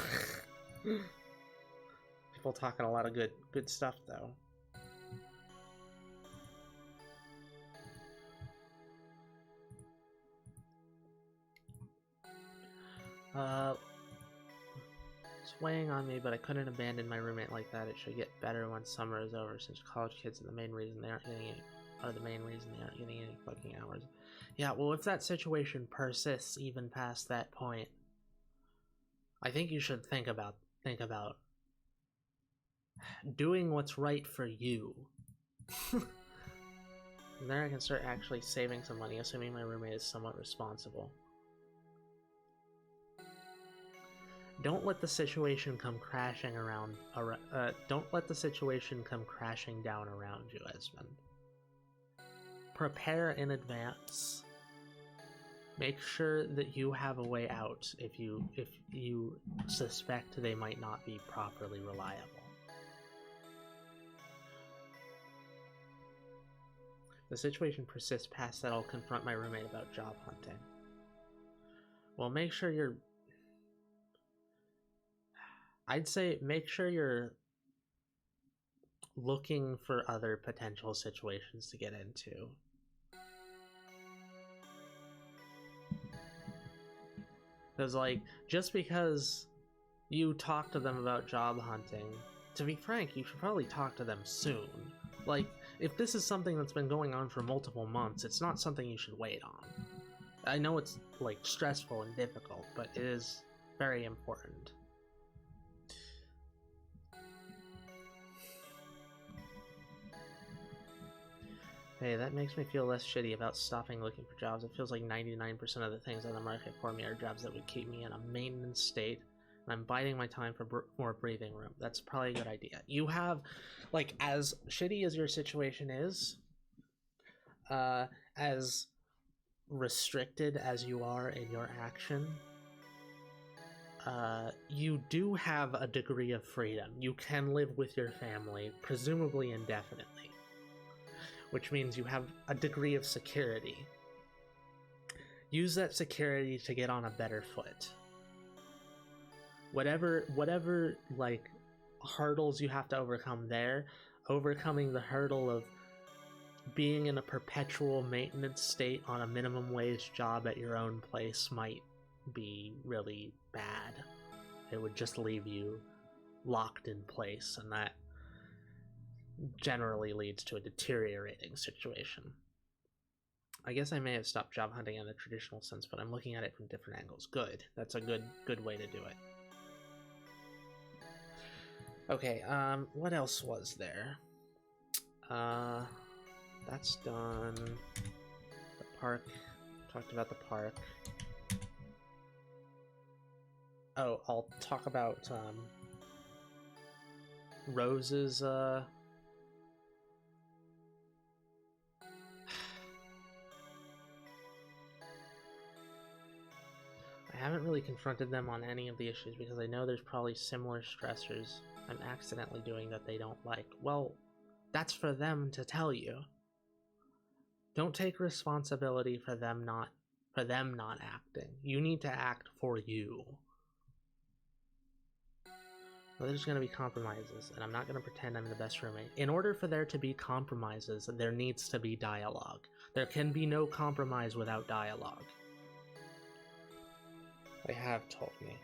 Speaker 1: People talking a lot of good stuff though. It's weighing on me, but I couldn't abandon my roommate like that. It should get better once summer is over, since college kids are the main reason they aren't getting any fucking hours. Yeah, well, if that situation persists even past that point, I think you should think about doing what's right for you. And then I can start actually saving some money, assuming my roommate is somewhat responsible. Don't let the situation come crashing around. Don't let the situation come crashing down around you, Esmond. Prepare in advance. Make sure that you have a way out if you suspect they might not be properly reliable. If the situation persists past that, I'll confront my roommate about job hunting. Well, make sure you're looking for other potential situations to get into. Because, like, just because you talk to them about job hunting, to be frank, you should probably talk to them soon. Like, if this is something that's been going on for multiple months, it's not something you should wait on. I know it's, like, stressful and difficult, but it is very important. Hey, that makes me feel less shitty about stopping looking for jobs. It feels like 99% of the things on the market for me are jobs that would keep me in a maintenance state, and I'm biding my time for more breathing room. That's probably a good idea. You have, like, as shitty as your situation is, as restricted as you are in your action, you do have a degree of freedom. You can live with your family, presumably indefinitely, which means you have a degree of security. Use that security to get on a better foot. Whatever like hurdles you have to overcome there, overcoming the hurdle of being in a perpetual maintenance state on a minimum wage job at your own place might be really bad. It would just leave you locked in place, and that generally leads to a deteriorating situation. I guess I may have stopped job hunting in the traditional sense, but I'm looking at it from different angles. Good. That's a good way to do it. Okay, what else was there? That's done. The park. Talked about the park. Oh, I'll talk about, Rose's, I haven't really confronted them on any of the issues because I know there's probably similar stressors I'm accidentally doing that they don't like. Well, that's for them to tell you. Don't take responsibility for them not acting. You need to act for you. Well, there's going to be compromises, and I'm not going to pretend I'm the best roommate. In order for there to be compromises, there needs to be dialogue. There can be no compromise without dialogue. They have told me.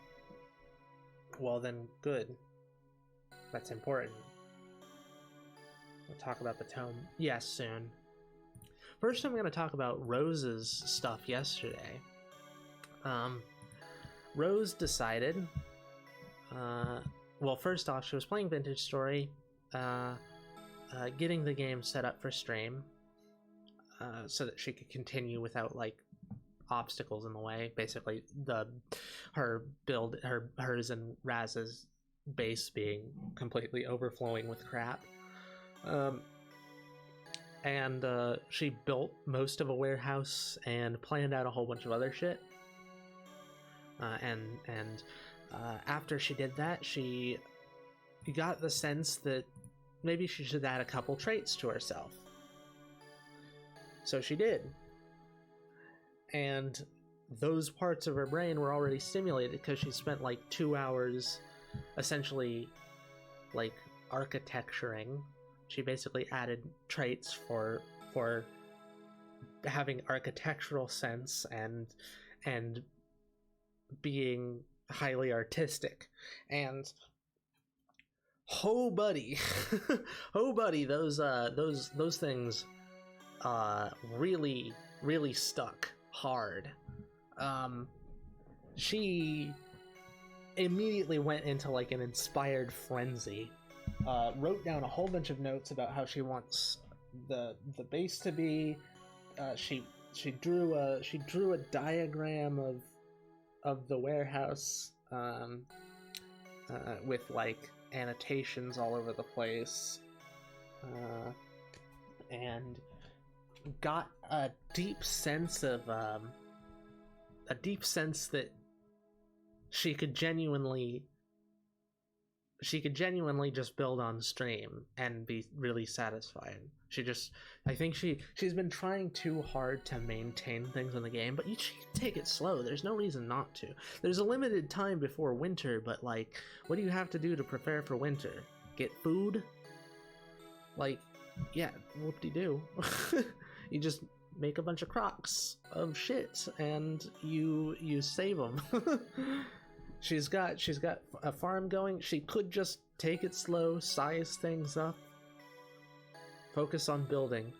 Speaker 1: Well then, good. That's important. We'll talk about the tome. Yes, soon. First, I'm going to talk about Rose's stuff yesterday. Rose decided... well, first off, she was playing Vintage Story, getting the game set up for stream, so that she could continue without, like, obstacles in the way. Basically, hers and Raz's base being completely overflowing with crap. And she built most of a warehouse and planned out a whole bunch of other shit. And after she did that, she got the sense that maybe she should add a couple traits to herself. So she did. And those parts of her brain were already stimulated because she spent like 2 hours essentially like architecturing. She basically added traits for having architectural sense and being highly artistic. And oh buddy, oh buddy, those things really stuck hard. She immediately went into like an inspired frenzy. Wrote down a whole bunch of notes about how she wants the base to be. She drew a diagram of the warehouse with like annotations all over the place, and got a deep sense that she could genuinely just build on stream and be really satisfied. I think she's been trying too hard to maintain things in the game, but you should take it slow. There's no reason not to. There's a limited time before winter, but like, what do you have to do to prepare for winter? Get food? Like, yeah, whoop-de-doo. You just make a bunch of crocs of shit and you save them. She's got a farm going. She could just take it slow, size things up, focus on building.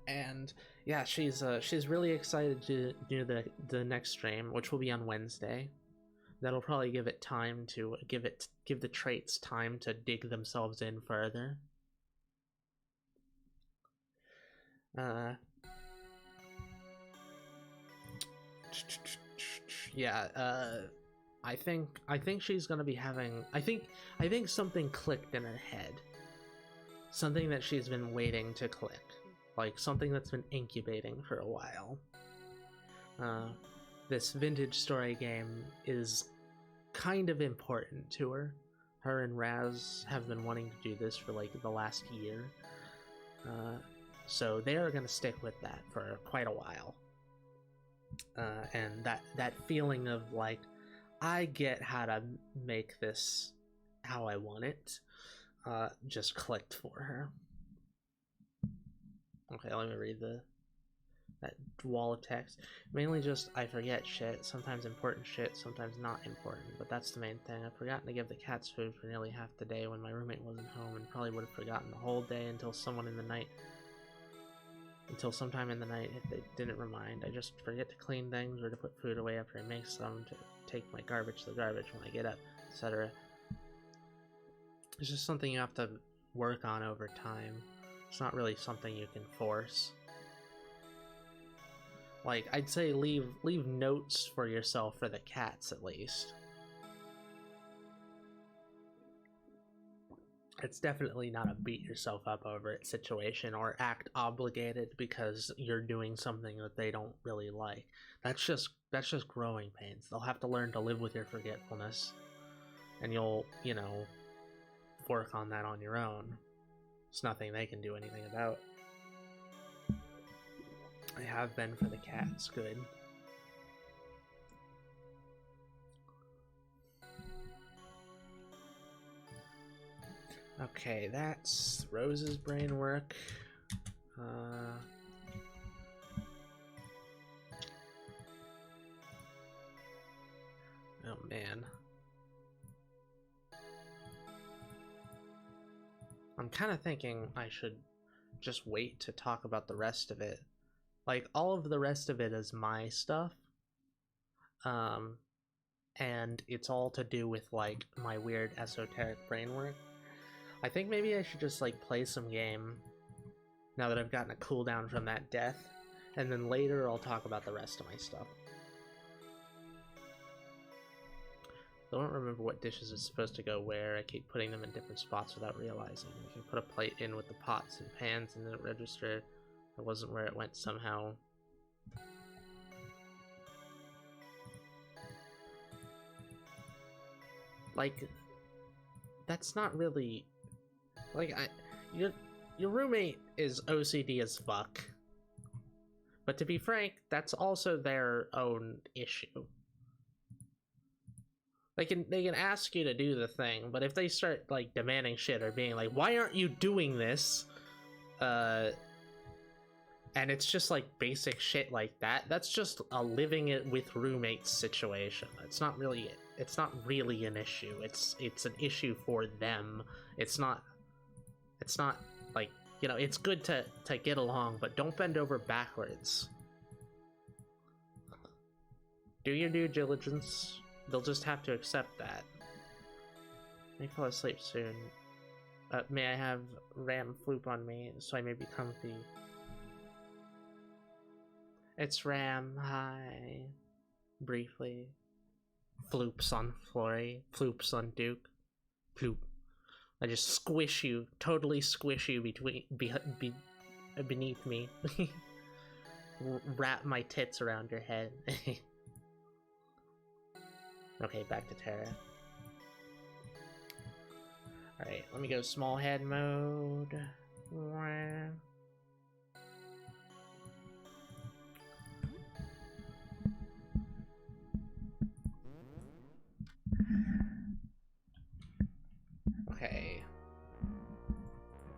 Speaker 1: And yeah, she's really excited to do the next stream, which will be on Wednesday. That'll probably give it time to give the traits time to dig themselves in further. Yeah, I think she's gonna be having. I think something clicked in her head. Something that she's been waiting to click, like something that's been incubating for a while. This vintage story game is kind of important to her. Her and Raz have been wanting to do this for like the last year, so they are gonna stick with that for quite a while. And that feeling of like, I get how to make this how I want it, just clicked for her. Okay, let me read that wall of text. Mainly just, I forget shit, sometimes important shit, sometimes not important, but that's the main thing. I've forgotten to give the cats food for nearly half the day when my roommate wasn't home, and probably would have forgotten the whole day until sometime in the night if they didn't remind. I just forget to clean things or to put food away after I make some, to take my garbage to the garbage when I get up, etc. It's just something you have to work on over time. It's not really something you can force. Like, I'd say leave notes for yourself for the cats, at least. It's definitely not a beat yourself up over it situation or act obligated because you're doing something that they don't really like. That's just growing pains. They'll have to learn to live with your forgetfulness, and you'll, work on that on your own. It's nothing they can do anything about. I have been for the cats, good. Okay, that's Rose's brain work. Oh man. I'm kind of thinking I should just wait to talk about the rest of it. Like, all of the rest of it is my stuff. And it's all to do with, like, my weird esoteric brain work. I think maybe I should just, like, play some game now that I've gotten a cooldown from that death, and then later I'll talk about the rest of my stuff. I don't remember what dishes is supposed to go where. I keep putting them in different spots without realizing. You can put a plate in with the pots and pans and then it registered. It wasn't where it went somehow. Like, that's not really... Like, your roommate is OCD as fuck. But to be frank, that's also their own issue. They can ask you to do the thing, but if they start, like, demanding shit or being like, why aren't you doing this? And it's just like basic shit like that. That's just a living it with roommates situation. It's not really an issue. It's an issue for them. It's not like, you know, it's good to get along, but don't bend over backwards. Do your due diligence. They'll just have to accept that. May fall asleep soon. May I have Ram Floop on me so I may be comfy? It's Ram, hi. Briefly. Floops on Flory. Floops on Duke. Floop. I just squish you, totally squish you beneath me. Wrap my tits around your head. Okay, back to Terra. Alright, let me go small head mode. Okay.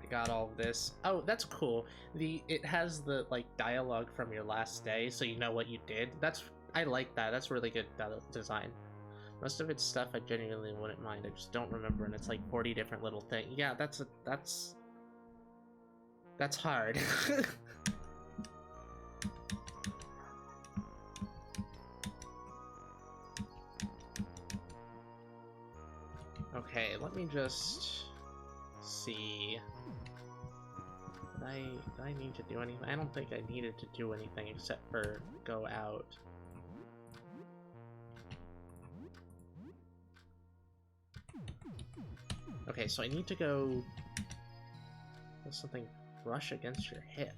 Speaker 1: I got all of this. Oh, that's cool. It has the like dialogue from your last day, so you know what you did. I like that. That's really good design. Most of it's stuff I genuinely wouldn't mind. I just don't remember, and it's like 40 different little things. Yeah, that's hard. Okay, let me just see. Did I need to do anything? I don't think I needed to do anything except for go out. Okay, so I need to go... There's something brush against your hip.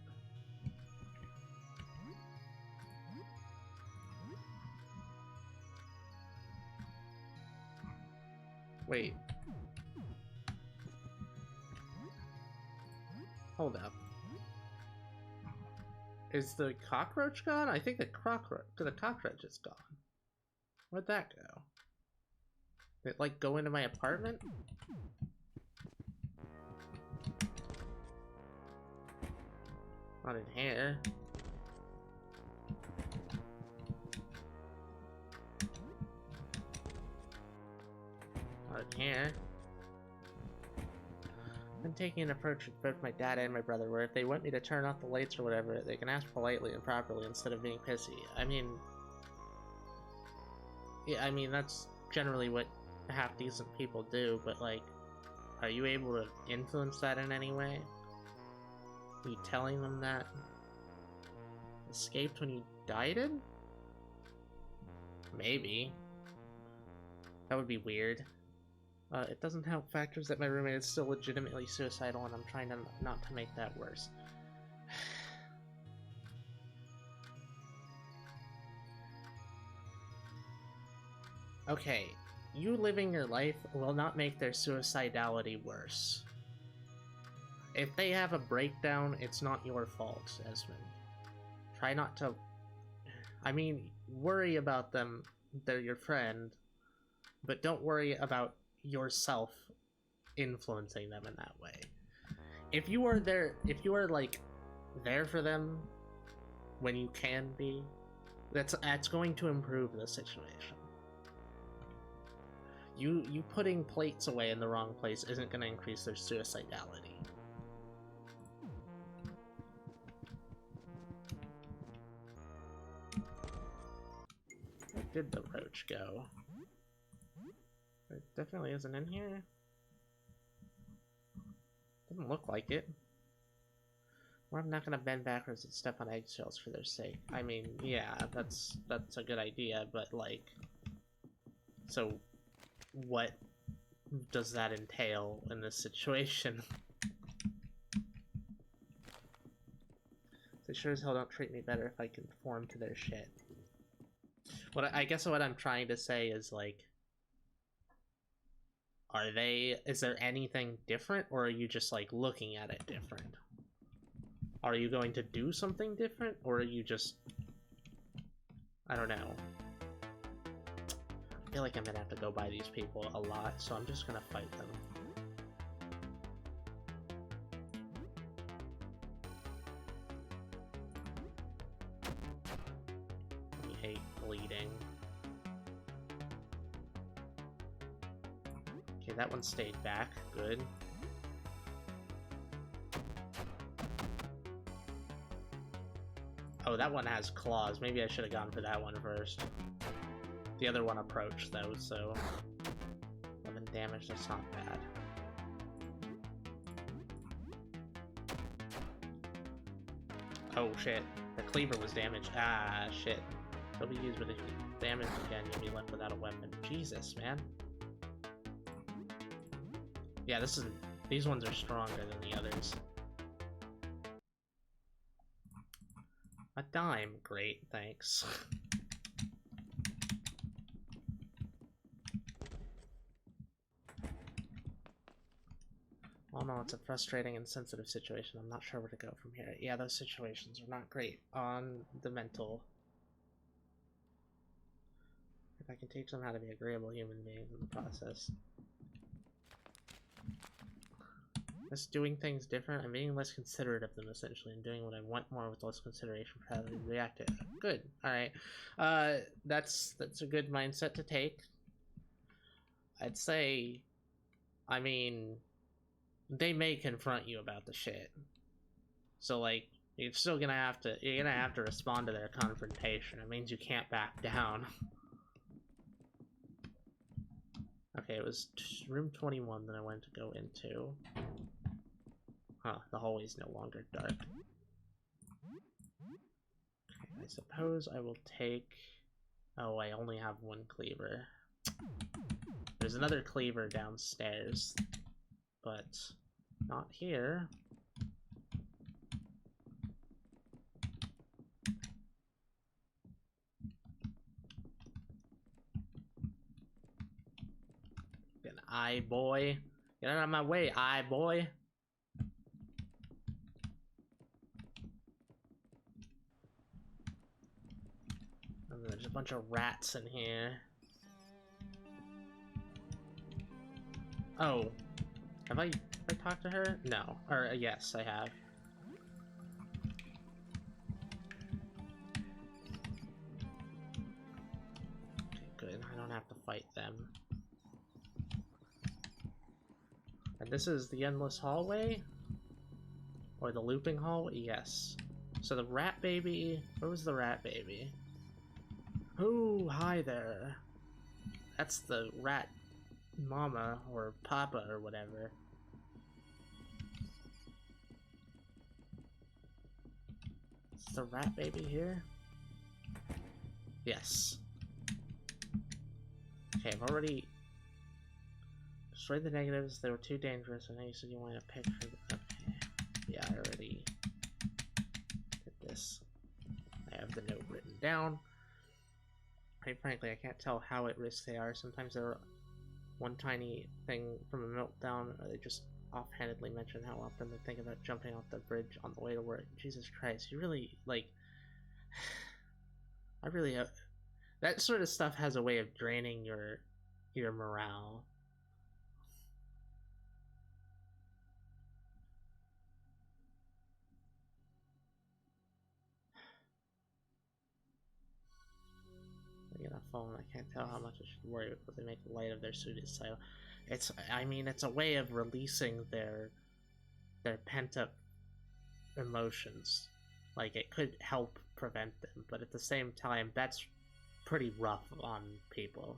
Speaker 1: Wait. Hold up. Is the cockroach gone? I think the cockroach is gone. Where'd that go? Did it, like, go into my apartment? Not in here. Not in here. I'm taking an approach with both my dad and my brother, where if they want me to turn off the lights or whatever, they can ask politely and properly instead of being pissy. I mean... Yeah, I mean, that's generally what half-decent people do, but, like, are you able to influence that in any way? Are you telling them that? Escaped when you died? Maybe. That would be weird. It doesn't help factors that my roommate is still legitimately suicidal, and I'm trying to not to make that worse. Okay, you living your life will not make their suicidality worse. If they have a breakdown, it's not your fault, Esmond. Try not to... I mean, worry about them, they're your friend, but don't worry about yourself influencing them in that way. If you are like there for them when you can be, that's going to improve the situation. You putting plates away in the wrong place isn't going to increase their suicidality. Where did the roach go? It definitely isn't in here. Doesn't look like it. Well, I'm not gonna bend backwards and step on eggshells for their sake. I mean, yeah, that's a good idea, but like... So, what does that entail in this situation? They sure as hell don't treat me better if I conform to their shit. I guess what I'm trying to say is, like... Is there anything different, or are you just, like, looking at it different? Are you going to do something different, or are you just... I don't know. I feel like I'm gonna have to go by these people a lot, so I'm just gonna fight them. bleeding. Okay, that one stayed back. Good. Oh, that one has claws. Maybe I should have gone for that one first. The other one approached, though, so... 11 damage, that's not bad. Oh, shit. The cleaver was damaged. Ah, shit. It'll be used, but if you damage again, you'll be left without a weapon. Jesus, man. Yeah, these ones are stronger than the others. A dime. Great, thanks. Oh no, it's a frustrating and sensitive situation. I'm not sure where to go from here. Yeah, those situations are not great on the mental. If I can teach them how to be agreeable human beings in the process. Just doing things different and being less considerate of them, essentially, and doing what I want more with less consideration for how they react to it. Good. Alright. That's a good mindset to take. I'd say, I mean, they may confront you about the shit. So, like, you're gonna have to respond to their confrontation. It means you can't back down. Okay, it was room 21 that I wanted to go into. Huh, the hallway's no longer dark. Okay, I suppose I will take... Oh, I only have one cleaver. There's another cleaver downstairs, but not here. An eye boy. Get out of my way, eye boy. And there's a bunch of rats in here. Oh. Have I talked to her? No. Or, yes, I have. Okay, good. I don't have to fight them. And this is the endless hallway? Or the looping hallway? Yes. So the rat baby... Where was the rat baby? Oh, hi there. That's the rat mama or papa or whatever. Is the rat baby here? Yes. Okay, I've already destroyed the negatives. They were too dangerous. I know you said you wanted a picture. Okay. Yeah, I already did this. I have the note written down. Quite frankly, I can't tell how at risk they are. Sometimes they're one tiny thing from a meltdown, or they just offhandedly mention how often they think about jumping off the bridge on the way to work. Jesus Christ, you really, like... I really... that sort of stuff has a way of draining your morale. I get a phone. I can't tell how much I should worry because they make light of their suicide. I mean, it's a way of releasing their pent-up emotions. Like, it could help prevent them, but at the same time, that's pretty rough on people.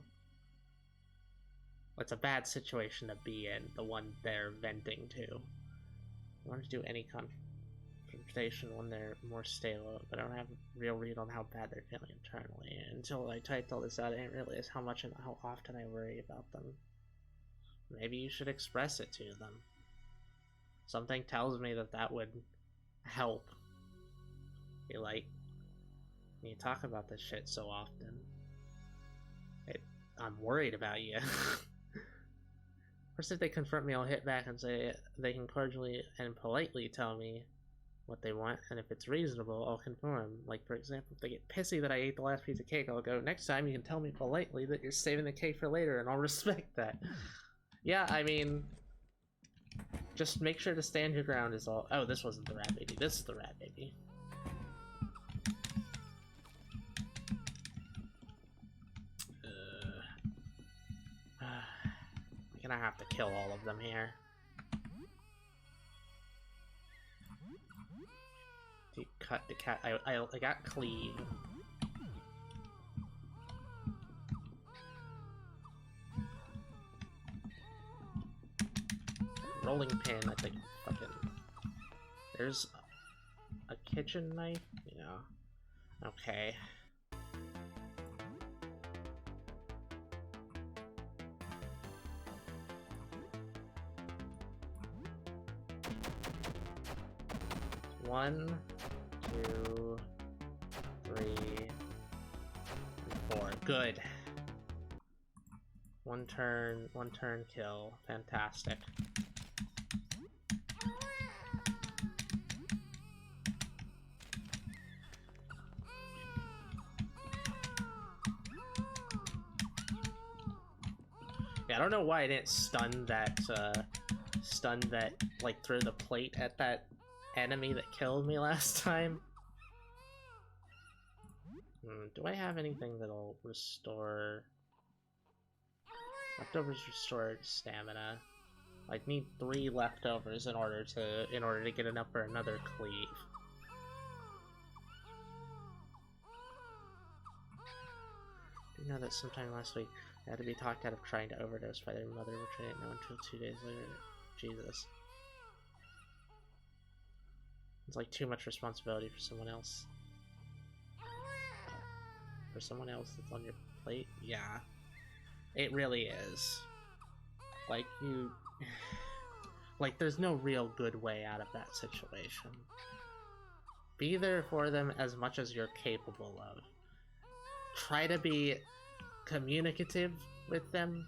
Speaker 1: It's a bad situation to be in, the one they're venting to. I want to do any confrontation when they're more stable, but I don't have a real read on how bad they're feeling internally. Until I typed all this out, I didn't realize how much and how often I worry about them. Maybe you should express it to them. Something tells me that would help. You like, you talk about this shit so often. I'm worried about you. First, if they confront me, I'll hit back and say they can cordially and politely tell me what they want, and if it's reasonable, I'll conform. Like, for example, if they get pissy that I ate the last piece of cake, I'll go, next time you can tell me politely that you're saving the cake for later, and I'll respect that. Yeah, I mean, just make sure to stand your ground is all. Oh, this wasn't the rat baby. This is the rat baby. gonna have to kill all of them here. Deep cut the cat. I got cleave. Rolling pin, I think. Fucking. There's a kitchen knife? Yeah. Okay. One, two, three, and 4. Good. One turn kill. Fantastic. Yeah, I don't know why I didn't stun that, like, throw the plate at that enemy that killed me last time. Do I have anything that'll restore... Leftovers restore stamina. I'd need 3 leftovers in order to get enough for another cleave. Do you know that sometime last week I had to be talked out of trying to overdose by their mother, which I didn't know until 2 days later? Jesus. It's like too much responsibility for someone else. For someone else that's on your plate? Yeah. It really is. Like, you... Like, there's no real good way out of that situation. Be there for them as much as you're capable of. Try to be communicative with them.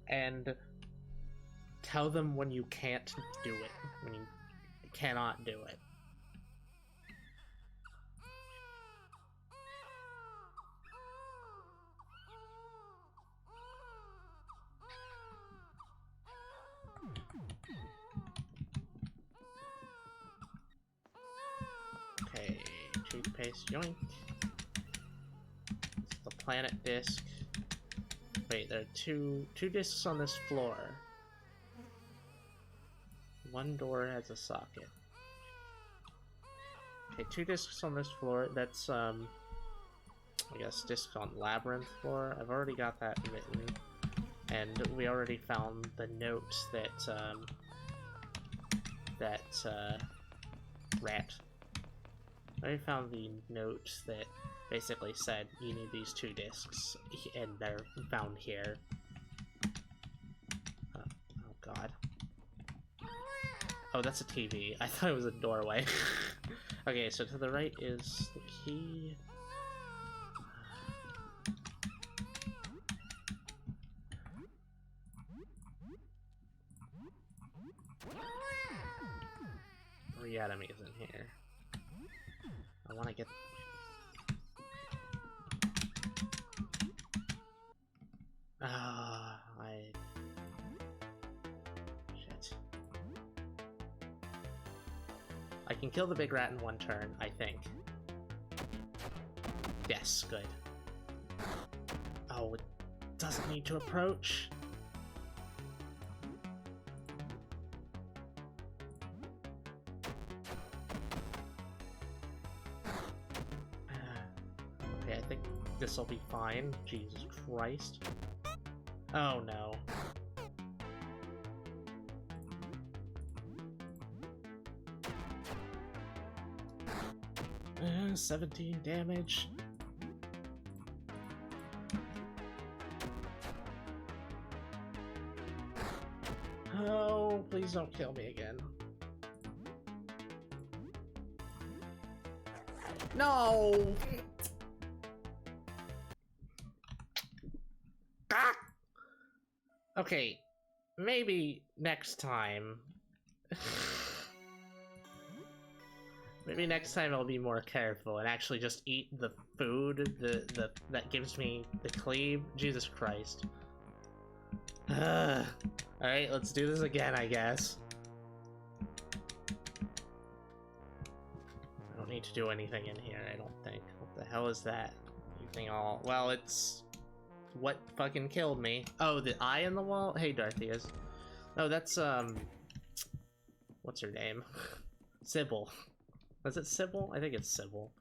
Speaker 1: And tell them when you can't do it. When you cannot do it. Okay, toothpaste, yoink. It's the planet disc. Wait, there are two discs on this floor. One door has a socket. Okay, 2 discs on this floor. That's, I guess, disc on Labyrinth floor. I've already got that written. And we already found the note that, rat. I already found the note that basically said you need these 2 discs, and they're found here. Oh god. Oh, that's a TV. I thought it was a doorway. Okay, so to the right is the key. Three enemies in here. I want to get... Shit. I can kill the big rat in 1 turn, I think. Yes, good. Oh, it doesn't need to approach. Okay, I think this'll be fine. Jesus Christ. Oh no. 17 damage. Oh, please don't kill me again. No! Ah! Okay, maybe next time. Maybe next time I'll be more careful and actually just eat the food that gives me the cleave. Jesus Christ. Alright, let's do this again, I guess. I don't need to do anything in here, I don't think. What the hell is that? Anything all... Well, it's... what fucking killed me. Oh, the eye in the wall? Hey, Dorothea's. Oh, that's, what's her name? Sybil. Was it Sybil? I think it's Sybil.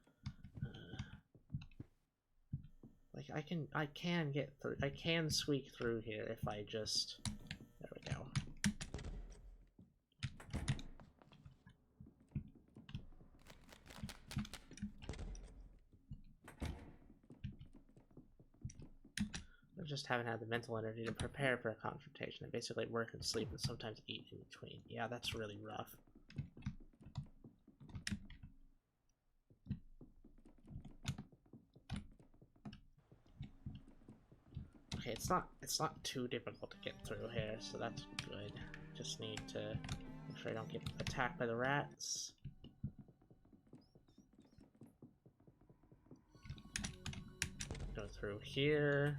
Speaker 1: Like, I can get through, I can squeak through here if I just, there we go. I just haven't had the mental energy to prepare for a confrontation. I basically work and sleep and sometimes eat in between. Yeah, that's really rough. Okay, it's not too difficult to get through here, so that's good. Just need to make sure I don't get attacked by the rats. Go through here.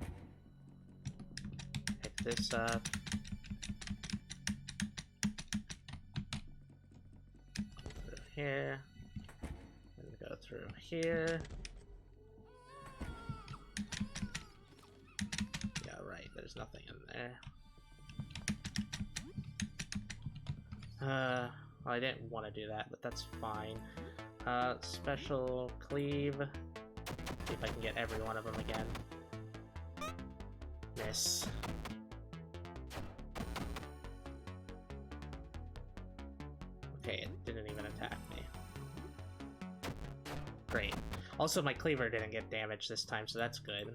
Speaker 1: Pick this up. Through here. And go through here. Yeah, right, there's nothing in there. Well, I didn't want to do that, but that's fine. Special cleave. See if I can get every one of them again. Miss. Okay, it didn't even attack me. Great. Also, my cleaver didn't get damaged this time, so that's good.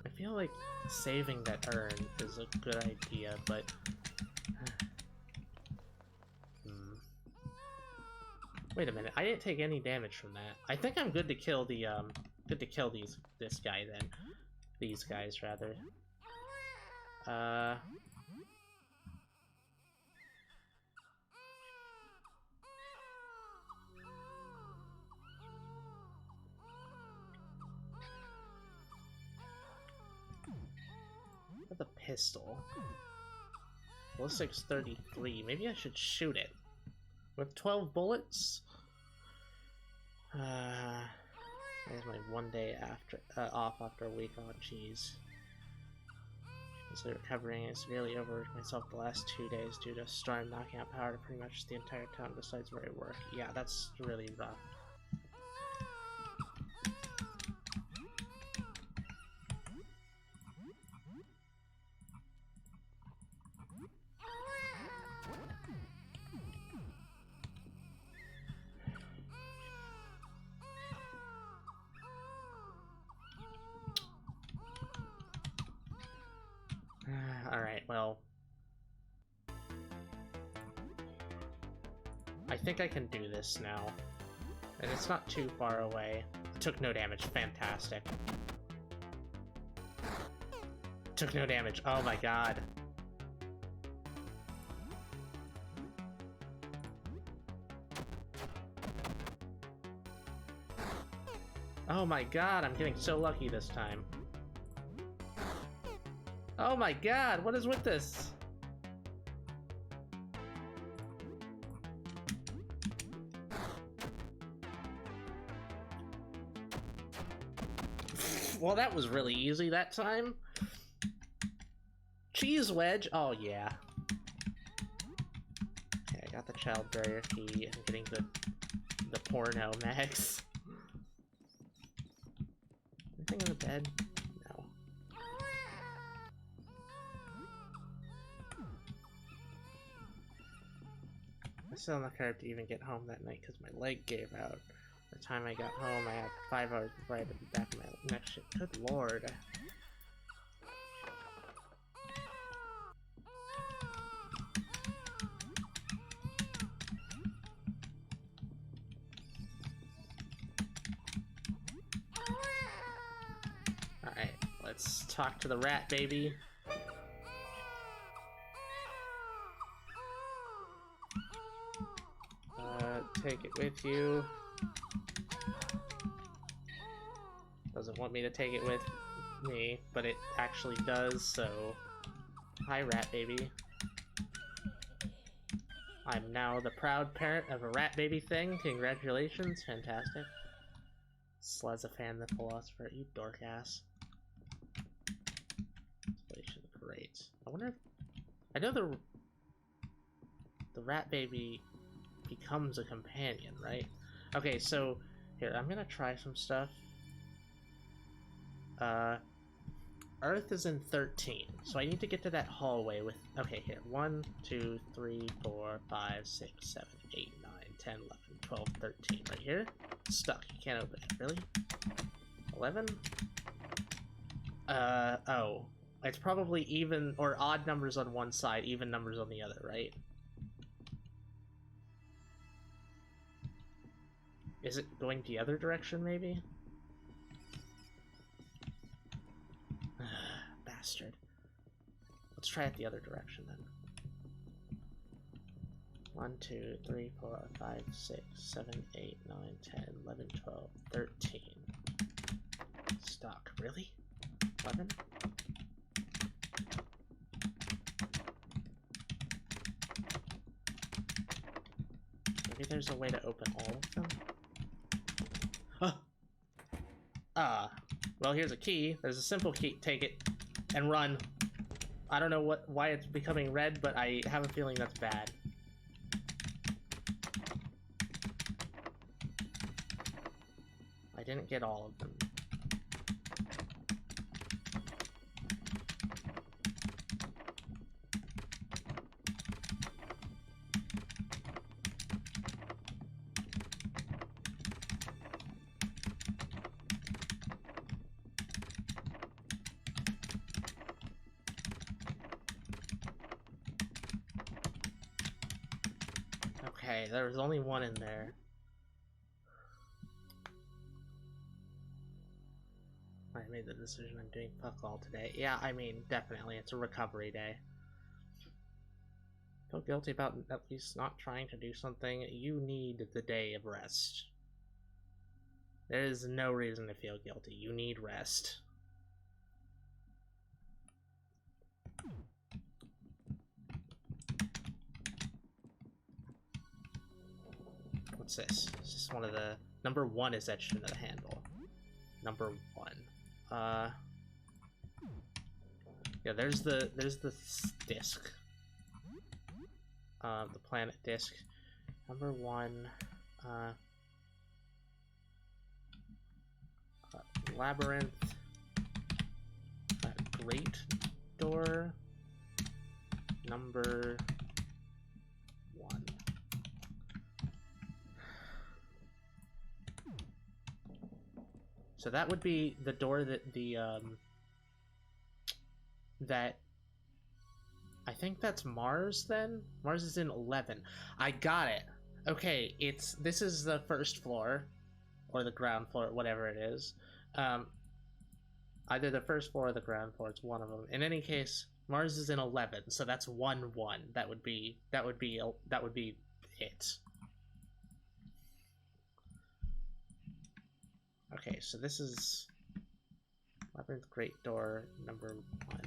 Speaker 1: I feel like saving that urn is a good idea, but wait a minute, I didn't take any damage from that. I think I'm good to kill the this guy then. These guys rather. With a pistol. Ballistics 33. Maybe I should shoot it. With 12 bullets? There's my 1 day after off after a week. Oh, jeez. Instead of recovering, I severely overworked myself the last 2 days due to a storm knocking out power to pretty much the entire town besides where I work. Yeah, that's really rough. Alright, well... I think I can do this now. And it's not too far away. Took no damage. Fantastic. Took no damage. Oh my god. Oh my god, I'm getting so lucky this time. Oh my god, what is with this? Well, that was really easy that time. Cheese wedge, oh yeah. Okay, I got the child barrier key. I'm getting the porno max. Anything in the bed? No. I still on the curve to even get home that night because my leg gave out. By the time I got home, I had 5 hours before I had to be back in my next shit. Good lord. Alright, let's talk to the rat, baby. Take it with you. Doesn't want me to take it with me, but it actually does, so... Hi, rat baby. I'm now the proud parent of a rat baby thing. Congratulations, fantastic. Slezafan the philosopher, you dork ass. Great. I wonder if... I know the rat baby becomes a companion, right? Okay, so here, I'm gonna try some stuff. Earth is in 13, so I need to get to that hallway with... Okay, here. 1, 2, 3, 4, 5, 6, 7, 8, 9, 10, 11, 12, 13. Right here? Stuck. You can't open it. Really? 11? Oh. It's probably even or odd numbers on one side, even numbers on the other, right? Is it going the other direction, maybe? Bastard. Let's try it the other direction, then. 1, 2, 3, 4, 5, 6, 7, 8, 9, 10, 11, 12, 13. Stuck. Really? 11? Maybe there's a way to open all of them? Well, here's a key. There's a simple key. Take it and run. I don't know why it's becoming red, but I have a feeling that's bad. I didn't get all of them. Okay, there was only one in there. I made the decision I'm doing fuck all today. Yeah, I mean, definitely, it's a recovery day. Feel guilty about at least not trying to do something. You need the day of rest. There is no reason to feel guilty. You need rest. What's this? This is one of the... Number 1 is etched into the handle. Number 1. Yeah, there's the disc. The planet disc. Number 1. Labyrinth. Great door. Number 1. So that would be the door that that I think that's Mars then? Mars is in 11. I got it. Okay, this is the first floor or the ground floor, whatever it is. Either the first floor or the ground floor, it's one of them. In any case, Mars is in 11, so that's 1-1. That would be it. Okay, so this is Labyrinth Great Door number 1.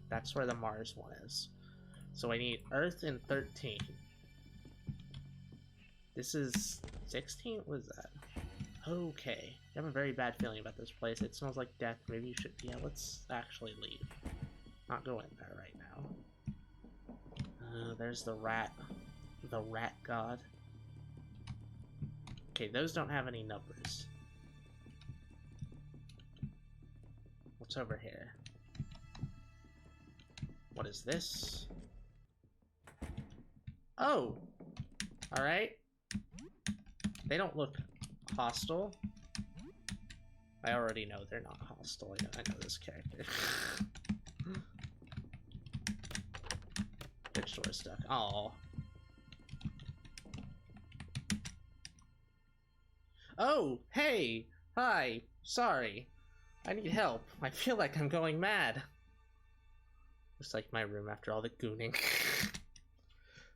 Speaker 1: That's where the Mars one is. So I need Earth in 13. This is 16? What is that? Okay. I have a very bad feeling about this place. It smells like death. Maybe you should... Yeah, let's actually leave. Not go in there right now. There's the rat. The rat god. Okay, those don't have any numbers. What's over here? What is this? Oh! Alright. They don't look hostile. I already know they're not hostile. I know this character. Bitch door stuck. Aw. Oh! Hey! Hi! Sorry. I need help. I feel like I'm going mad. Looks like my room after all the gooning.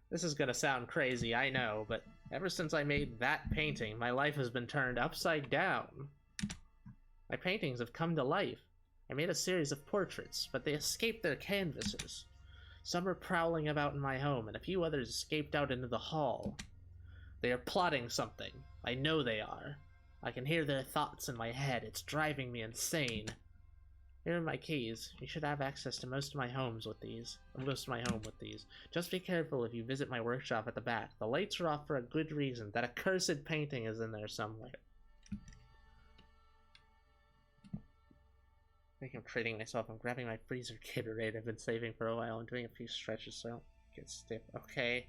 Speaker 1: This is gonna sound crazy, I know, but ever since I made that painting, my life has been turned upside down. My paintings have come to life. I made a series of portraits, but they escaped their canvases. Some are prowling about in my home, and a few others escaped out into the hall. They are plotting something. I know they are. I can hear their thoughts in my head. It's driving me insane. Here are my keys. You should have access to most of my home with these. Just be careful if you visit my workshop at the back. The lights are off for a good reason. That accursed painting is in there somewhere. I think I'm treating myself. I'm grabbing my freezer Gatorade I've been saving for a while. I'm doing a few stretches so I don't get stiff. Okay.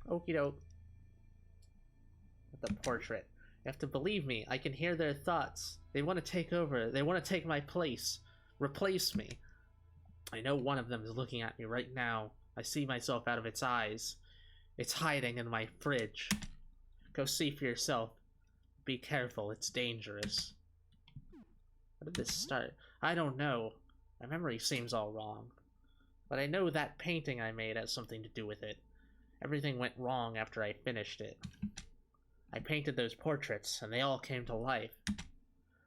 Speaker 1: Okie doke. The portrait. You have to believe me. I can hear their thoughts. They want to take over. They want to take my place. Replace me. I know one of them is looking at me right now. I see myself out of its eyes. It's hiding in my fridge. Go see for yourself. Be careful. It's dangerous. How did this start? I don't know. My memory seems all wrong. But I know that painting I made has something to do with it. Everything went wrong after I finished it. I painted those portraits, and they all came to life.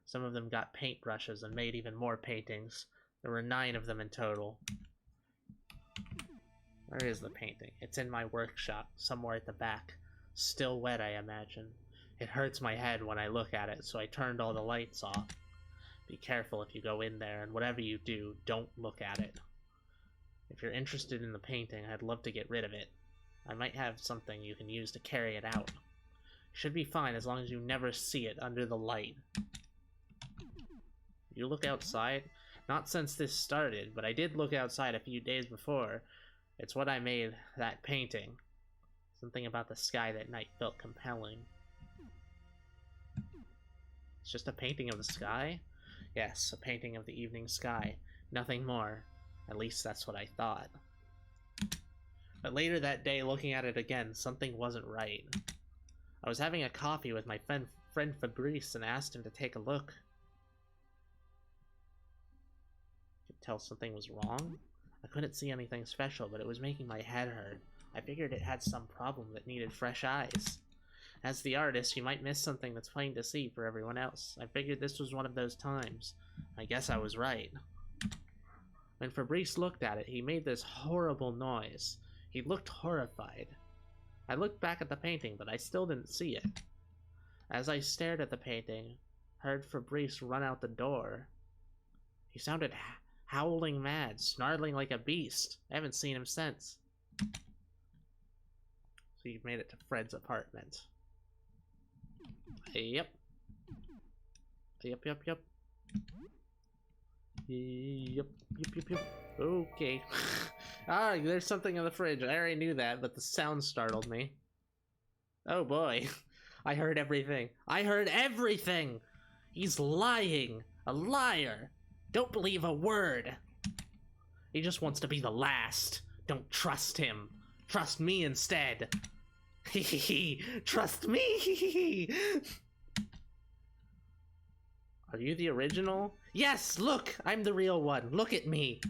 Speaker 1: Some of them got paintbrushes and made even more paintings. There were 9 of them in total. Where is the painting? It's in my workshop, somewhere at the back. Still wet, I imagine. It hurts my head when I look at it, so I turned all the lights off. Be careful if you go in there, and whatever you do, don't look at it. If you're interested in the painting, I'd love to get rid of it. I might have something you can use to carry it out. Should be fine as long as you never see it under the light. You look outside? Not since this started, but I did look outside a few days before. It's what I made that painting. Something about the sky that night felt compelling. It's just a painting of the sky? Yes, a painting of the evening sky. Nothing more. At least that's what I thought. But later that day, looking at it again, something wasn't right. I was having a coffee with my friend Fabrice and asked him to take a look. I could tell something was wrong. I couldn't see anything special, but it was making my head hurt. I figured it had some problem that needed fresh eyes. As the artist, you might miss something that's plain to see for everyone else. I figured this was one of those times. I guess I was right. When Fabrice looked at it, he made this horrible noise. He looked horrified. I looked back at the painting, but I still didn't see it. As I stared at the painting, heard Fabrice run out the door. He sounded howling mad, snarling like a beast. I haven't seen him since. So you've made it to Fred's apartment. Yep. Yep. Okay. Ah, there's something in the fridge. I already knew that, but the sound startled me. Oh boy. I heard everything. I heard everything! He's lying! A liar! Don't believe a word! He just wants to be the last. Don't trust him. Trust me instead. Hehehe. Trust me! Are you the original? Yes, look! I'm the real one. Look at me.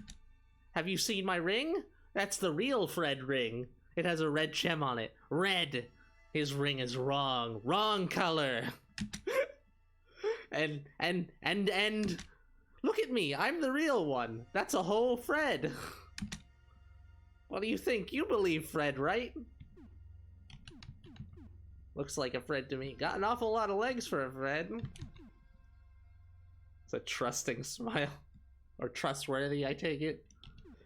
Speaker 1: Have you seen my ring? That's the real Fred ring. It has a red gem on it. Red! His ring is wrong. Wrong color! and... Look at me! I'm the real one! That's a whole Fred! What do you think? You believe Fred, right? Looks like a Fred to me. Got an awful lot of legs for a Fred. It's a trusting smile. Or trustworthy, I take it.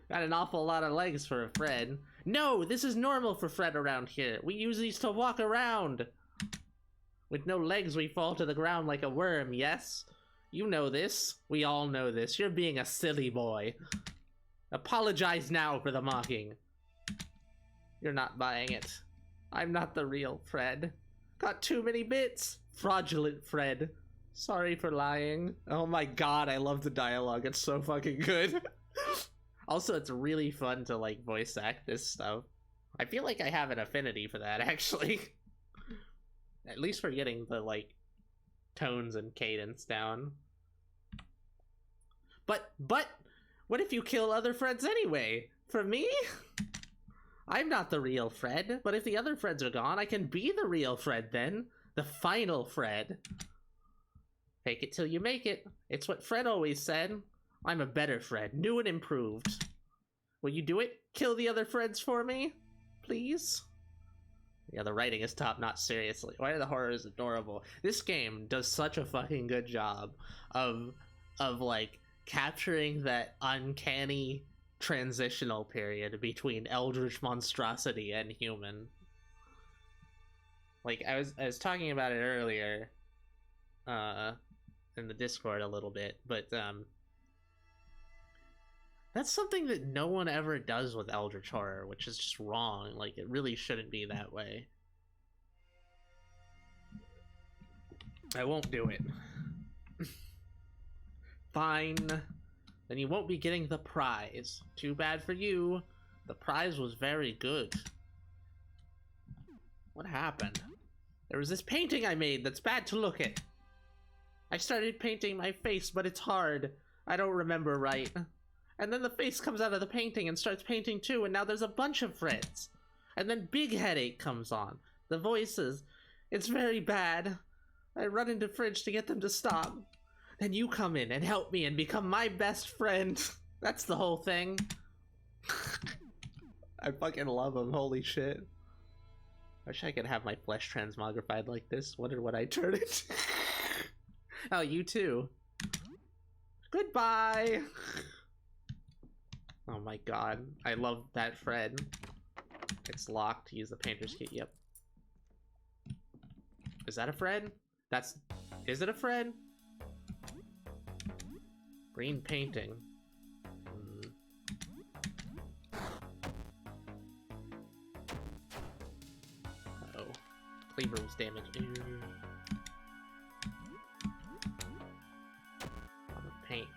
Speaker 1: Got an awful lot of legs for a Fred. No, this is normal for Fred around here. We use these to walk around. With no legs, we fall to the ground like a worm, yes? You know this. We all know this. You're being a silly boy. Apologize now for the mocking. You're not buying it. I'm not the real Fred. Got too many bits. Fraudulent Fred. Sorry for lying. Oh my god, I love the dialogue. It's so fucking good. Also, it's really fun to, like, voice act this stuff. I feel like I have an affinity for that, actually. At least for getting the, like, tones and cadence down. But, what if you kill other Freds anyway? For me? I'm not the real Fred, but if the other Freds are gone, I can be the real Fred then. The final Fred. Fake it till you make it. It's what Fred always said. I'm a better Fred, new and improved. Will you do it? Kill the other Freds for me? Please? Yeah, the writing is top-notch, seriously. Why are the horrors adorable? This game does such a fucking good job of like, capturing that uncanny transitional period between eldritch monstrosity and human. Like, I was talking about it earlier, in the Discord a little bit, but, that's something that no one ever does with eldritch horror, which is just wrong. Like, it really shouldn't be that way. I won't do it. Fine. Then you won't be getting the prize. Too bad for you. The prize was very good. What happened? There was this painting I made that's bad to look at. I started painting my face, but it's hard. I don't remember right. And then the face comes out of the painting and starts painting too, and now there's a bunch of Freds. And then Big Headache comes on. The voices. It's very bad. I run into Fridge to get them to stop. Then you come in and help me and become my best friend. That's the whole thing. I fucking love him, holy shit. I wish I could have my flesh transmogrified like this. Wonder what I turn it. Oh, you too. Goodbye. Oh my god, I love that Fred. It's locked. Use the painter's key. Yep. Is that a Fred? Is it a Fred? Green painting. Uh-oh. Cleaver was damaged. Paint.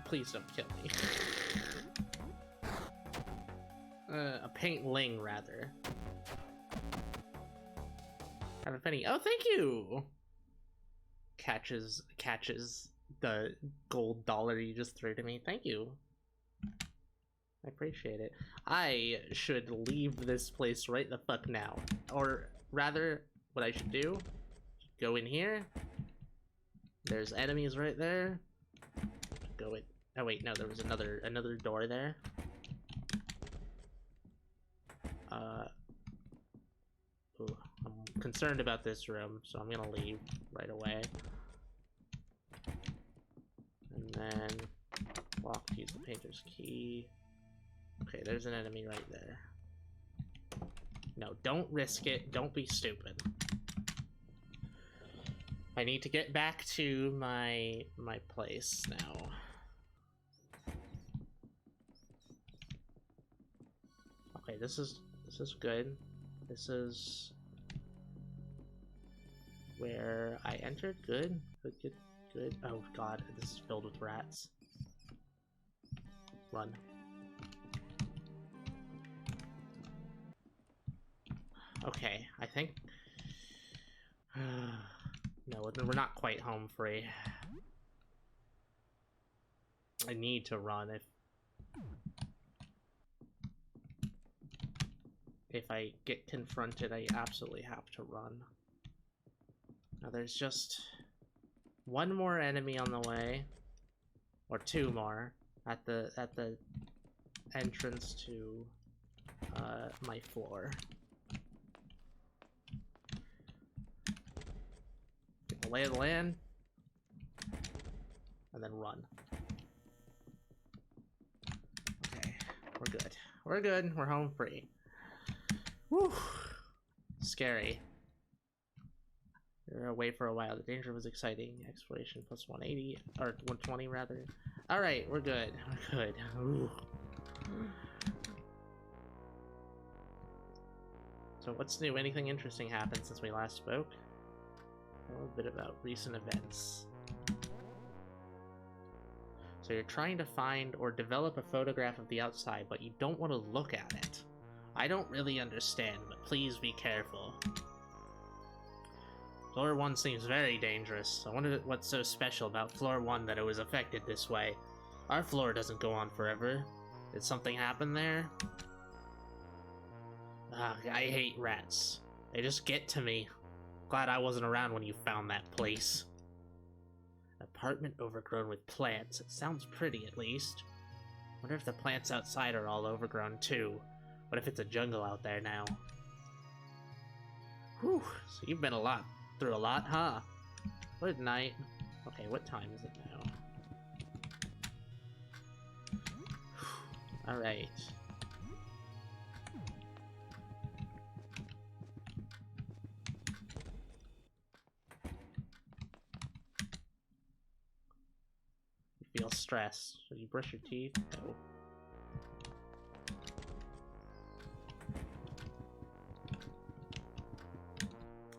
Speaker 1: Please don't kill me. A paintling, rather. Have a penny. Oh, thank you! Catches the gold dollar you just threw to me. Thank you. I appreciate it. I should leave this place right the fuck now. Or rather, what I should do, go in here. There's enemies right there. Go in. Oh wait, no, there was another door there. Ooh, I'm concerned about this room, so I'm gonna leave right away. And then walk to use the painter's key. Okay, there's an enemy right there. No, don't risk it. Don't be stupid. I need to get back to my place now. Okay, this is good. This is where I entered. Good. Good. Oh god, this is filled with rats. Run. Okay, I think no, we're not quite home free. I need to run if I get confronted. I absolutely have to run. Now there's just one more enemy on the way, or two more at the entrance to my floor. Get the lay of the land, and then run. Okay, we're good. We're good. We're home free. Whew. Scary. We were away for a while. The danger was exciting. Exploration plus 180, or 120 rather. Alright, we're good. We're good. Ooh. So what's new? Anything interesting happened since we last spoke? A little bit about recent events. So you're trying to find or develop a photograph of the outside, but you don't want to look at it. I don't really understand, but please be careful. Floor 1 seems very dangerous. I wonder what's so special about Floor 1 that it was affected this way. Our floor doesn't go on forever. Did something happen there? Ugh, I hate rats. They just get to me. Glad I wasn't around when you found that place. Apartment overgrown with plants. It sounds pretty, at least. Wonder if the plants outside are all overgrown, too. What if it's a jungle out there now? Whew, so you've been through a lot, huh? Good night. Okay, what time is it now? Alright. You feel stressed. Should you brush your teeth? No.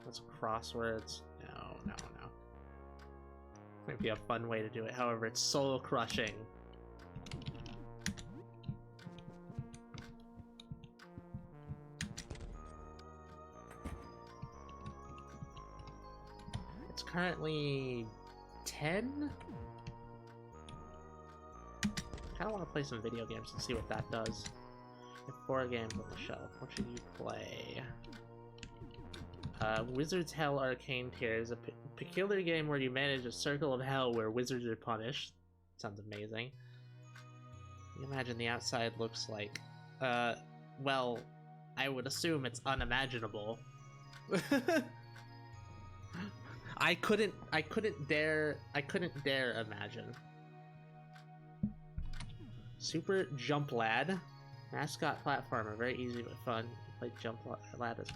Speaker 1: That's crosswords. No, no, no. Might be a fun way to do it. However, it's soul crushing. It's currently 10? I kind of want to play some video games and see what that does. If 4 games on the shelf, what should you play? Wizard's Hell Arcane Tears, a peculiar game where you manage a circle of hell where wizards are punished. Sounds amazing. You imagine the outside looks like? Well, I would assume it's unimaginable. I couldn't dare imagine. Super Jump Lad, mascot platformer, very easy but fun. Played Jump Lad as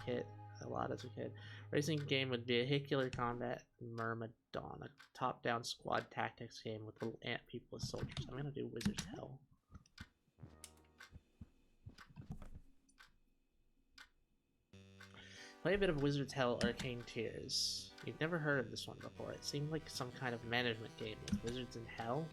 Speaker 1: a lot as a kid. Racing game with vehicular combat, Myrmidon, a top-down squad tactics game with little ant people as soldiers. I'm gonna do Wizard's Hell. Play a bit of Wizard's Hell Arcane Tears. You've never heard of this one before. It seemed like some kind of management game with wizards in hell.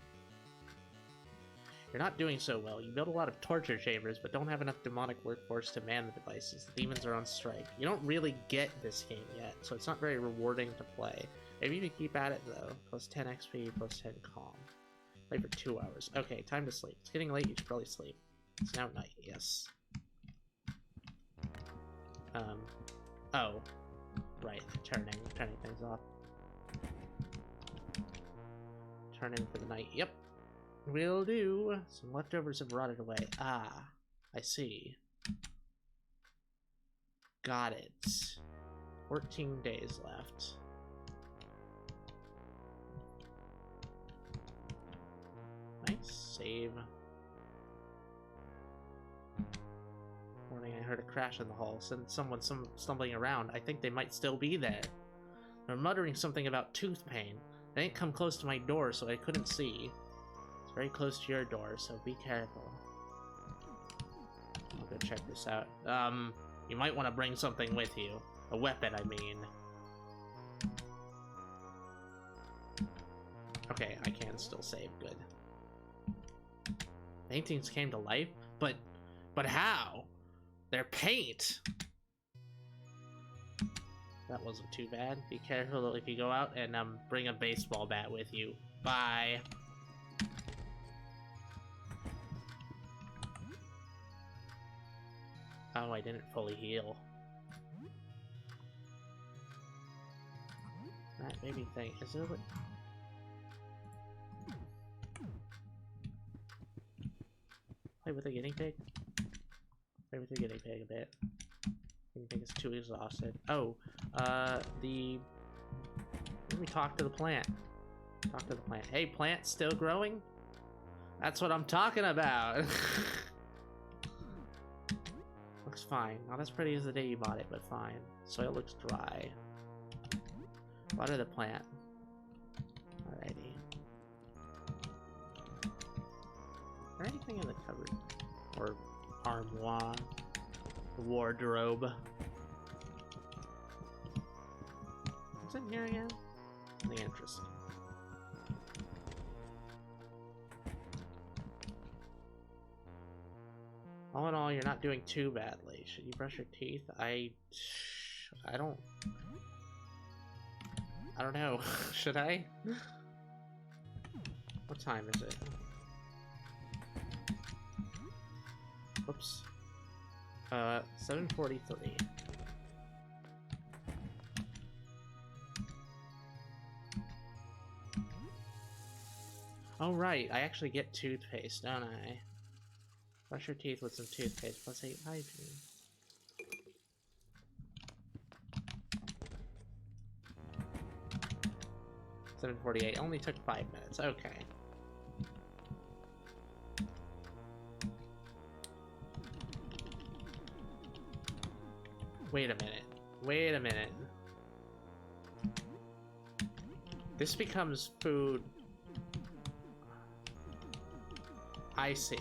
Speaker 1: You're not doing so well. You build a lot of torture chambers, but don't have enough demonic workforce to man the devices. The demons are on strike. You don't really get this game yet, so it's not very rewarding to play. Maybe you can keep at it, though. Plus 10 XP, plus 10 calm. Play for 2 hours. Okay, time to sleep. It's getting late, you should probably sleep. It's now night, yes. Oh. Right, turning things off. Turning for the night, yep. Will do. Some leftovers have rotted away. Ah, I see. Got it. 14 days left. Nice. Save. Morning, I heard a crash in the hall. Someone stumbling around. I think they might still be there. They're muttering something about tooth pain. They didn't come close to my door, so I couldn't see. Very close to your door, so be careful. I'll go check this out. You might want to bring something with you. A weapon, I mean. Okay, I can still save. Good. Paintings came to life? But how? They're paint! That wasn't too bad. Be careful if you go out, and bring a baseball bat with you. Bye! Oh, I didn't fully heal. That made me think, is there what... Play with a guinea pig? Play with the guinea pig a bit. Guinea pig is too exhausted. Oh, let me talk to the plant. Talk to the plant. Hey, plant, still growing? That's what I'm talking about! Looks fine. Not as pretty as the day you bought it, but fine. Soil looks dry. Water the plant. Alrighty. Is there anything in the cupboard? Or armoire? Wardrobe? What's in here again? Something interesting. All in all, you're not doing too badly. Should you brush your teeth? I don't know. Should I? What time is it? Whoops. 7:43. Oh, right. I actually get toothpaste, don't I? Brush your teeth with some toothpaste plus 8 hygiene. $7.48. Only took 5 minutes. Okay. Wait a minute. Wait a minute. This becomes food. I see.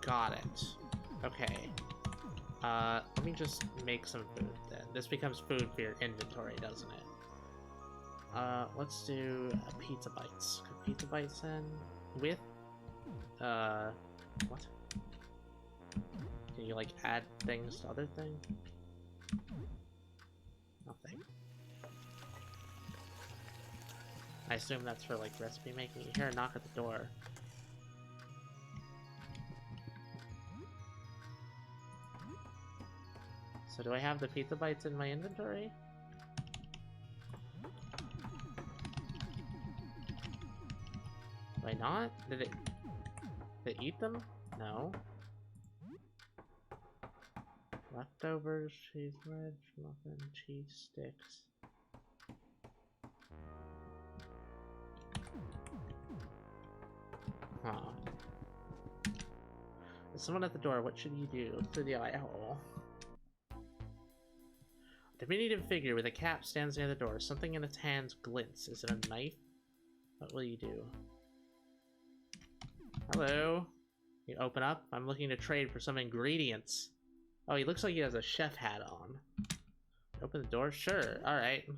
Speaker 1: Got it. Okay. Let me just make some food then. This becomes food for your inventory, doesn't it? Let's do pizza bites. Cook pizza bites in with, what? Can you, like, add things to other things? Nothing. I assume that's for, like, recipe making. You hear a knock at the door. So do I have the pizza bites in my inventory? Do I not? Did it eat them? No. Leftovers, cheese wedge, muffin, cheese sticks. Huh. There's someone at the door. What should you do? Look through the eye hole. A diminutive figure with a cap stands near the door. Something in its hands glints. Is it a knife? What will you do? Hello? You open up? I'm looking to trade for some ingredients. Oh, he looks like he has a chef hat on. Open the door? Sure. Alright.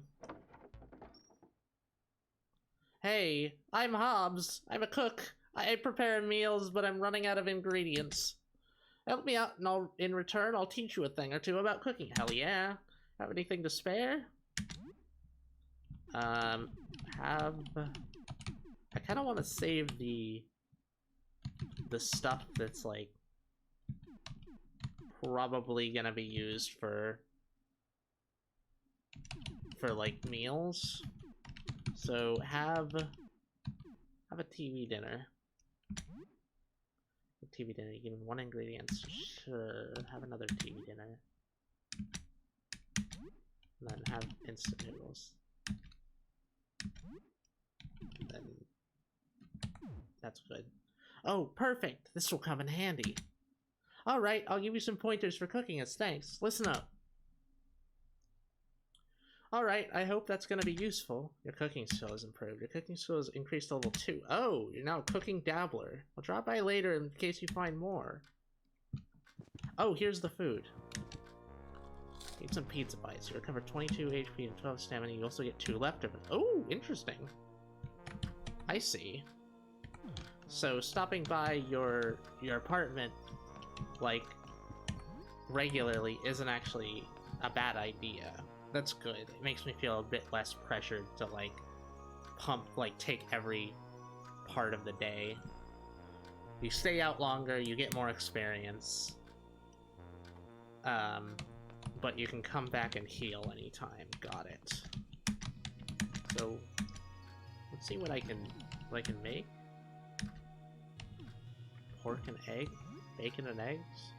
Speaker 1: Hey, I'm Hobbs. I'm a cook. I prepare meals, but I'm running out of ingredients. Help me out, and in return, I'll teach you a thing or two about cooking. Hell yeah. Have anything to spare? I kind of want to save the stuff that's, like, probably gonna be used for like, meals. So, have a TV dinner. A TV dinner, you give me 1 ingredient. Sure, have another TV dinner. And then have instant noodles. And then that's good. Oh, perfect! This will come in handy. Alright, I'll give you some pointers for cooking as thanks. Listen up. Alright, I hope that's gonna be useful. Your cooking skill is improved. Your cooking skill is increased to level 2. Oh, you're now a cooking dabbler. I'll drop by later in case you find more. Oh, here's the food. Eat some pizza bites. You recover 22 HP and 12 stamina. You also get 2 leftovers. Oh, interesting. I see. So stopping by your apartment, like, regularly isn't actually a bad idea. That's good. It makes me feel a bit less pressured to, like, take every part of the day. You stay out longer, you get more experience. But you can come back and heal anytime. Got it. So, let's see what I can make. Pork and egg? Bacon and eggs?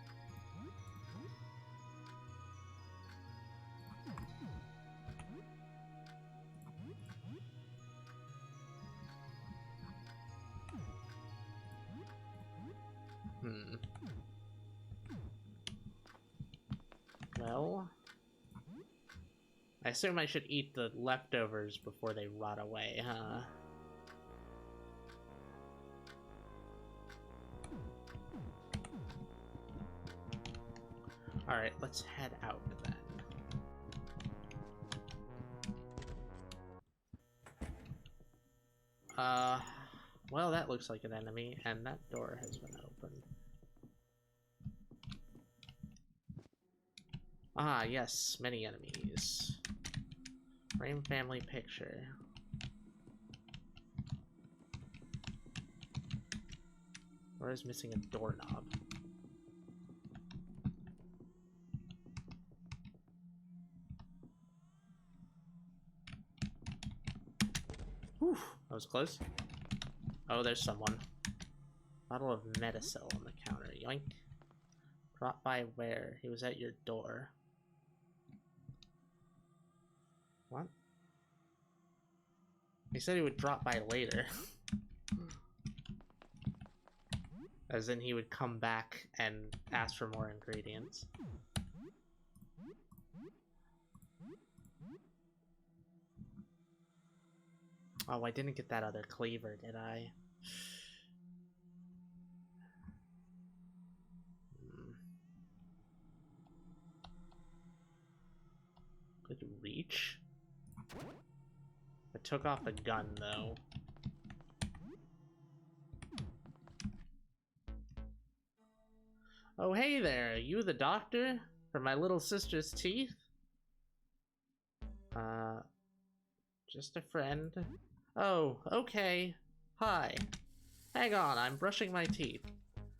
Speaker 1: Well, I assume I should eat the leftovers before they rot away, huh? Alright, let's head out then. Well, that looks like an enemy, and that door has been opened. Ah, yes, many enemies. Frame family picture. Or is missing a doorknob. Whew, that was close. Oh, there's someone. Bottle of Medicil on the counter. Yoink. Drop by where? He was at your door. What? He said he would drop by later. As in he would come back and ask for more ingredients. Oh, I didn't get that other cleaver, did I? Could you reach? I took off a gun, though. Oh, hey there! Are you the doctor? For my little sister's teeth? Just a friend. Oh, okay. Hi. Hang on, I'm brushing my teeth.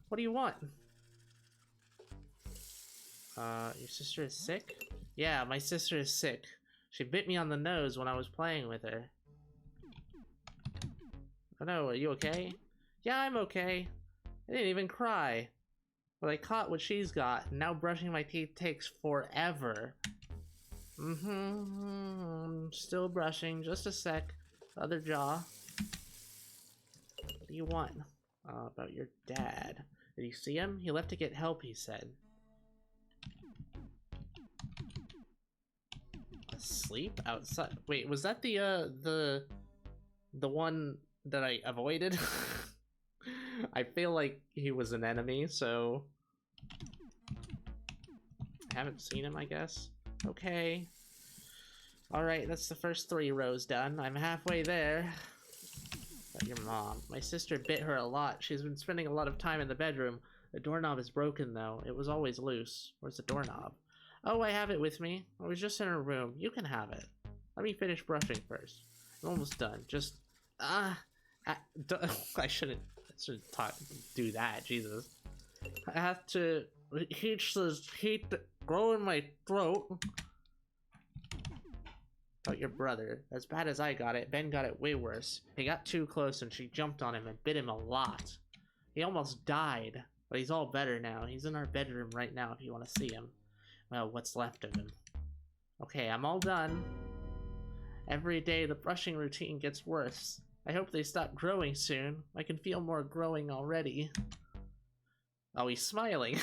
Speaker 1: What do you want? Your sister is sick? Yeah, my sister is sick. She bit me on the nose when I was playing with her. Oh no, are you okay? Yeah, I'm okay. I didn't even cry. But I caught what she's got, and now brushing my teeth takes forever. Still brushing, just a sec. Other jaw. What do you want? About your dad. Did you see him? He left to get help, he said. Asleep? Outside? Wait, was that the one that I avoided? I feel like he was an enemy, so... I haven't seen him, I guess. Okay. Alright, that's the first 3 rows done. I'm halfway there. About your mom. My sister bit her a lot. She's been spending a lot of time in the bedroom. The doorknob is broken, though. It was always loose. Where's the doorknob? Oh, I have it with me. I was just in her room. You can have it. Let me finish brushing first. I'm almost done. Just... I shouldn't do that, Jesus. I have to reach this heat that grow in my throat. About your brother. As bad as I got it, Ben got it way worse. He got too close and she jumped on him and bit him a lot. He almost died, but he's all better now. He's in our bedroom right now if you want to see him. Well, what's left of him. Okay, I'm all done. Every day the brushing routine gets worse. I hope they stop growing soon. I can feel more growing already. Oh, he's smiling.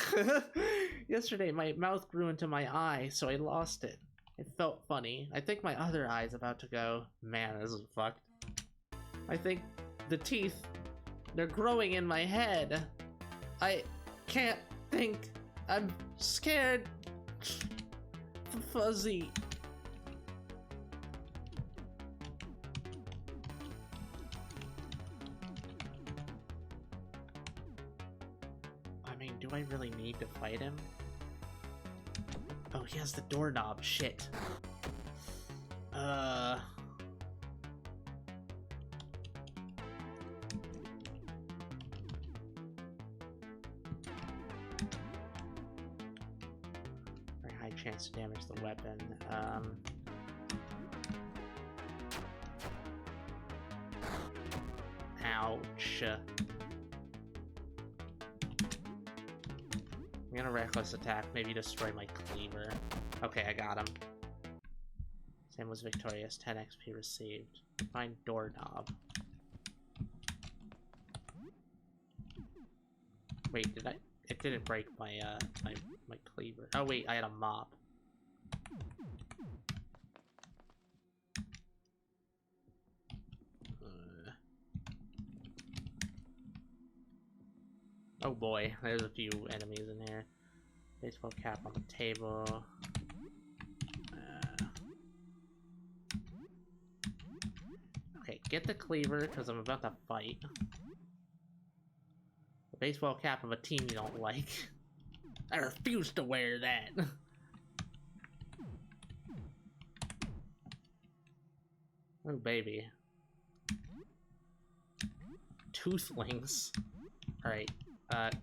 Speaker 1: Yesterday, my mouth grew into my eye, so I lost it. It felt funny. I think my other eye's about to go. Man, this is fucked. I think the teeth, they're growing in my head. I can't think. I'm scared. Fuzzy. Do I really need to fight him? Oh, he has the doorknob. Shit. Very high chance to damage the weapon. Ouch. I'm gonna reckless attack, maybe destroy my cleaver. Okay, I got him. Sam was victorious, 10 XP received. Find doorknob. Wait, did I? It didn't break my my cleaver. Oh wait, I had a mop. Oh boy, there's a few enemies in here. Baseball cap on the table. Okay, get the cleaver, because I'm about to fight. The baseball cap of a team you don't like. I refuse to wear that. Oh baby. Toothlings. Alright.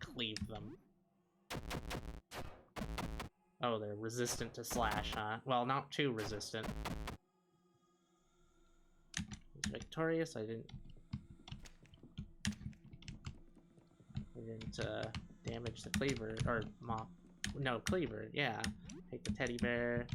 Speaker 1: Cleave them. Oh, they're resistant to slash, huh? Well, not too resistant. He's victorious, I didn't... We didn't damage the cleaver, or mop. No, cleaver, yeah. Take the teddy bear.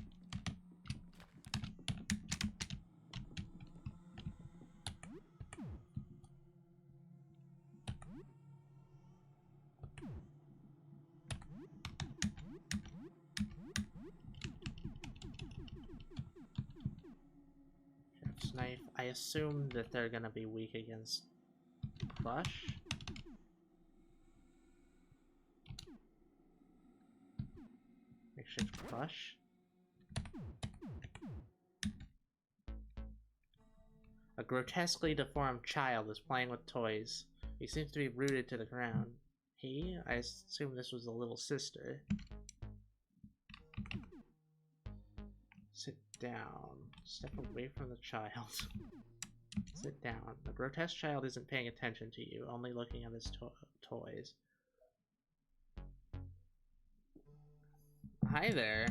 Speaker 1: Sheriff's knife. I assume that they're gonna be weak against crush. Makeshift crush. A grotesquely deformed child is playing with toys. He seems to be rooted to the ground. He? I assume this was the little sister. Sit down. Step away from the child. Sit down. The grotesque child isn't paying attention to you, only looking at his toys. Hi there.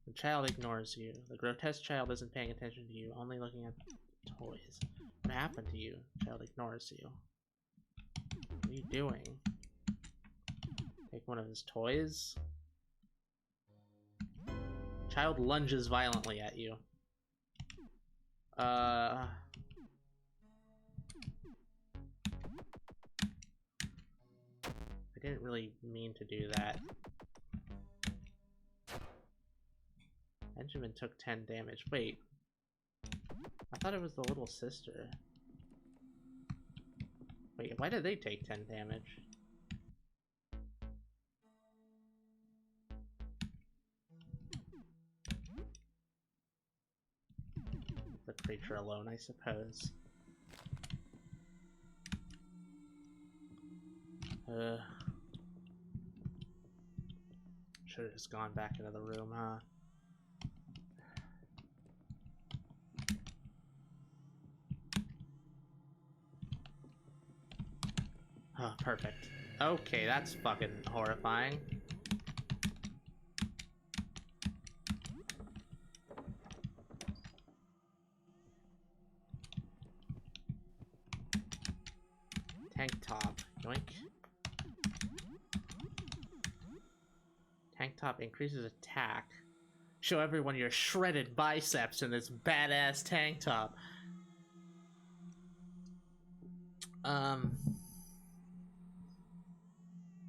Speaker 1: The child ignores you. The grotesque child isn't paying attention to you, only looking at toys. What happened to you? The child ignores you. What are you doing? Take one of his toys? Child lunges violently at you. I didn't really mean to do that. Benjamin took 10 damage. Wait. I thought it was the little sister. Wait, why did they take 10 damage? The creature alone, I suppose. Should have just gone back into the room, huh? Oh, perfect. Okay, that's fucking horrifying. Tank top. Yoink. Tank top increases attack. Show everyone your shredded biceps in this badass tank top.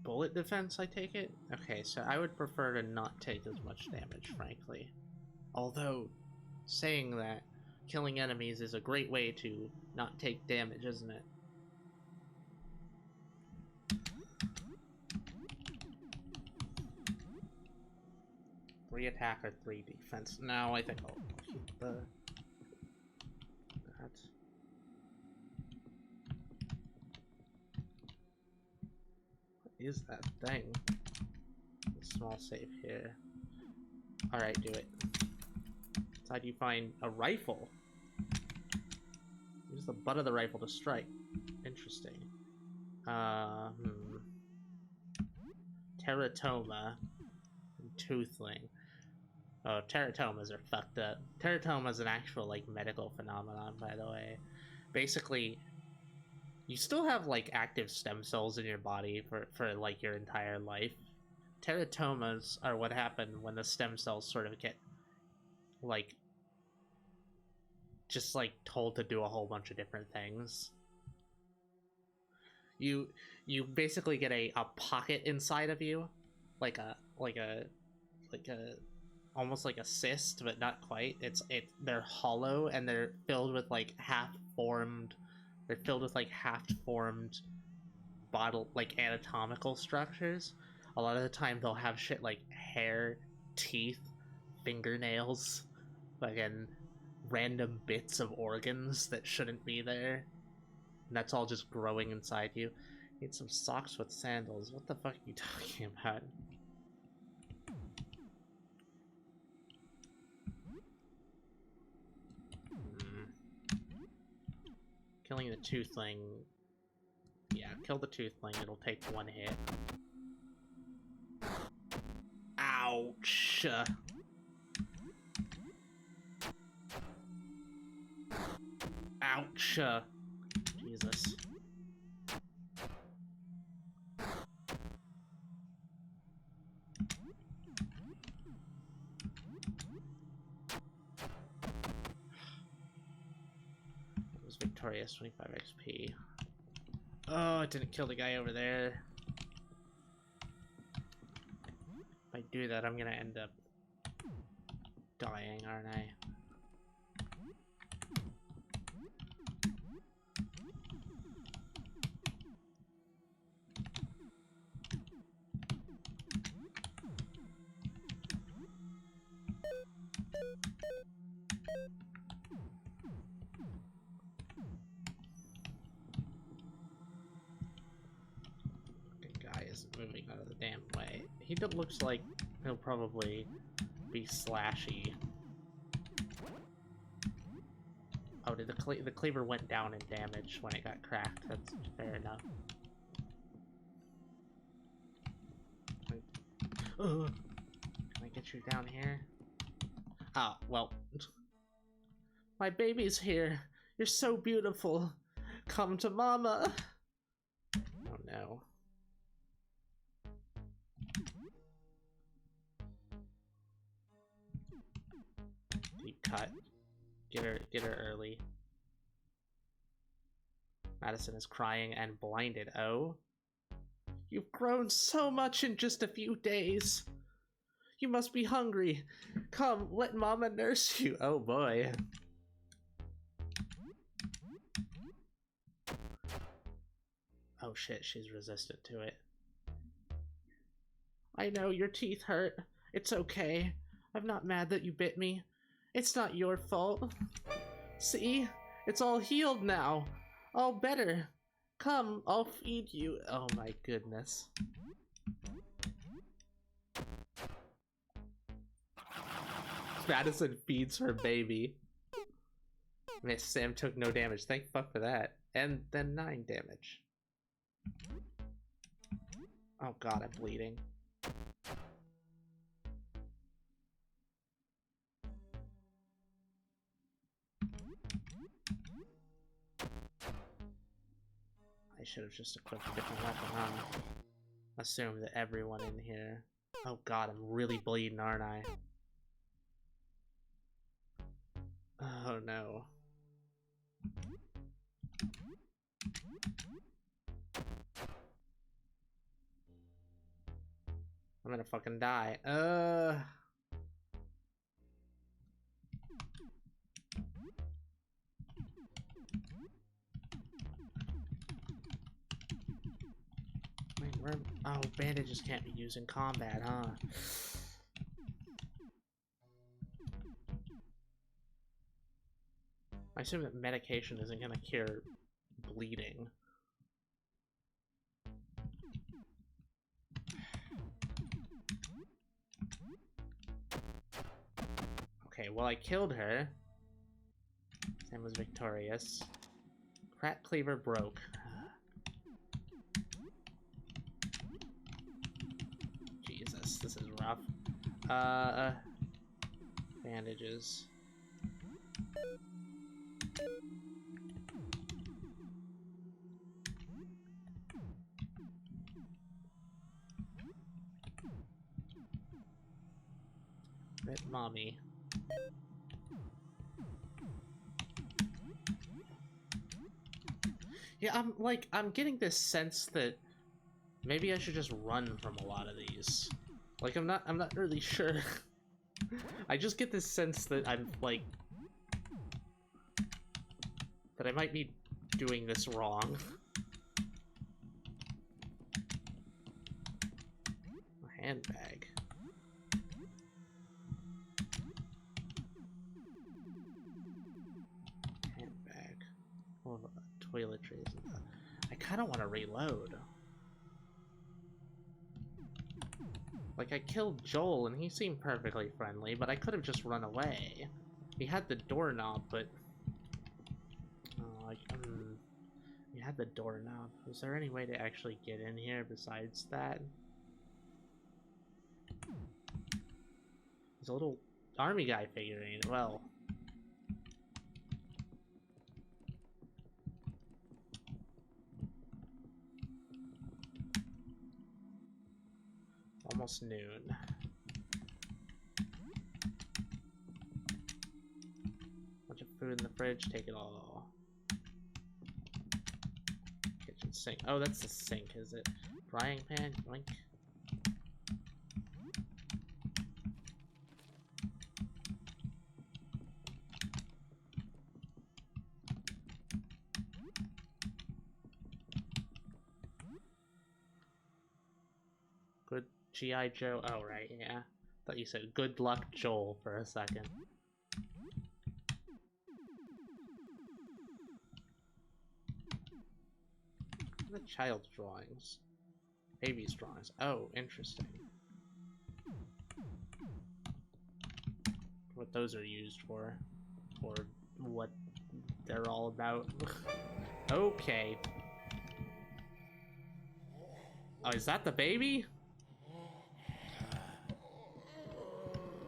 Speaker 1: Bullet defense, I take it? Okay, so I would prefer to not take as much damage, frankly. Although, saying that, killing enemies is a great way to not take damage, isn't it? Three attack or 3 defense. No, I think I'll keep that. What is that thing? A small save here. Alright, do it. Inside you find a rifle. Use the butt of the rifle to strike. Interesting. Teratoma and Toothling. Oh, teratomas are fucked up. Teratoma is an actual, like, medical phenomenon, by the way. Basically, you still have, like, active stem cells in your body for like, your entire life. Teratomas are what happen when the stem cells sort of get, like, just, like, told to do a whole bunch of different things. You basically get a pocket inside of you, like a almost like a cyst, but not quite. They're hollow and they're filled with like half-formed bottle, like, anatomical structures. A lot of the time they'll have shit like hair, teeth, fingernails, fucking random bits of organs that shouldn't be there. And that's all just growing inside you. Need some socks with sandals. What the fuck are you talking about? Killing the Toothling. Yeah, kill the Toothling. It'll take 1 hit. Ouch! Ouch! Jesus. victorious, 25 XP. Oh, it didn't kill the guy over there. If I do that, I'm gonna end up dying, aren't I? Guy isn't moving out of the damn way. He looks like he'll probably be slashy. Oh, did the cleaver went down in damage when it got cracked? That's fair enough. Can I get you down here? Oh, well. My baby's here. You're so beautiful. Come to mama. Oh no. Deep cut. Get her early. Madison is crying and blinded. Oh? You've grown so much in just a few days. You must be hungry. Come, let mama nurse you. Oh boy. Oh shit, she's resistant to it. I know your teeth hurt. It's okay. I'm not mad that you bit me. It's not your fault. See? It's all healed now. All better. Come, I'll feed you. Oh my goodness. Madison feeds her baby. Miss Sam took no damage. Thank fuck for that. And then 9 damage. Oh god, I'm bleeding. I should have just equipped a different weapon, huh? Assume that everyone in here... Oh god, I'm really bleeding, aren't I? Oh no. I'm gonna fucking die. Wait, where... Oh, bandages can't be used in combat, huh? I assume that medication isn't gonna cure bleeding. Okay, well I killed her. Sam was victorious. Crack cleaver broke. Jesus, this is rough. Bandages. Red mommy. Yeah, I'm getting this sense that maybe I should just run from a lot of these. Like, I'm not really sure. I just get this sense that I'm, like... that I might be doing this wrong. A handbag. Handbag. Oh, toiletries. I kind of want to reload. Like, I killed Joel and he seemed perfectly friendly, but I could have just run away. He had the doorknob, but... he had the doorknob. Is there any way to actually get in here besides that? There's a little army guy figurine. Well... almost noon. Bunch of food in the fridge, take it all. sink. Oh, that's the sink, is it? Frying pan, yoink. Good G.I. Joe. Oh, right, yeah. Thought you said good luck Joel for a second. The child's drawings. Baby's drawings. Oh, interesting. What those are used for. Or what they're all about. Okay. Oh, is that the baby?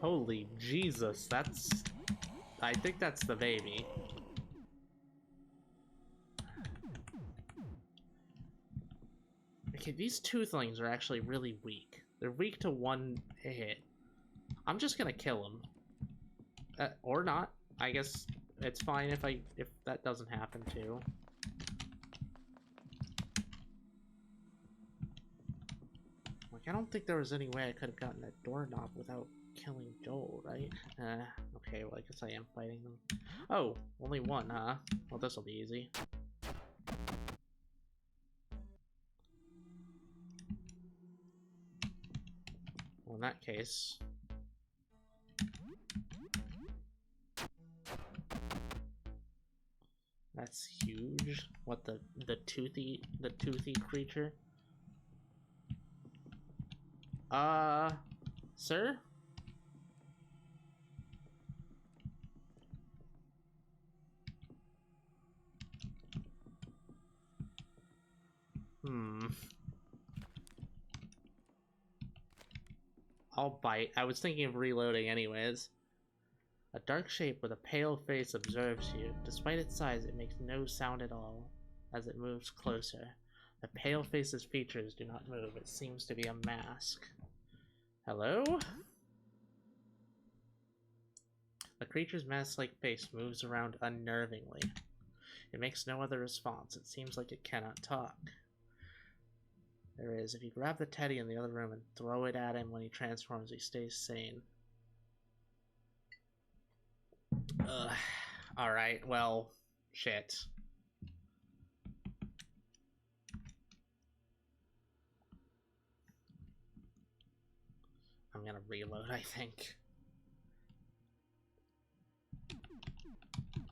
Speaker 1: Holy Jesus, that's... I think that's the baby. Okay, these toothlings are actually really weak. They're weak to one hit. I'm just gonna kill them. Or not. I guess it's fine if that doesn't happen too. Like, I don't think there was any way I could have gotten that doorknob without killing Joel, right? Okay, well, I guess I am fighting them. Oh, only one, huh? Well, this'll be easy. Well, in that case... That's huge. What, the toothy creature? Sir? I'll bite. I was thinking of reloading anyways. A dark shape with a pale face observes you. Despite its size, it makes no sound at all as it moves closer. The pale face's features do not move. It seems to be a mask. Hello? The creature's mask-like face moves around unnervingly. It makes no other response. It seems like it cannot talk. There is. If you grab the teddy in the other room and throw it at him when he transforms, he stays sane. Alright, well, shit. I'm gonna reload, I think.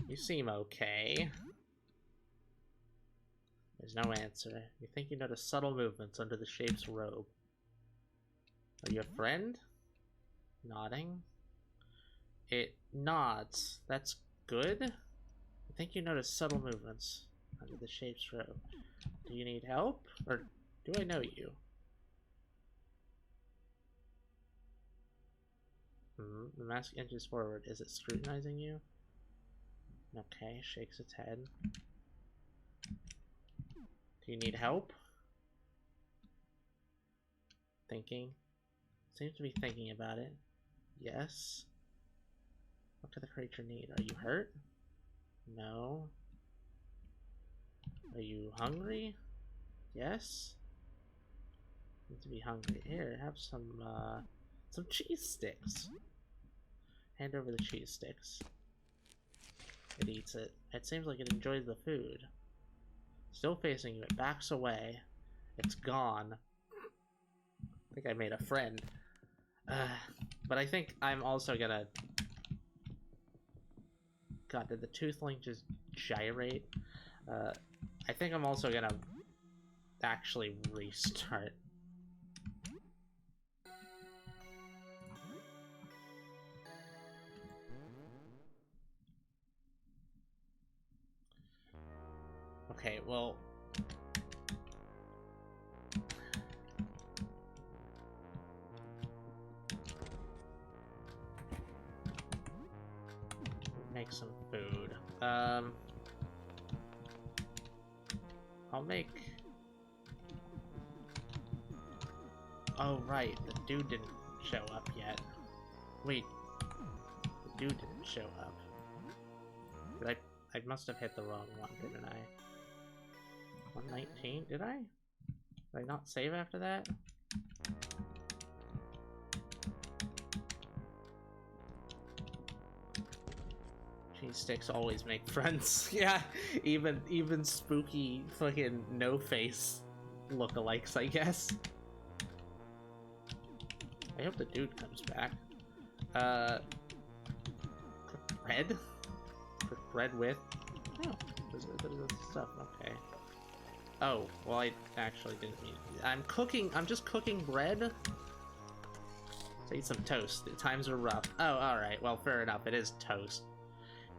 Speaker 1: You seem okay. There's no answer. You think you notice subtle movements under the shape's robe. Are you a friend? Nodding. It nods. That's good. I think you notice subtle movements under the shape's robe. Do you need help? Or do I know you? The mask inches forward. Is it scrutinizing you? Okay, shakes its head. Do you need help? Thinking. Seems to be thinking about it. Yes. What could the creature need? Are you hurt? No. Are you hungry? Yes. Need to be hungry. Here, have some cheese sticks. Hand over the cheese sticks. It eats it. It seems like it enjoys the food. Still facing you, it backs away. It's gone. I think I made a friend. But I think I'm also gonna... God, did the toothlink just gyrate? I think I'm also gonna actually restart. Okay, well... Make some food. I'll make... Oh, right, the dude didn't show up yet. Wait, the dude didn't show up. Did I must have hit the wrong one, didn't I? 119, did I? Did I not save after that? Cheese sticks always make friends. Yeah, even spooky fucking no-face lookalikes, I guess. I hope the dude comes back. Cook bread? Cook bread with? Oh, there's stuff, okay. Oh, well I actually didn't mean... I'm just cooking bread? Let's eat some toast. The times are rough. Oh, alright, well fair enough, it is toast.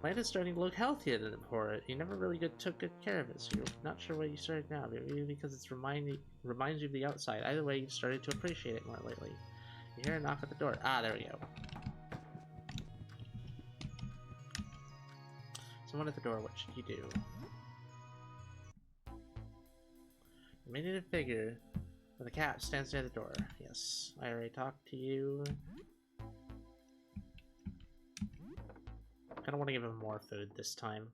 Speaker 1: Plant is starting to look healthier than before. You never really took good care of it, so you're not sure why you started now. Maybe because it's reminds you of the outside. Either way, you've started to appreciate it more lately. You hear a knock at the door. Ah, there we go. Someone at the door, what should you do? Diminutive figure with a cat stands near the door. Yes, I already talked to you. I kind of want to give him more food this time.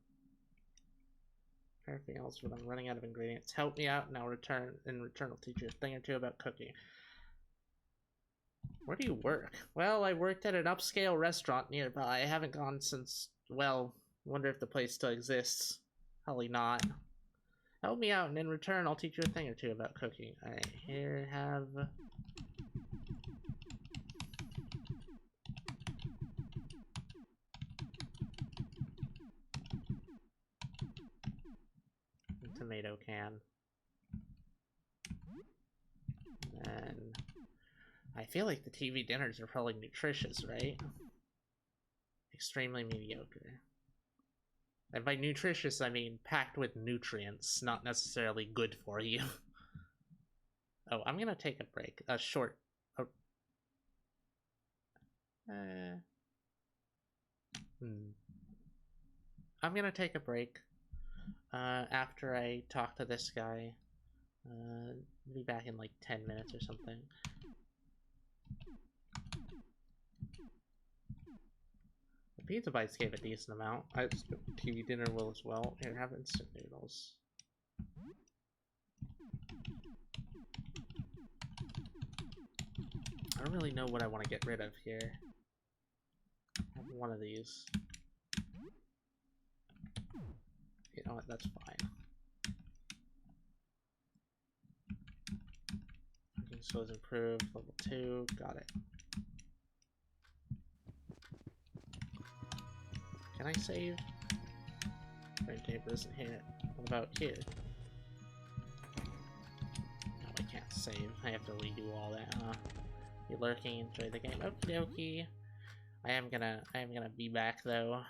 Speaker 1: Everything else, but I'm running out of ingredients. Help me out, and I'll return. In return, I'll teach you a thing or two about cooking. Where do you work? Well, I worked at an upscale restaurant nearby. I haven't gone since, well, wonder if the place still exists. Probably not. Help me out, and in return, I'll teach you a thing or two about cooking. Alright, here, have... a tomato can. And... I feel like the TV dinners are probably nutritious, right? Extremely mediocre. And by nutritious, I mean packed with nutrients, not necessarily good for you. Oh, I'm gonna take a break. A short... I'm gonna take a break. After I talk to this guy. Be back in like 10 minutes or something. The pizza bites gave a decent amount. TV dinner will as well. Here, have instant noodles. I don't really know what I want to get rid of here. Have one of these. You know what? That's fine. Cooking skills improved. Level 2. Got it. Can I save? Frame table isn't here. What about here? No, I can't save. I have to redo all that, huh? You lurking, enjoy the game. Okie dokie. I am gonna be back though.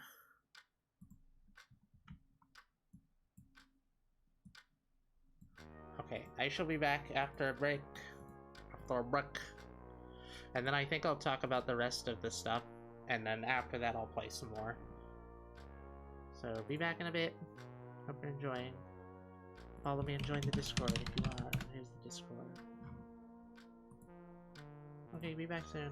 Speaker 1: Okay, I shall be back after a break. And then I think I'll talk about the rest of the stuff. And then after that I'll play some more. So be back in a bit. Hope you're enjoying. Follow me and join the Discord if you are. Here's the Discord. Okay, be back soon.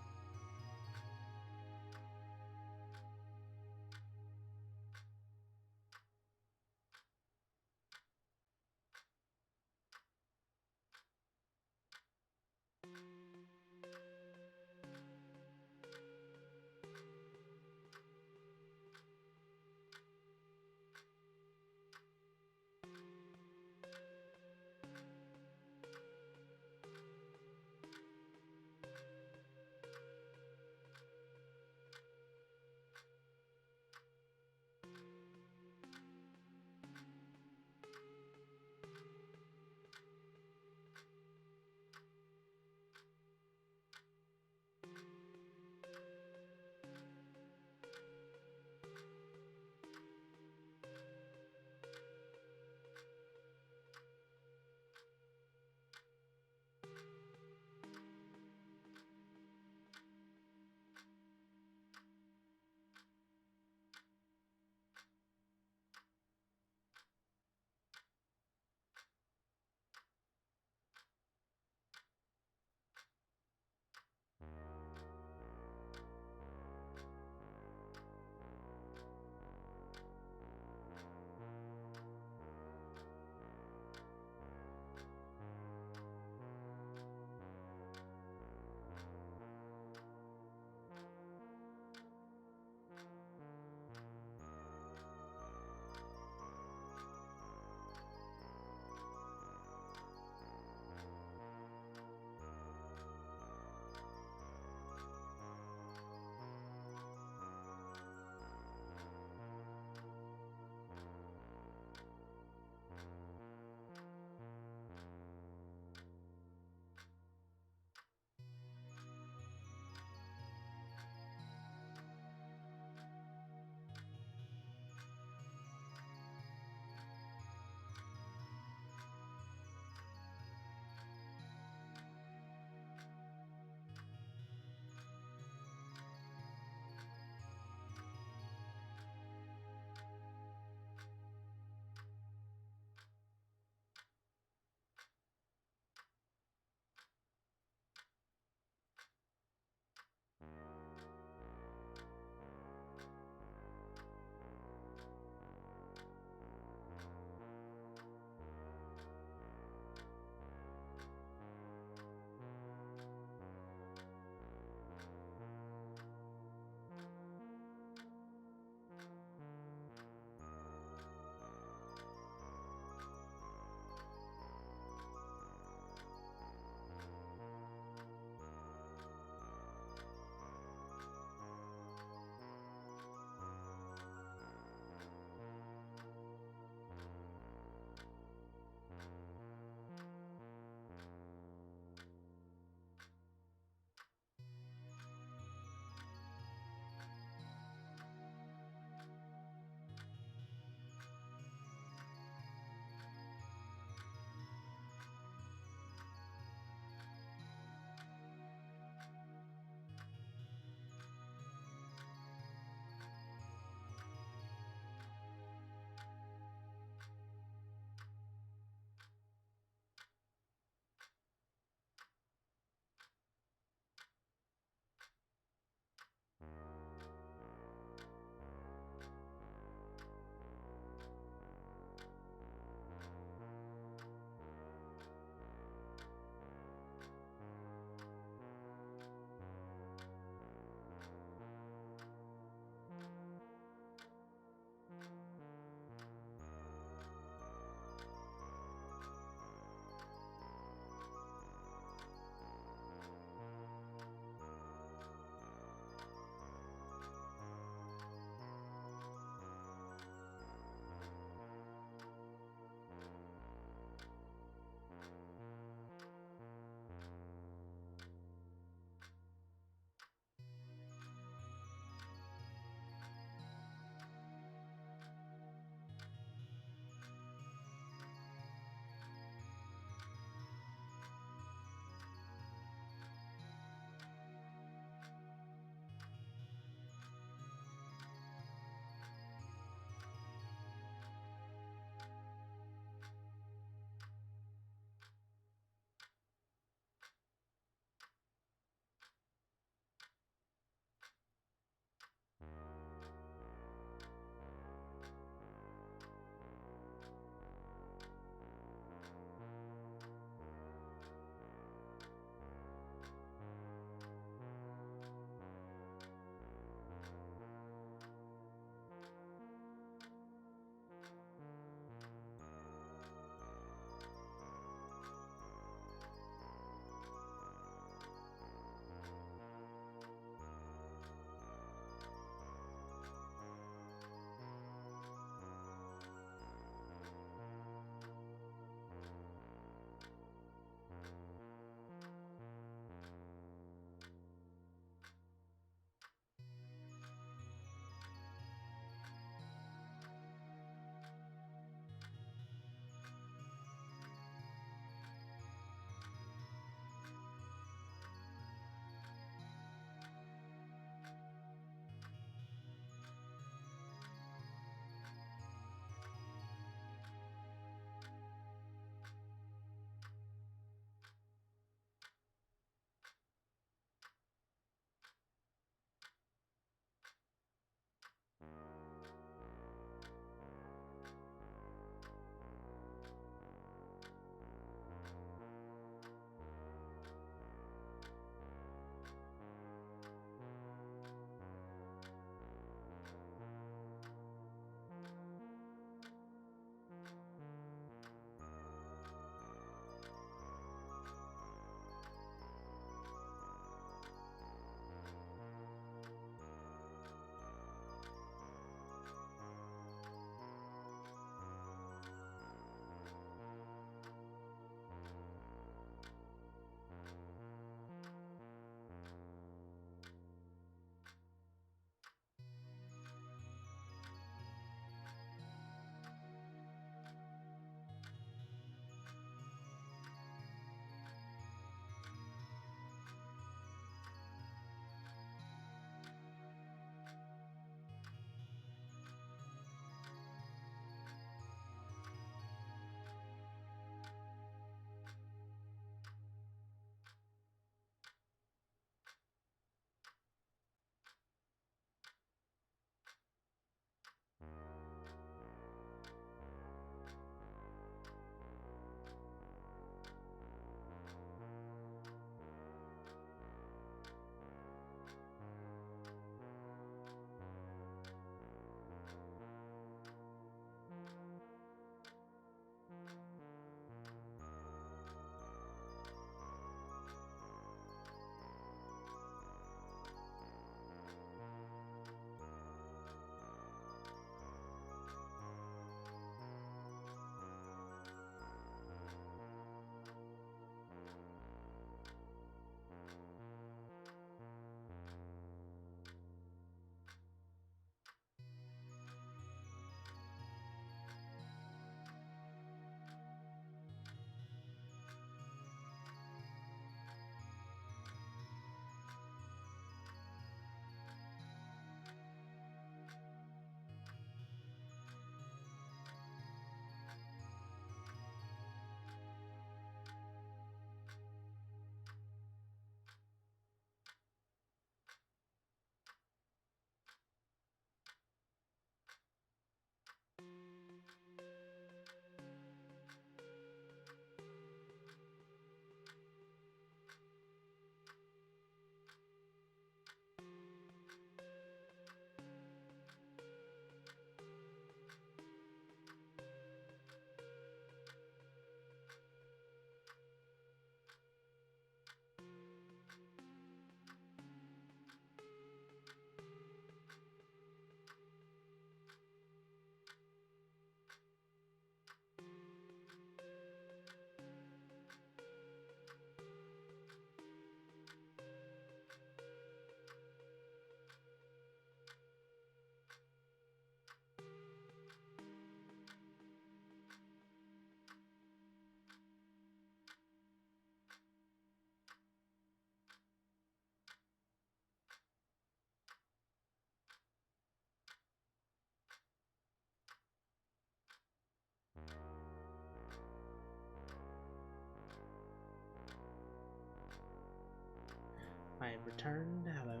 Speaker 1: I returned. Hello.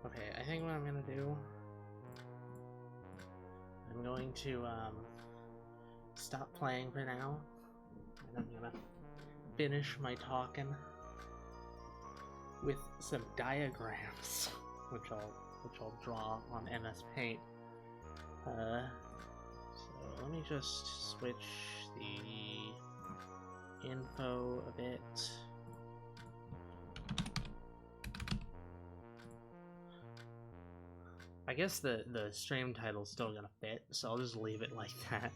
Speaker 1: Okay, I think what I'm gonna do, I'm going to stop playing for now, and I'm gonna finish my talking with some diagrams, which I'll draw on MS Paint. So let me just switch the info a bit. I guess the stream title's still gonna fit, so I'll just leave it like that.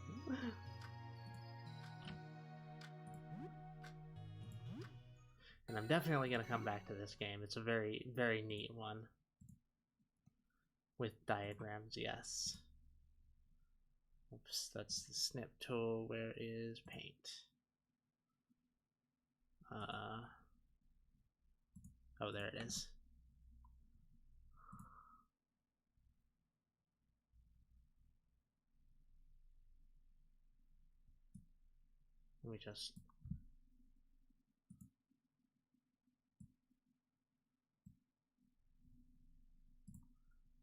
Speaker 1: And I'm definitely gonna come back to this game. It's a very, very neat one. With diagrams, yes. Oops, that's the snip tool. Where is paint? Oh, there it is. Let me just...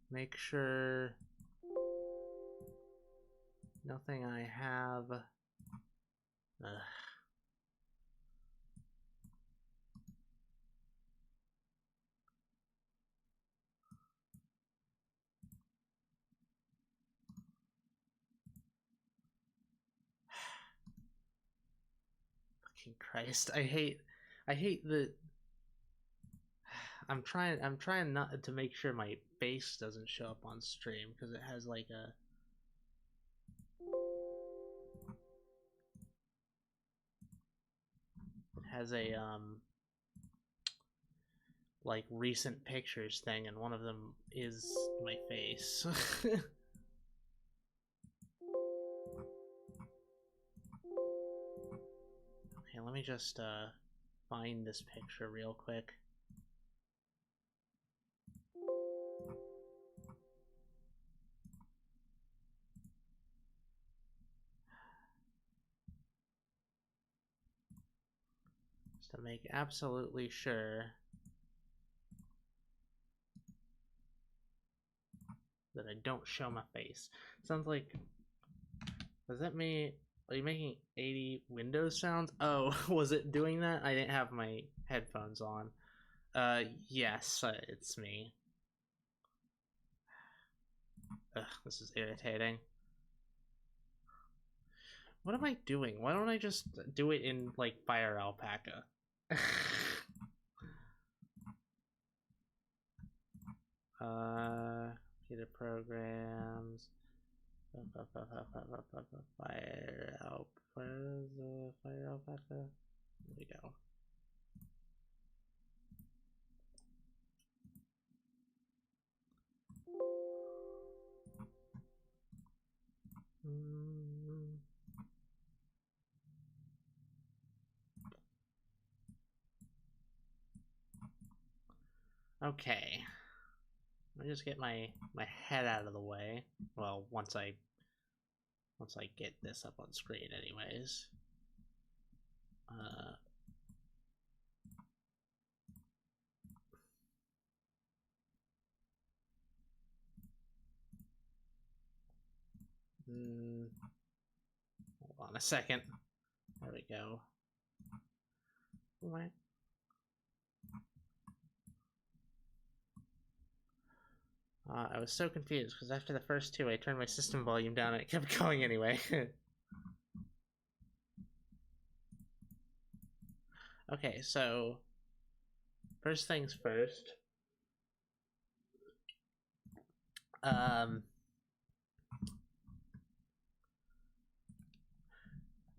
Speaker 1: make sure nothing I have... Fucking Christ, I hate the... I'm trying not to make sure my face doesn't show up on stream because it has like a... It has a like recent pictures thing, and one of them is my face. Okay, let me just find this picture real quick. Just to make absolutely sure that I don't show my face. Sounds like... Does that mean... Are you making 80 Windows sounds? Oh, was it doing that? I didn't have my headphones on. Yes, it's me. Ugh, this is irritating. What am I doing? Why don't I just do it in, like, Fire Alpaca? Computer programs... Fire Alpaca... Where's the Fire Alpaca? There we go. Okay. Let me just get my head out of the way. Well, once I get this up on screen anyways. Hold on a second. There we go. What? I was so confused because after the first two I turned my system volume down and it kept going anyway. Okay, so first things first.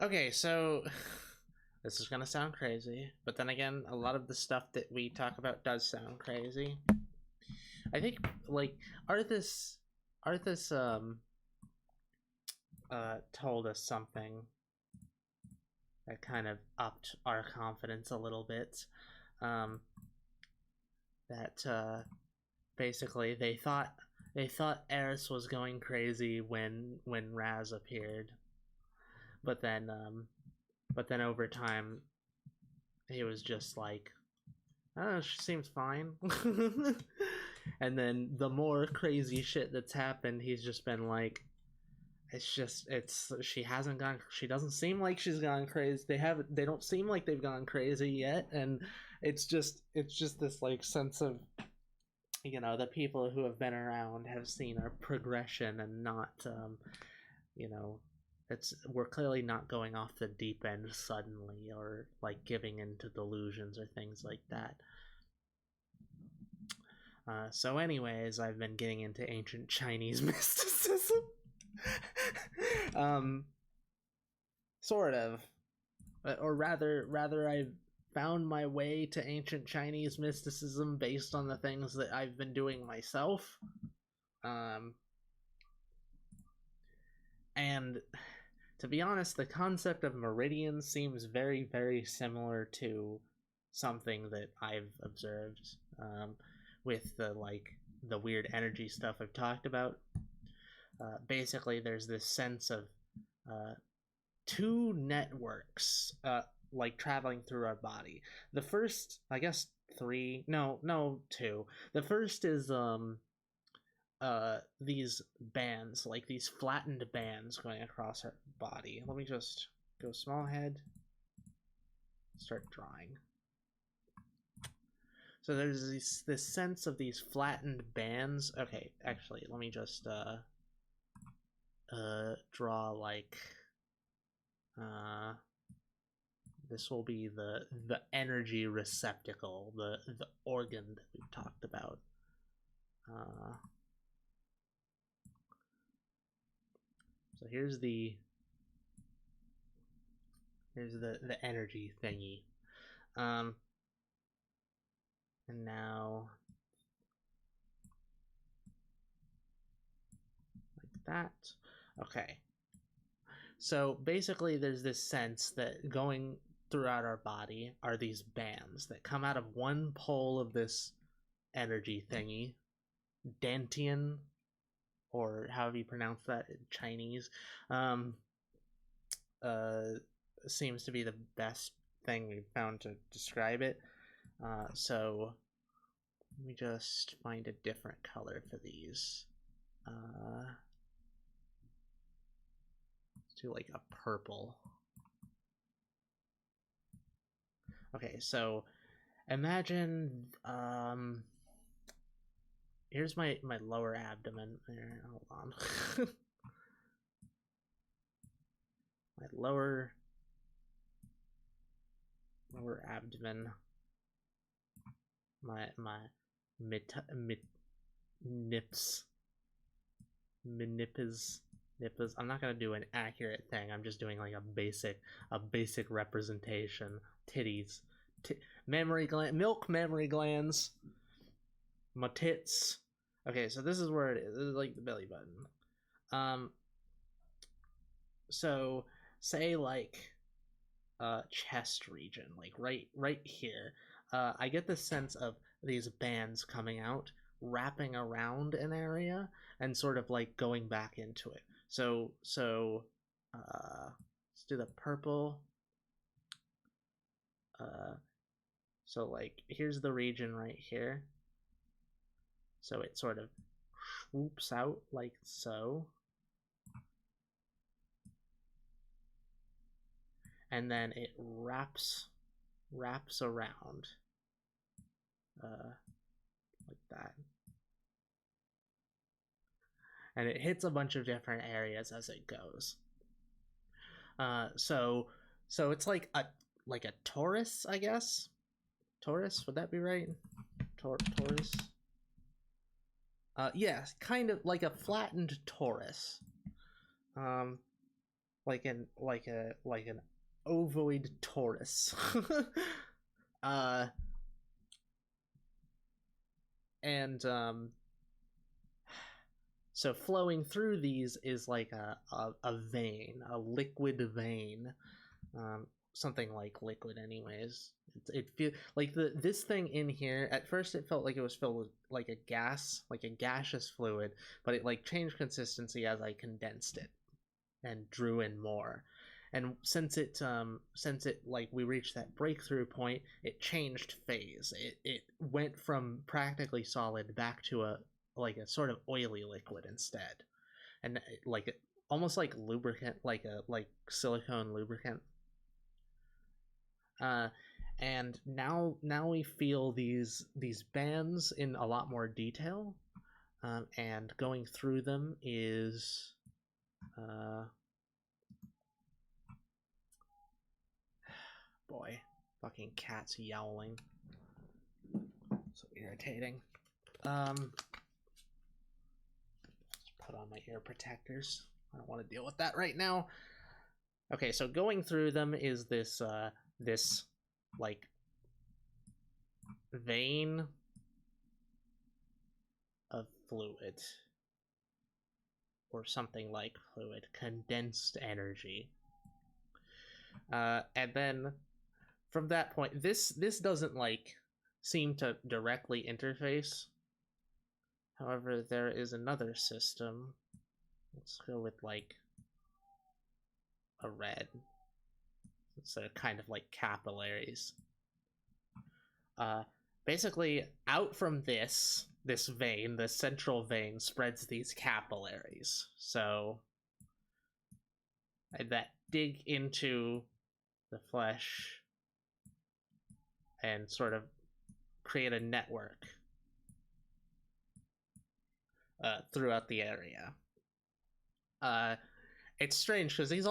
Speaker 1: Okay, so this is gonna sound crazy, but then again, a lot of the stuff that we talk about does sound crazy. I think, like, Arthas told us something that kind of upped our confidence a little bit. That basically they thought Eris was going crazy when Raz appeared, but then over time he was just like, I don't know, she seems fine. And then the more crazy shit that's happened, he's just been like, she hasn't gone, she doesn't seem like she's gone crazy. They don't seem like they've gone crazy yet. And it's just this like sense of, you know, the people who have been around have seen our progression and not, you know, we're clearly not going off the deep end suddenly or like giving into delusions or things like that. So anyways, I've been getting into ancient Chinese mysticism. Sort of. Or rather I've found my way to ancient Chinese mysticism based on the things that I've been doing myself. And to be honest, the concept of meridians seems very, very similar to something that I've observed, with the weird energy stuff I've talked about. Basically, there's this sense of two networks, like traveling through our body. The first, I guess, two. The first is these bands, like these flattened bands going across our body. Let me just go small head, start drawing. So there's this sense of these flattened bands. Okay, actually, let me just draw like this will be the energy receptacle, the organ that we've talked about. So here's the energy thingy. And now like that. Okay. So basically there's this sense that going throughout our body are these bands that come out of one pole of this energy thingy, Dantian, or however you pronounce that in Chinese, seems to be the best thing we've found to describe it. So let me just find a different color for these. Let's do like a purple. Okay, so imagine, here's my lower abdomen. There, hold on. My lower abdomen. My nips. I'm not gonna do an accurate thing. I'm just doing like a basic representation. Titties, mammary gland, milk mammary glands, my tits. Okay, so this is where it is. This is like the belly button. So say like chest region, like right here. I get the sense of these bands coming out, wrapping around an area, and sort of like going back into it. So let's do the purple. So like here's the region right here. So it sort of swoops out like so. And then it wraps around like that. And it hits a bunch of different areas as it goes. So it's like a torus, I guess. Torus, would that be right? Torus. Yeah, kind of like a flattened torus. Like an ovoid torus. And so flowing through these is like a vein, a liquid vein, something like liquid anyways. It feels like this thing in here, at first it felt like it was filled with like a gas, like a gaseous fluid, but it like changed consistency as I condensed it and drew in more. and since it like we reached that breakthrough point, it changed phase. It went from practically solid back to a like a sort of oily liquid instead, and like almost like lubricant, like a like silicone lubricant. uh and now we feel these bands in a lot more detail, and going through them is uh boy, fucking cats yowling, so irritating. Put on my ear protectors. I don't want to deal with that right now. Okay, so going through them is this like vein of fluid, or something like fluid, condensed energy. And then from that point, this doesn't like seem to directly interface. However, there is another system. Let's go with like a red. So kind of like capillaries. Basically, out from this vein, the central vein, spreads these capillaries. So that dig into the flesh and sort of create a network throughout the area. It's strange because these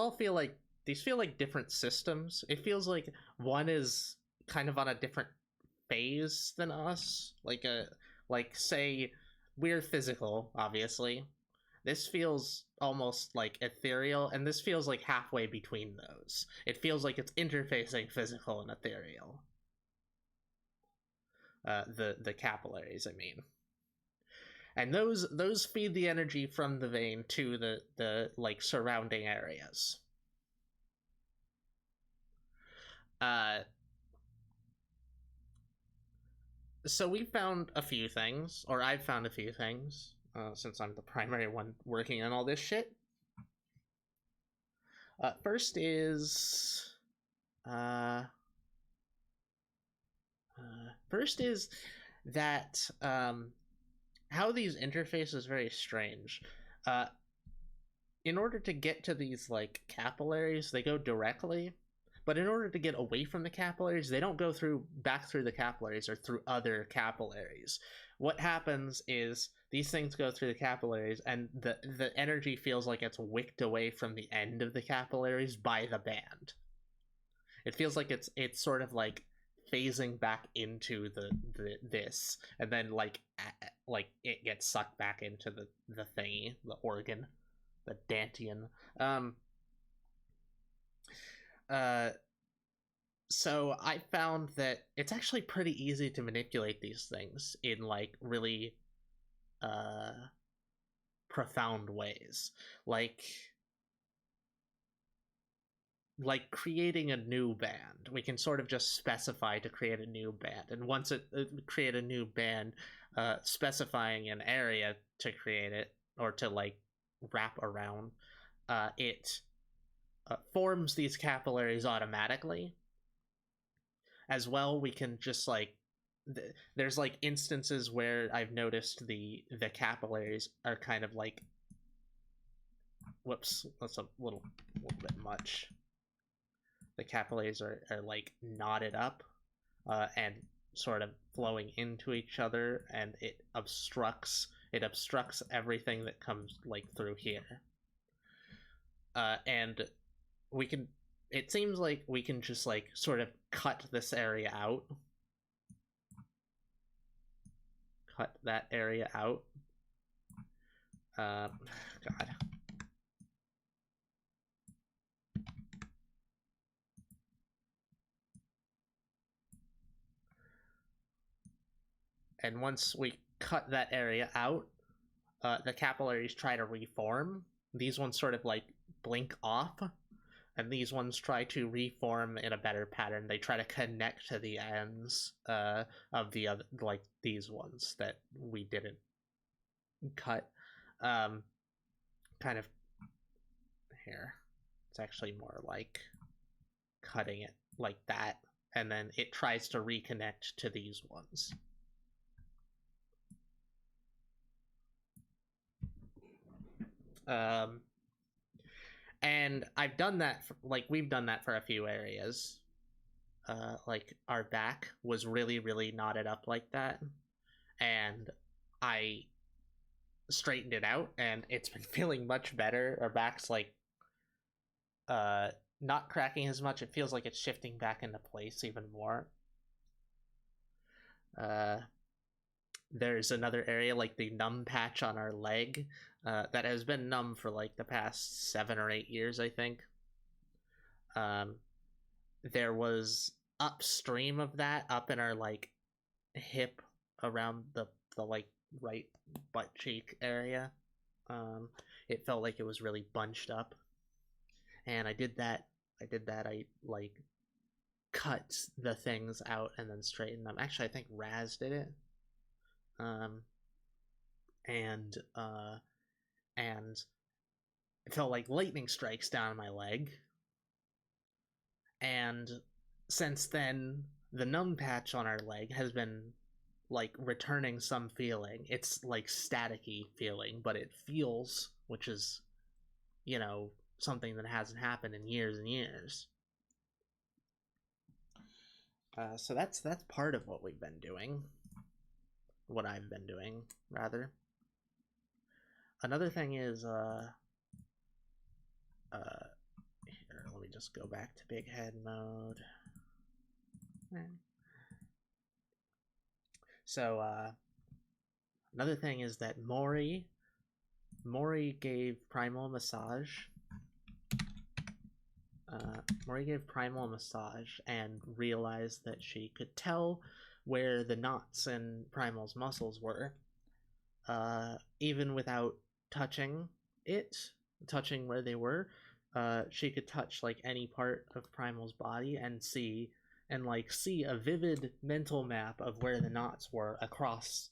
Speaker 1: feel like different systems. It feels like one is kind of on a different phase than us. Like say we're physical, obviously. This feels almost like ethereal, and this feels like halfway between those. It feels like it's interfacing physical and ethereal. The capillaries, I mean, and those feed the energy from the vein to the like surrounding areas. Uh, so we found a few things, or I've found a few things, since I'm the primary one working on all this shit. First is uh, first is that how these interface is very strange. Uh, in order to get to these like capillaries, they go directly, but in order to get away from the capillaries, they don't go through back through the capillaries or through other capillaries. What happens is these things go through the capillaries, and the energy feels like it's wicked away from the end of the capillaries by the band. It feels like it's sort of like phasing back into the this, and then like it gets sucked back into the thingy, the organ, the dantian. Um, uh, so I found that it's actually pretty easy to manipulate these things in like really uh profound ways, like creating a new band. We can sort of just specify to create a new band, and once it create a new band, specifying an area to create it or to like wrap around, it forms these capillaries automatically. As well, we can just like there's like instances where I've noticed the capillaries are kind of like, whoops, that's a little bit much. The capillaries are like knotted up, and sort of flowing into each other, and it obstructs everything that comes like through here. And we can it seems like we can just like sort of cut this area out, cut that area out. God. And once we cut that area out, the capillaries try to reform. These ones sort of like blink off, and these ones try to reform in a better pattern. They try to connect to the ends of the other, like these ones that we didn't cut. Kind of here. It's actually more like cutting it like that, and then it tries to reconnect to these ones. And I've done that we've done that for a few areas. Like our back was really knotted up like that, and I straightened it out, and it's been feeling much better. Our back's like not cracking as much. It feels like it's shifting back into place even more. There's another area like the numb patch on our leg that has been numb for like the past 7 or 8 years, I think. There was upstream of that, up in our like hip around the like right butt cheek area. It felt like it was really bunched up, and I did that. I like cut the things out and then straightened them. Actually, I think Raz did it. And it felt like lightning strikes down my leg. And since then, the numb patch on our leg has been like returning some feeling. It's like staticky feeling, but it feels, which is, you know, something that hasn't happened in years and years. So that's part of what we've been doing. What I've been doing, rather. Another thing is, here, let me just go back to big head mode. So, another thing is that Mori gave Primal a massage. Mori gave Primal a massage and realized that she could tell where the knots in Primal's muscles were, even without touching where they were. She could touch like any part of Primal's body and see a vivid mental map of where the knots were across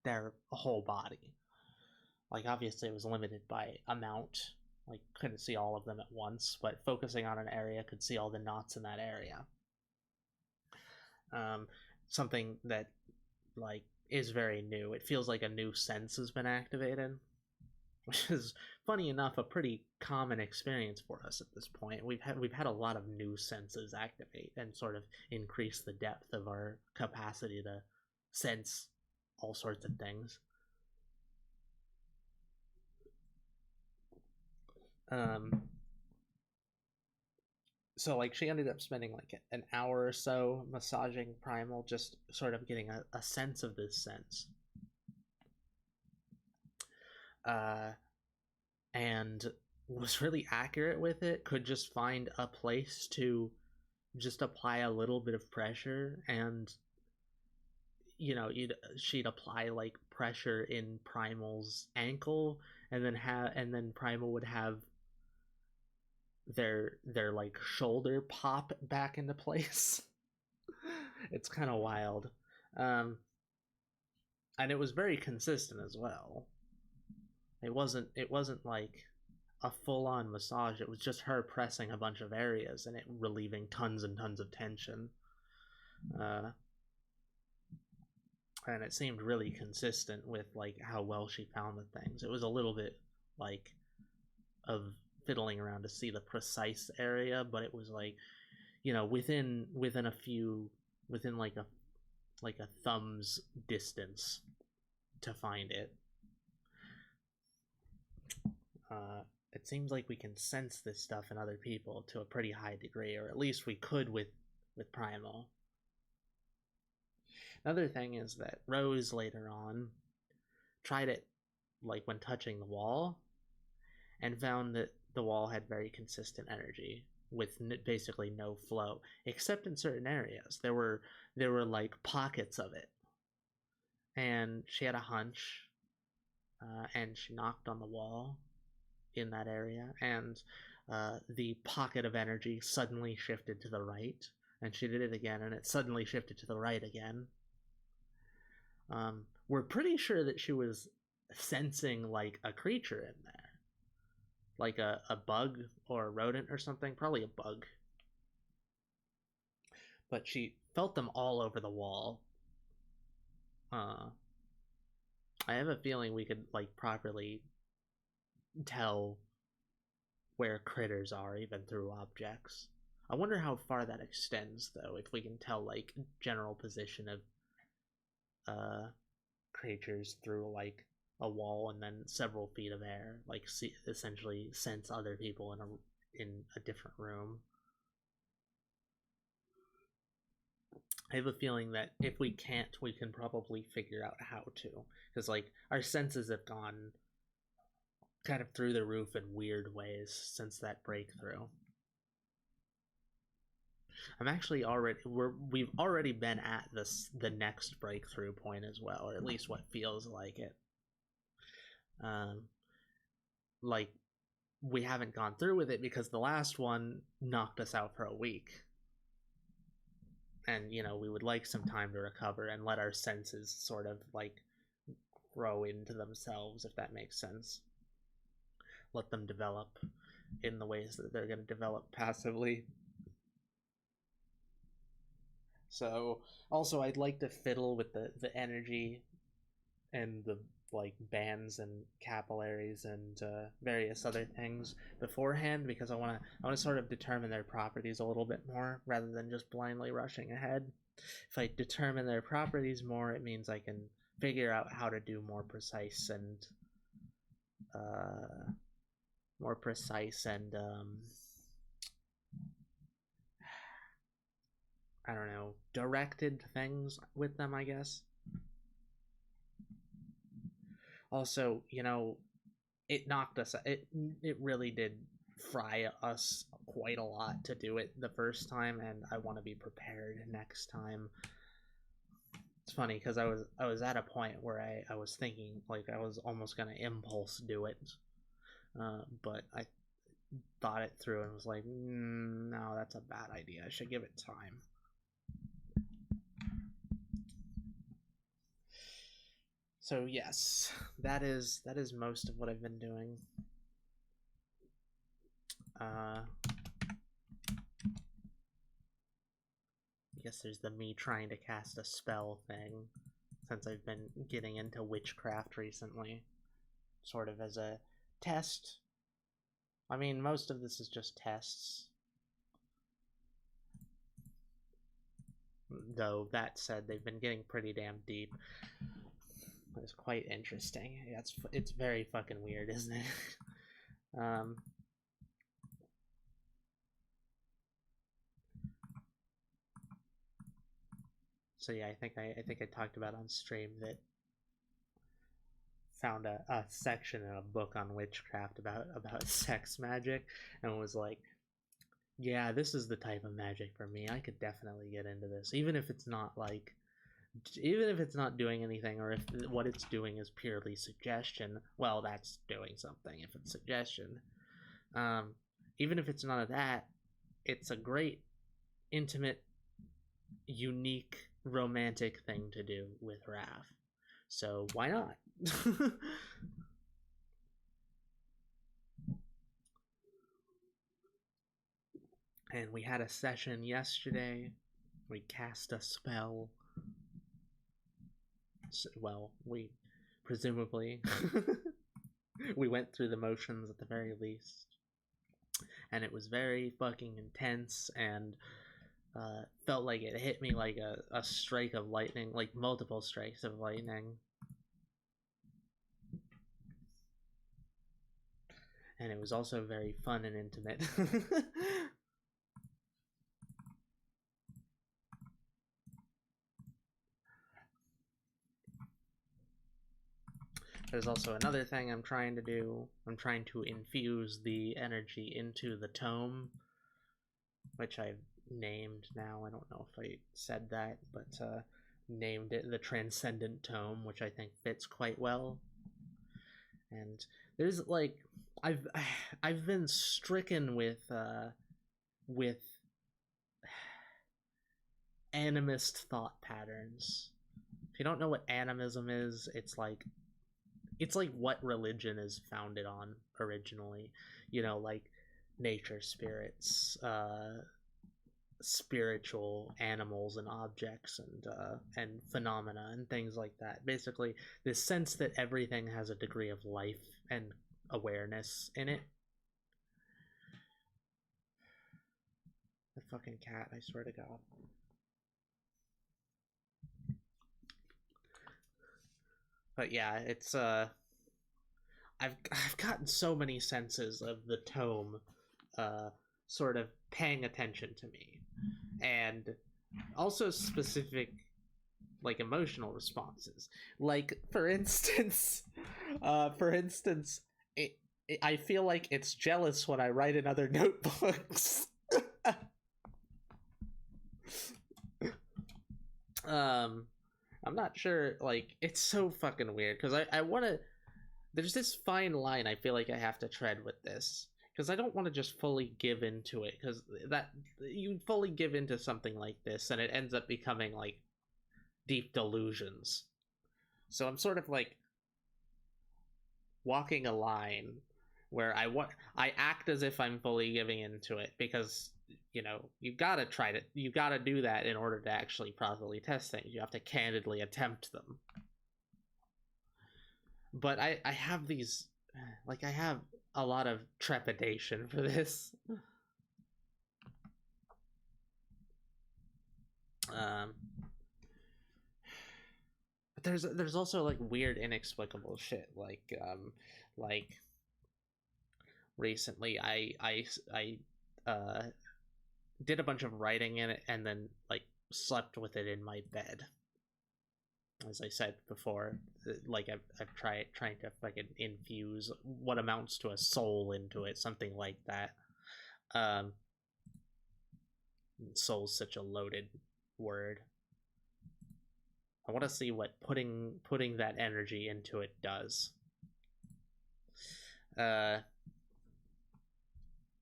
Speaker 1: their whole body. Like, obviously it was limited by amount, like couldn't see all of them at once, but focusing on an area could see all the knots in that area. Something that like is very new. It feels like a new sense has been activated, which is, funny enough, a pretty common experience for us at this point. We've had a lot of new senses activate and sort of increase the depth of our capacity to sense all sorts of things. So like she ended up spending like an hour or so massaging Primal, just sort of getting a sense of this sense. And was really accurate with it, could just find a place to just apply a little bit of pressure, and she'd apply like pressure in Primal's ankle, and then Primal would have their like shoulder pop back into place. It's kind of wild. And it was very consistent as well. It wasn't like a full-on massage. It was just her pressing a bunch of areas and it relieving tons and tons of tension. And it seemed really consistent with like how well she found the things. It was a little bit like of fiddling around to see the precise area, but it was like, within like a thumb's distance to find it. It seems like we can sense this stuff in other people to a pretty high degree, or at least we could with Primal. Another thing is that Rose later on tried it like when touching the wall, and found that the wall had very consistent energy with basically no flow, except in certain areas. There were like pockets of it, and she had a hunch, and she knocked on the wall in that area, and the pocket of energy suddenly shifted to the right, and she did it again, and it suddenly shifted to the right again. We're pretty sure that she was sensing like a creature in there. like a bug or a rodent or something, probably a bug. But she felt them all over the wall. Uh, I have a feeling we could like properly tell where critters are even through objects. I wonder how far that extends though, if we can tell like general position of uh creatures through like a wall and then several feet of air, like essentially sense other people in a different room. I have a feeling that if we can't, we can probably figure out how to, because like our senses have gone kind of through the roof in weird ways since that breakthrough. I'm actually already we've already been at the next breakthrough point as well, or at least what feels like it. Um, like we haven't gone through with it because the last one knocked us out for a week, and we would like some time to recover and let our senses sort of like grow into themselves, if that makes sense. Let them develop in the ways that they're going to develop passively. So also I'd like to fiddle with the energy and the like bands and capillaries and various other things beforehand, because I want to sort of determine their properties a little bit more rather than just blindly rushing ahead. If I determine their properties more, it means I can figure out how to do more precise and uh, I don't know, directed things with them, I guess. Also, it knocked us it really did fry us quite a lot to do it the first time, and I want to be prepared next time. It's funny because I was at a point where I was thinking like I was almost gonna impulse do it, but I thought it through and was like, no, that's a bad idea. I should give it time. So yes, that is most of what I've been doing. I guess there's the me trying to cast a spell thing, since I've been getting into witchcraft recently, sort of as a test. I mean, most of this is just tests. Though, that said, they've been getting pretty damn deep. It's quite interesting. Yeah, it's very fucking weird, isn't it? um, so yeah, I think I talked about on stream that found a section in a book on witchcraft about sex magic, and was like, yeah, this is the type of magic for me. I could definitely get into this, even if it's not doing anything, or if what it's doing is purely suggestion. Well, that's doing something if it's suggestion. Um, Even if it's none of that, it's a great, intimate, unique, romantic thing to do with Raph. So why not? And we had a session yesterday. We cast a spell. Well, we presumably we went through the motions at the very least, and it was very fucking intense, and felt like it hit me like a strike of lightning, like multiple strikes of lightning. And it was also very fun and intimate. There's also another thing I'm trying to do. I'm trying to infuse the energy into the tome, which I've named now. I don't know if I said that, but named it the Transcendent Tome, which I think fits quite well. And there's like I've I've been stricken with animist thought patterns. If you don't know what animism is, it's like it's like what religion is founded on originally, you know, like nature spirits, spiritual animals and objects and phenomena and things like that. Basically, this sense that everything has a degree of life and awareness in it. The fucking cat, I swear to God. But yeah, it's I've gotten so many senses of the tome uh sort of paying attention to me. And also specific like emotional responses. Like for instance, I feel like it's jealous when I write in other notebooks. um I'm not sure, like it's so fucking weird because I want to, there's this fine line I feel like I have to tread with this because I don't want to just fully give into it, because that you fully give into something like this and it ends up becoming like deep delusions. So I'm sort of like walking a line where I act as if I'm fully giving into it because you know you gotta do that in order to actually properly test things. You have to candidly attempt them. But I have these, like I have a lot of trepidation for this. Um, but there's also like weird inexplicable shit like recently I did a bunch of writing in it and then like slept with it in my bed. As I said before, like I've trying to fucking infuse what amounts to a soul into it, something like that. Um, soul's such a loaded word. I want to see what putting that energy into it does. Uh,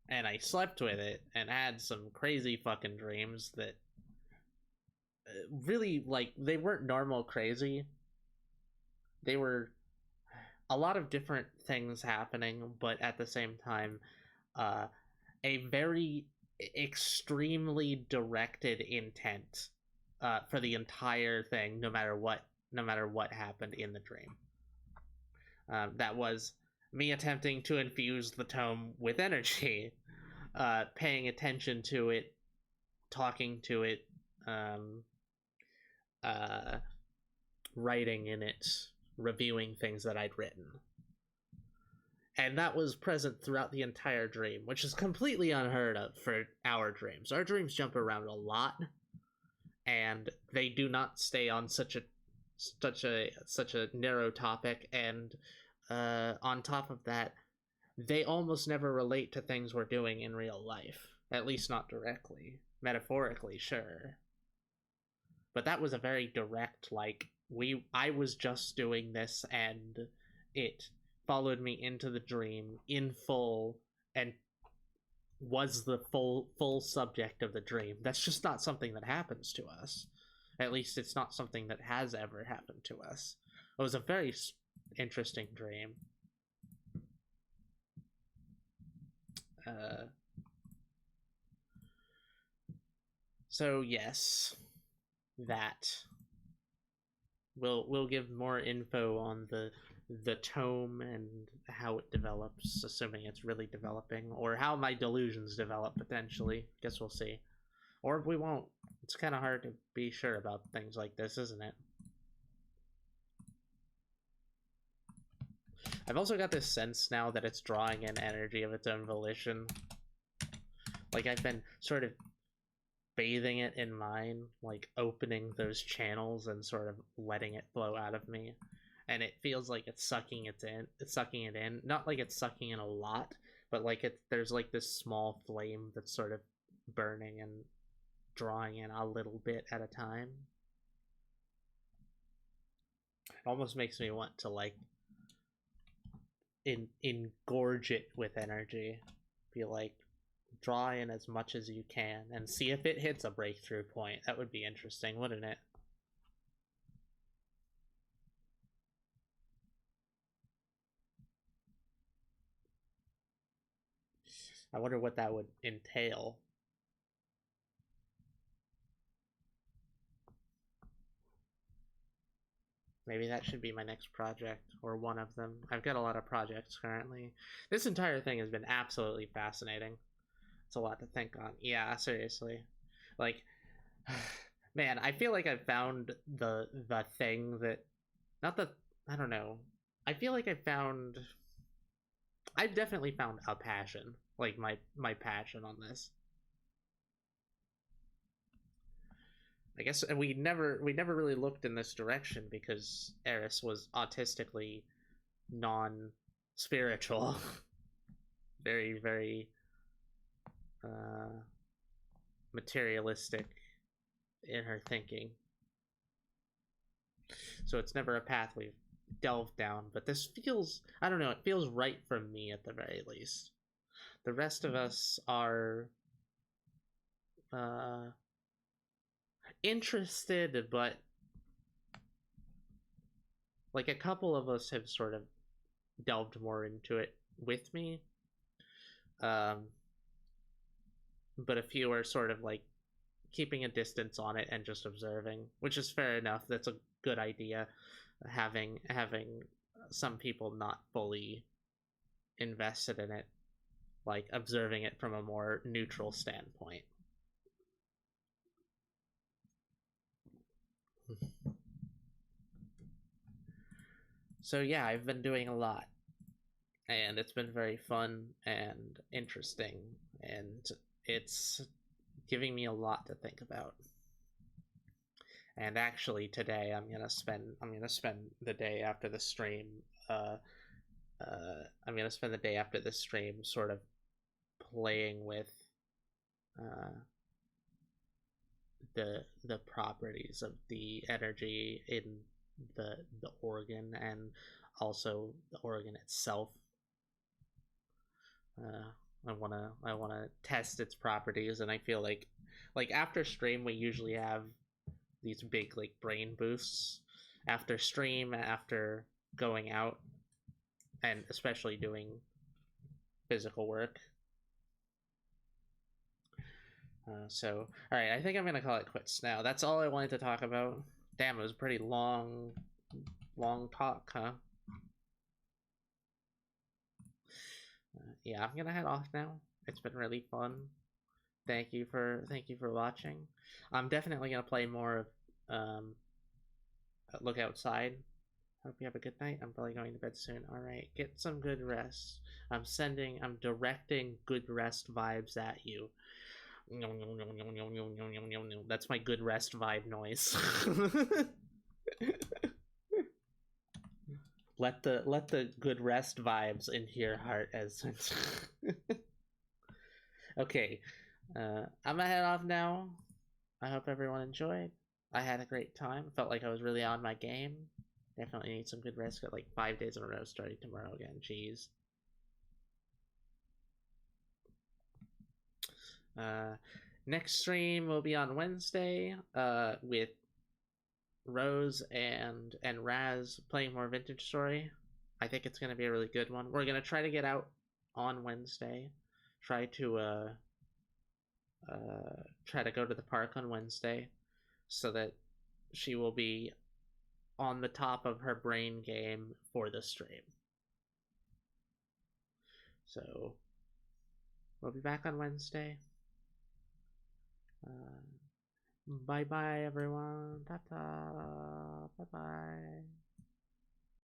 Speaker 1: and I slept with it and had some crazy fucking dreams that really, like, they weren't normal crazy. They were a lot of different things happening, but at the same time, uh, a very extremely directed intent for the entire thing, no matter what happened in the dream. That was me attempting to infuse the tome with energy, paying attention to it, talking to it, um, uh, writing in it, reviewing things that I'd written. And that was present throughout the entire dream, which is completely unheard of for our dreams. Our dreams jump around a lot, and they do not stay on such a narrow topic. And on top of that, they almost never relate to things we're doing in real life. At least not directly. Metaphorically, sure. But that was a very direct, like, I was just doing this and it followed me into the dream in full and was the full subject of the dream. That's just not something that happens to us. At least it's not something that has ever happened to us. It was a very interesting dream. So yes, that we'll give more info on the tome and how it develops, assuming it's really developing, or how my delusions develop potentially. Guess we'll see, or we won't. It's kind of hard to be sure about things like this, isn't it? I've also got this sense now that it's drawing in energy of its own volition. Like I've been sort of bathing it in mine, like opening those channels and sort of letting it flow out of me. And it feels like it's sucking it in. Not like it's sucking in a lot, but like there's like this small flame that's sort of burning and drawing in a little bit at a time. It almost makes me want to like engorge it with energy. Be like, draw in as much as you can and see if it hits a breakthrough point. That would be interesting, wouldn't it? I wonder what that would entail. Maybe that should be my next project, or one of them. I've got a lot of projects currently. This entire thing has been absolutely fascinating. It's a lot to think on. Yeah, seriously. Like, man, I feel like I've found the thing that, not the, I don't know. I feel like I've definitely found a passion, like my passion on this. I guess we never really looked in this direction because Eris was autistically non-spiritual, very very uh, materialistic in her thinking. So it's never a path we've delved down. But this feels, I don't know, it feels right for me at the very least. The rest of us are uh, interested, but like a couple of us have sort of delved more into it with me. Um, but a few are sort of like keeping a distance on it and just observing, which is fair enough. That's a good idea. Having some people not fully invested in it, like observing it from a more neutral standpoint. So yeah, I've been doing a lot, and it's been very fun and interesting, and it's giving me a lot to think about. And actually, today I'm gonna spend the day after the stream. Uh, I'm gonna spend the day after the stream, sort of playing with uh, the properties of the energy in the organ, and also the organ itself. Uh, I wanna test its properties, and I feel like after stream we usually have these big like brain boosts after stream, after going out, and especially doing physical work. So, all right, I think I'm gonna call it quits now. That's all I wanted to talk about. Damn, it was a pretty long talk, huh? Yeah, I'm gonna head off now. It's been really fun. Thank you for watching. I'm definitely gonna play more of Look Outside. Hope you have a good night. I'm probably going to bed soon. All right, get some good rest. I'm directing good rest vibes at you. That's my good rest vibe noise. let the good rest vibes into your heart as okay. I'm gonna head off now. I hope everyone enjoyed. I had a great time. Felt like I was really on my game. Definitely need some good rest. Got like 5 days in a row starting tomorrow again. Jeez. Uh, Next stream will be on Wednesday. With Rose and Raz playing more Vintage Story. I think it's gonna be a really good one. We're gonna try to get out on Wednesday. Try to try to go to the park on Wednesday, so that she will be on the top of her brain game for the stream. So we'll be back on Wednesday. Bye bye, everyone. Ta ta. Bye bye.